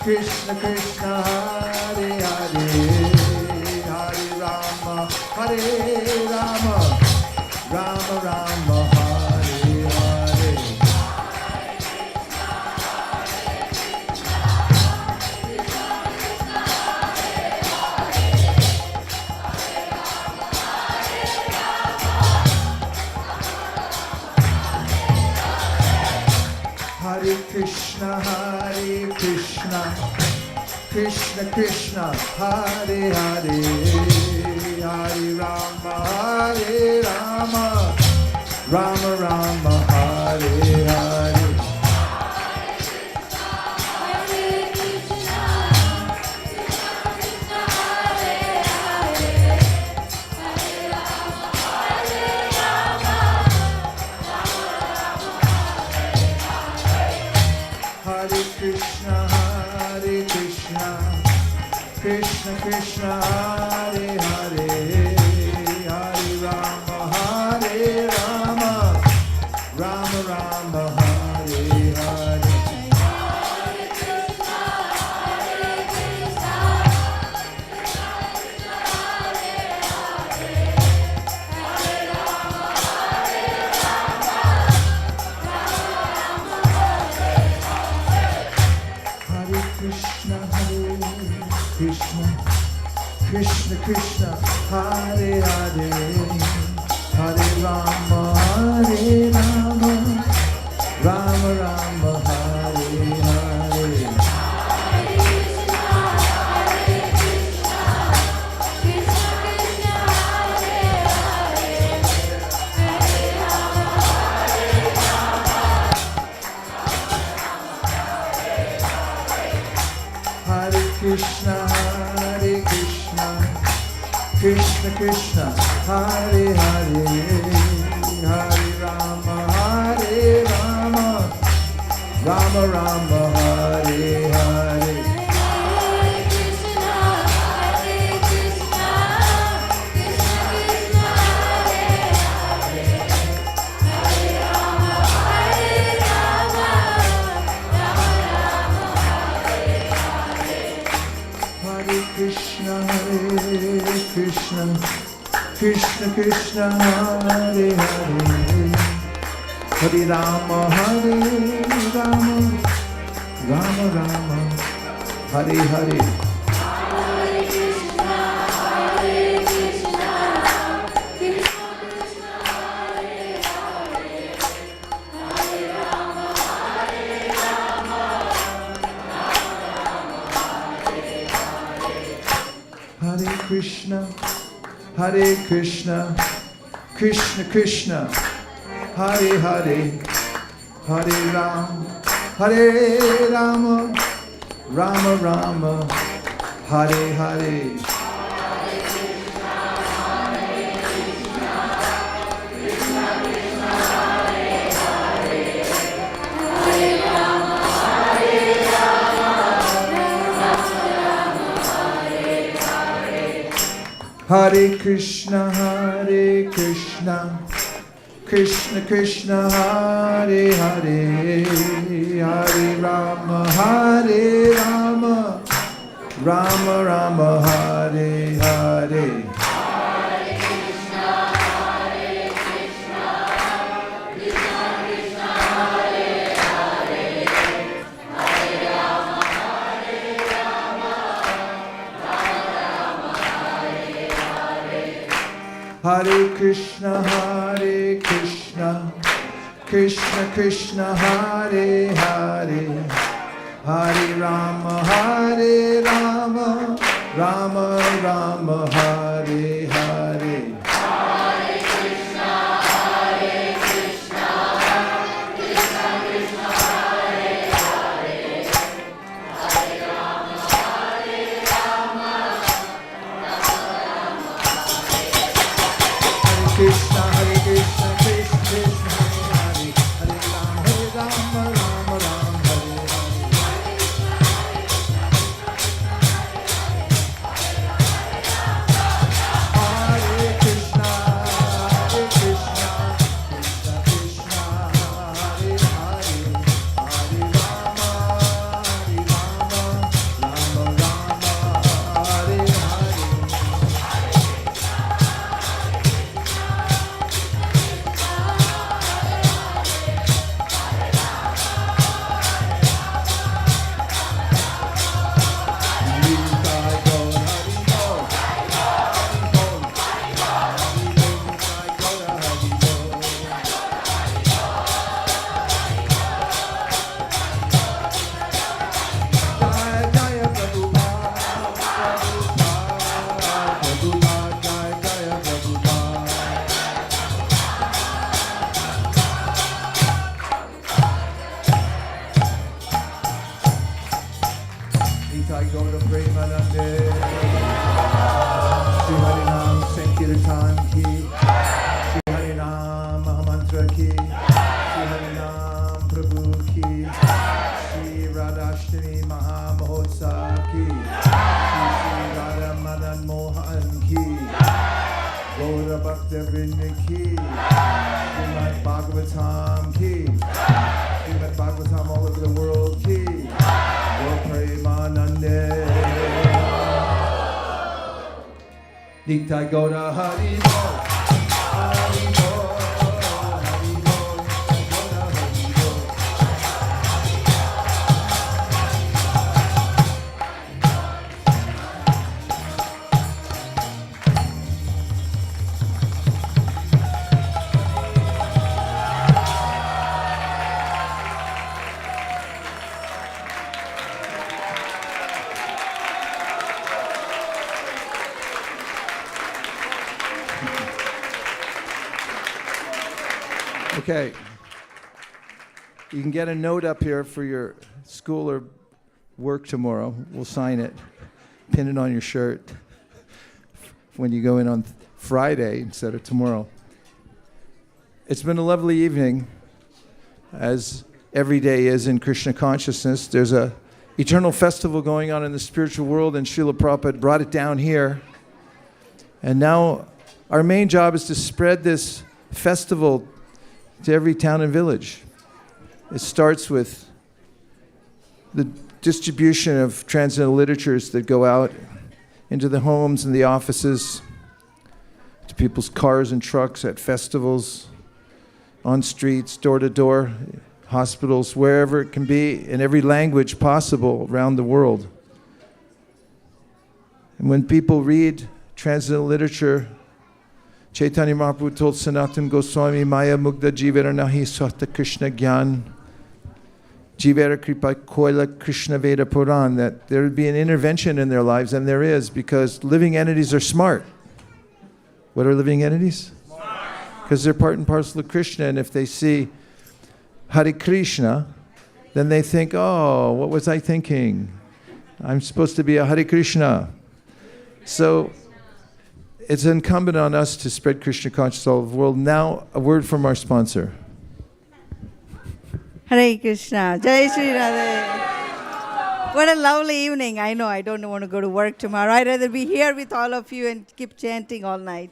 Krishna Krishna Hare Hare Hare Rama Hare Rama Rama Rama Hare Hare Hare Krishna Hare Krishna Krishna Krishna Hare Hare Hare Rama Hare Rama Rama Rama Hare Hare Hare Krishna Hare Krishna Krishna Krishna Hare Hare Hare Rama Hare Rama Rama Rama Hare Hare Hare Krishna Hare Krishna Krishna Krishna Hare Hare Hare Rama Hare Rama Rama Rama Hare Hare Hare Krishna Hare Krishna Krishna Krishna Hare Hare Hare Rama Hare Rama Rama Rama Hare Hare Hare Krishna Hare Krishna Krishna Krishna Hare Hare Hare Rama Hare Rama Rama Rama Hare Hare Hare Krishna Hare Krishna Krishna Krishna Hare Hare Hare Rama Rama Rama Hare Hare Hare Hare Krishna, Krishna Krishna, Hare Hare, Hare Rama, Hare Rama, Rama Rama, Hare Hare. Hare Krishna, Krishna Krishna, Hare Hare, Hare Rama, Hare Rama, Rama Rama, Hare Hare. Krishna, Hare Krishna, Krishna Krishna, Hare Hare, Hare Rama, Rama Rama, Hare Hare. Hare Krishna, Krishna Krishna, Hare Hare, Hare Rama, Rama Rama, Hare Hare. Sankirtan ki, Shri Harinam Mahamantra ki, Shri Harinam Prabhu ki, Shri Radhasthami Mahamahotsav ki, Shri Radha Madan Mohan ki, Gaura Bhakta Vrinda ki, Srimad Bhagavatam ki, Srimad Bhagavatam all over the world ki, Gaur Premanande. Nitai Gaura Hari Bo, Hari Bo, Hari Bo, Gaura Hari Bo. Okay, you can get a note up here for your school or work tomorrow. We'll sign it, pin it on your shirt when you go in on Friday instead of tomorrow. It's been a lovely evening, as every day is in Krishna consciousness. There's a eternal festival going on in the spiritual world, and Srila Prabhupada brought it down here. And now our main job is to spread this festival to every town and village. It starts with the distribution of transcendental literatures that go out into the homes and the offices, to people's cars and trucks, at festivals, on streets, door to door, hospitals, wherever it can be, in every language possible around the world. And when people read transcendental literature, Chaitanya Mahaprabhu told Sanatana Goswami, Maya Mugdha Jivera Nahi Swata Krishna Gyan, Jivera Kripa Koila Krishna Veda Puran, that there would be an intervention in their lives, and there is, because living entities are smart. What are living entities? Because they're part and parcel of Krishna, and if they see Hare Krishna, then they think, oh, what was I thinking? I'm supposed to be a Hare Krishna. So it's incumbent on us to spread Krishna consciousness all over the world. Now, a word from our sponsor. Hare Krishna. Jai Shri Radhe. What a lovely evening. I know I don't want to go to work tomorrow. I'd rather be here with all of you and keep chanting all night.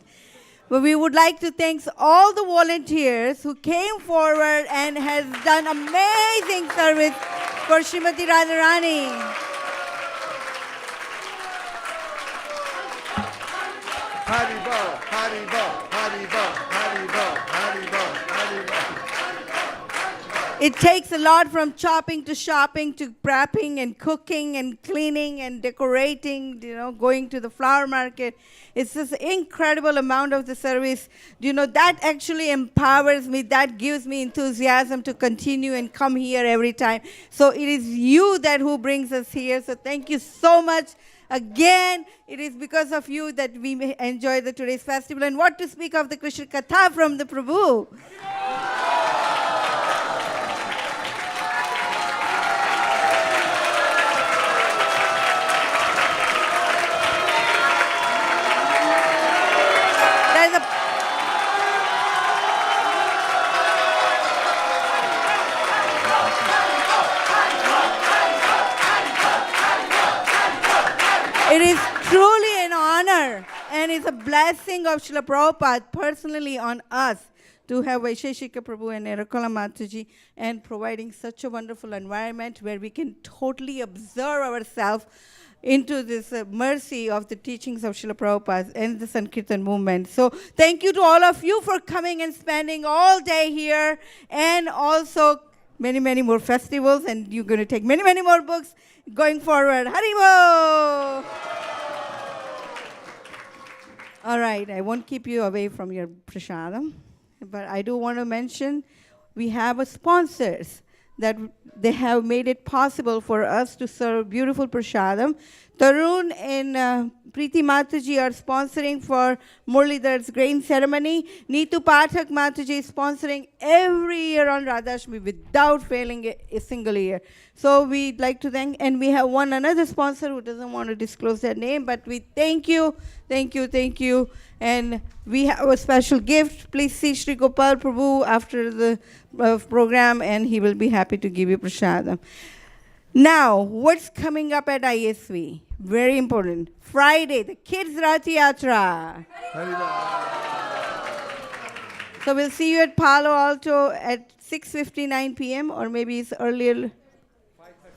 But we would like to thank all the volunteers who came forward and has done amazing service for Srimati Radharani. Haribo, Haribo, Haribo, Haribo, Haribo, Haribo. It takes a lot from chopping to shopping to prepping and cooking and cleaning and decorating, going to the flower market. It's this incredible amount of the service. That actually empowers me. That gives me enthusiasm to continue and come here every time. So it is you who brings us here. So thank you so much. Again, it is because of you that we enjoy today's festival. And what to speak of the Krishna Katha from the Prabhu. It is truly an honor and it's a blessing of Srila Prabhupada personally on us to have Vaisesika Prabhu and Erakala Mataji and providing such a wonderful environment where we can totally observe ourselves into this mercy of the teachings of Srila Prabhupada and the Sankirtan movement. So thank you to all of you for coming and spending all day here, and also many, many more festivals, and you're going to take many, many more books going forward. Haribo! All right, I won't keep you away from your prasadam, but I do want to mention we have sponsors that they have made it possible for us to serve beautiful prasadam. Tarun and Preeti Mataji are sponsoring for Murlidhar's grain ceremony. Neetu Pathak Mataji is sponsoring every year on Radhasthami without failing a single year. So we'd like to thank, and we have another sponsor who doesn't want to disclose their name, but we thank you. And we have a special gift. Please see Sri Gopal Prabhu after the program, and he will be happy to give you prasadam. Now, what's coming up at ISV? Very important. Friday, the Kids Rath Yatra. So we'll see you at Palo Alto at 6:59 p.m. or maybe it's earlier.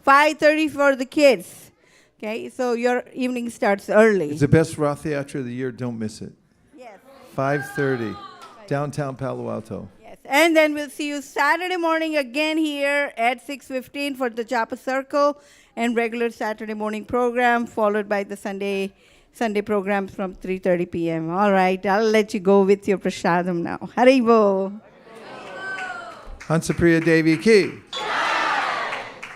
5:30 for the kids. Okay, so your evening starts early. It's the best Rath Yatra of the year. Don't miss it. Yes. 5:30, downtown Palo Alto. Yes, and then we'll see you Saturday morning again here at 6:15 for the Japa Circle and regular Saturday morning program, followed by the Sunday program from 3:30 p.m. All right, I'll let you go with your prasadam now. Haribo. Hansapriya Devi ki.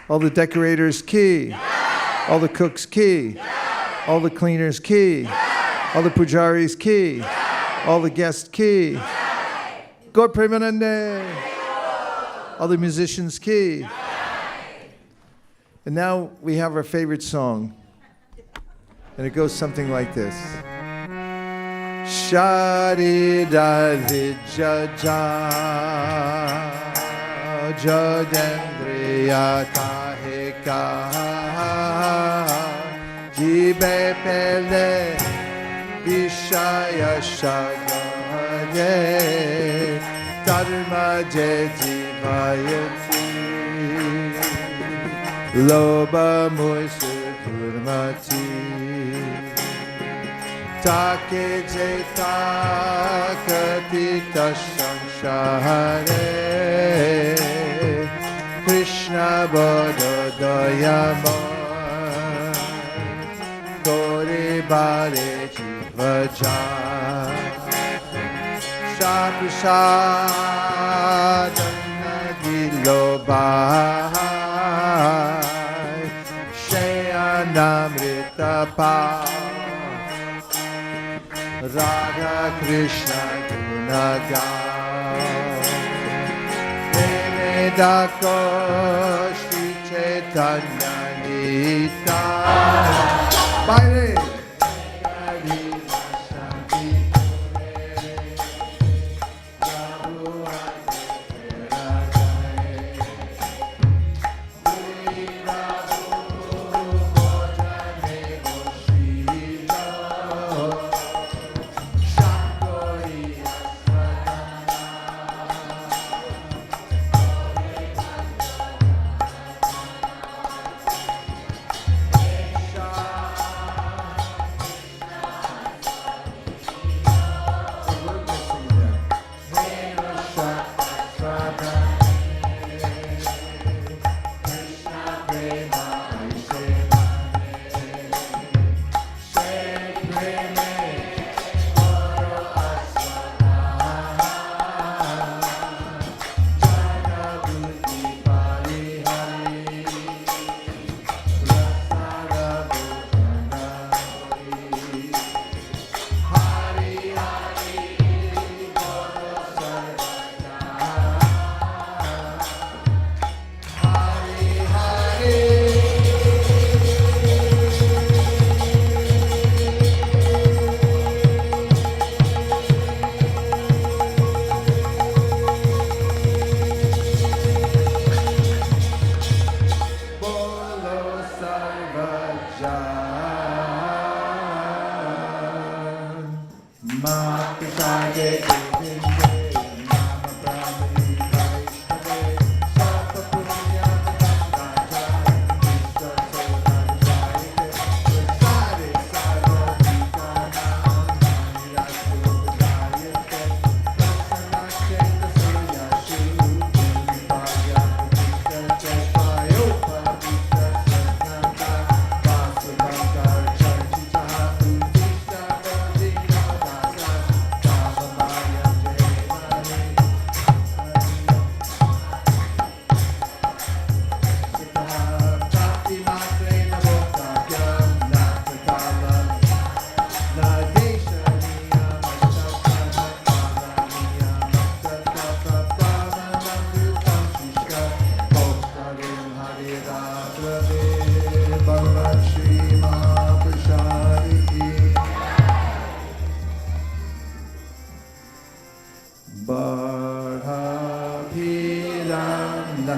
All the decorators ki. All the cooks ki. All the cleaners ki. All the pujaris ki. All the guests ki. Gaur Premanande. All the musicians ki. And now we have our favorite song. And it goes something like this. Shari Radhi Jaja Jadendriya Kahe Kaha Jibe Pele Vishaya Shagade Dharma Je Jivayati Loba Muisu Durmati Take Jeta Katita Sanshare Krishna Bodha Dayamon Kori Bare Jivajan Shaprasadana Dilobai Shayanamrita Pa Radha Krishna Gunagan Venedako Shri Chaitanya Nita Bye.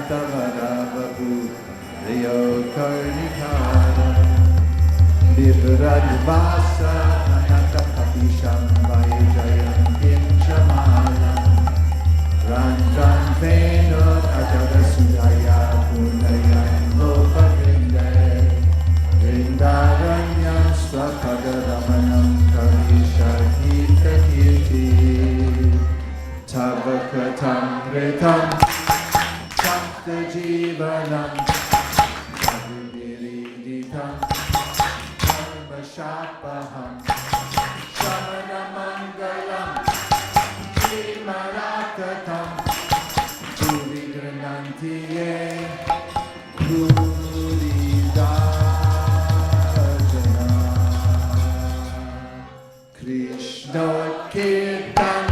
Natavadababu Rayo Karnikara Vibrajvasa Anatapapisham Vajayam Kinchamayam Ranjan Venot Ajadasudaya Punayan Lopavinde Vrindaranyam Swakadaramanam Kavisha Gita Kirti Tavakatam Ritam Sakta Jivanam Adiviriditam Karma Shapaham Shamana Mangalam Shimarakatam Purigranantiye Puridajana Krishna Kirtan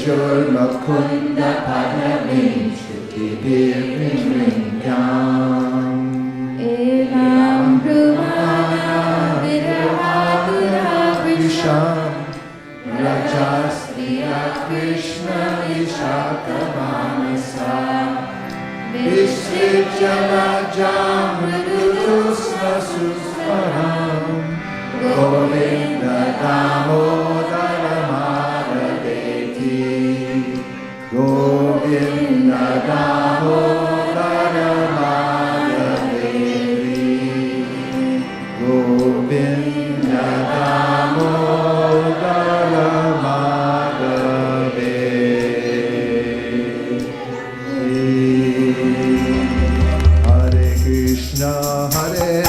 Jor Mukunda Padmavim Shruti Virvingyam Evam Brahmana Virahatura Vrisham Rajasriya Krishna Vishakavanasa Visritya Rajam Mridusna Susparam Govinda Damodara Madhaveti Govinda Damodara Madhaveti Govinda Damodara Madhaveti Hare Krishna Hare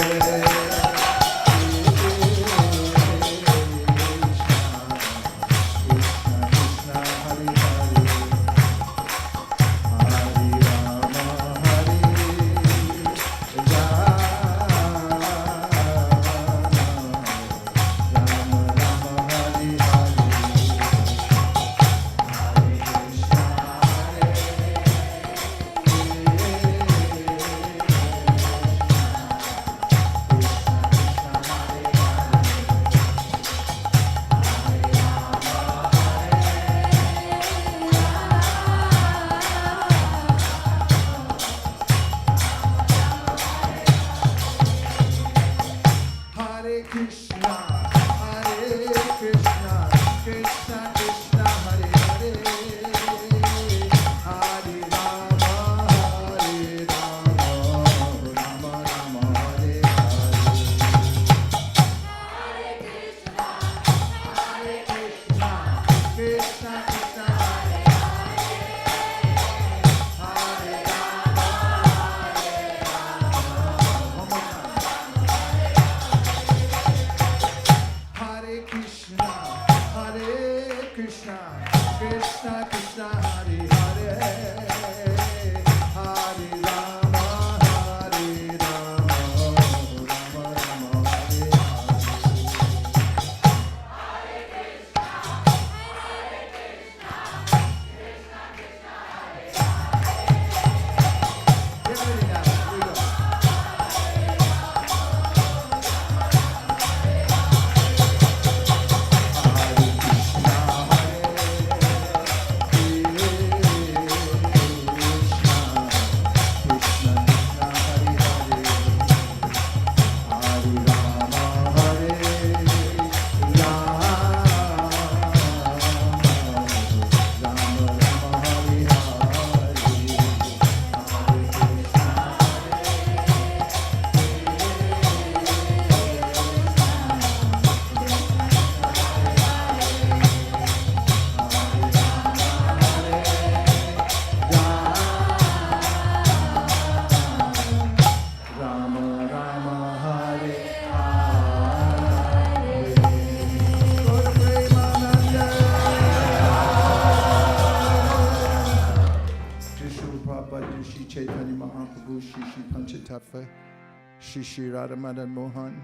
Shri Radha Madan Mohan,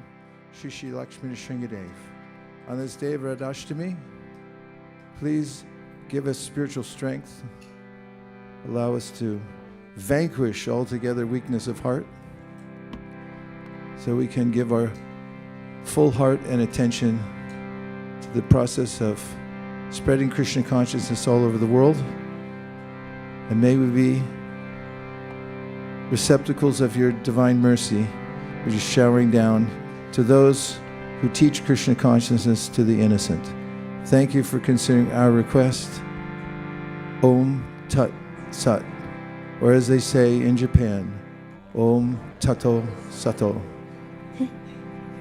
Shri Lakshmi Shringadev. On this day of Radhasthami, please give us spiritual strength. Allow us to vanquish altogether weakness of heart so we can give our full heart and attention to the process of spreading Krishna consciousness all over the world. And may we be receptacles of your divine mercy, which is showering down to those who teach Krishna consciousness to the innocent. Thank you for considering our request. Om Tat Sat, or as they say in Japan, Om Tato Sato.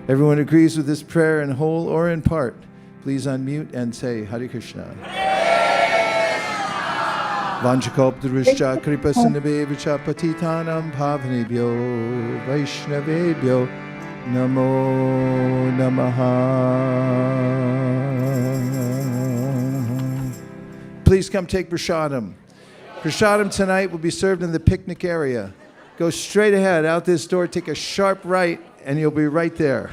Everyone agrees with this prayer in whole or in part. Please unmute and say Hare Krishna. Vanchakalptaruscha kripa sindhabevacha patitanam bhavanebhyo vaishnavebhyo namo namaha. Please come take prasadam. Prasadam tonight will be served in the picnic area. Go straight ahead out this door, take a sharp right, and you'll be right there.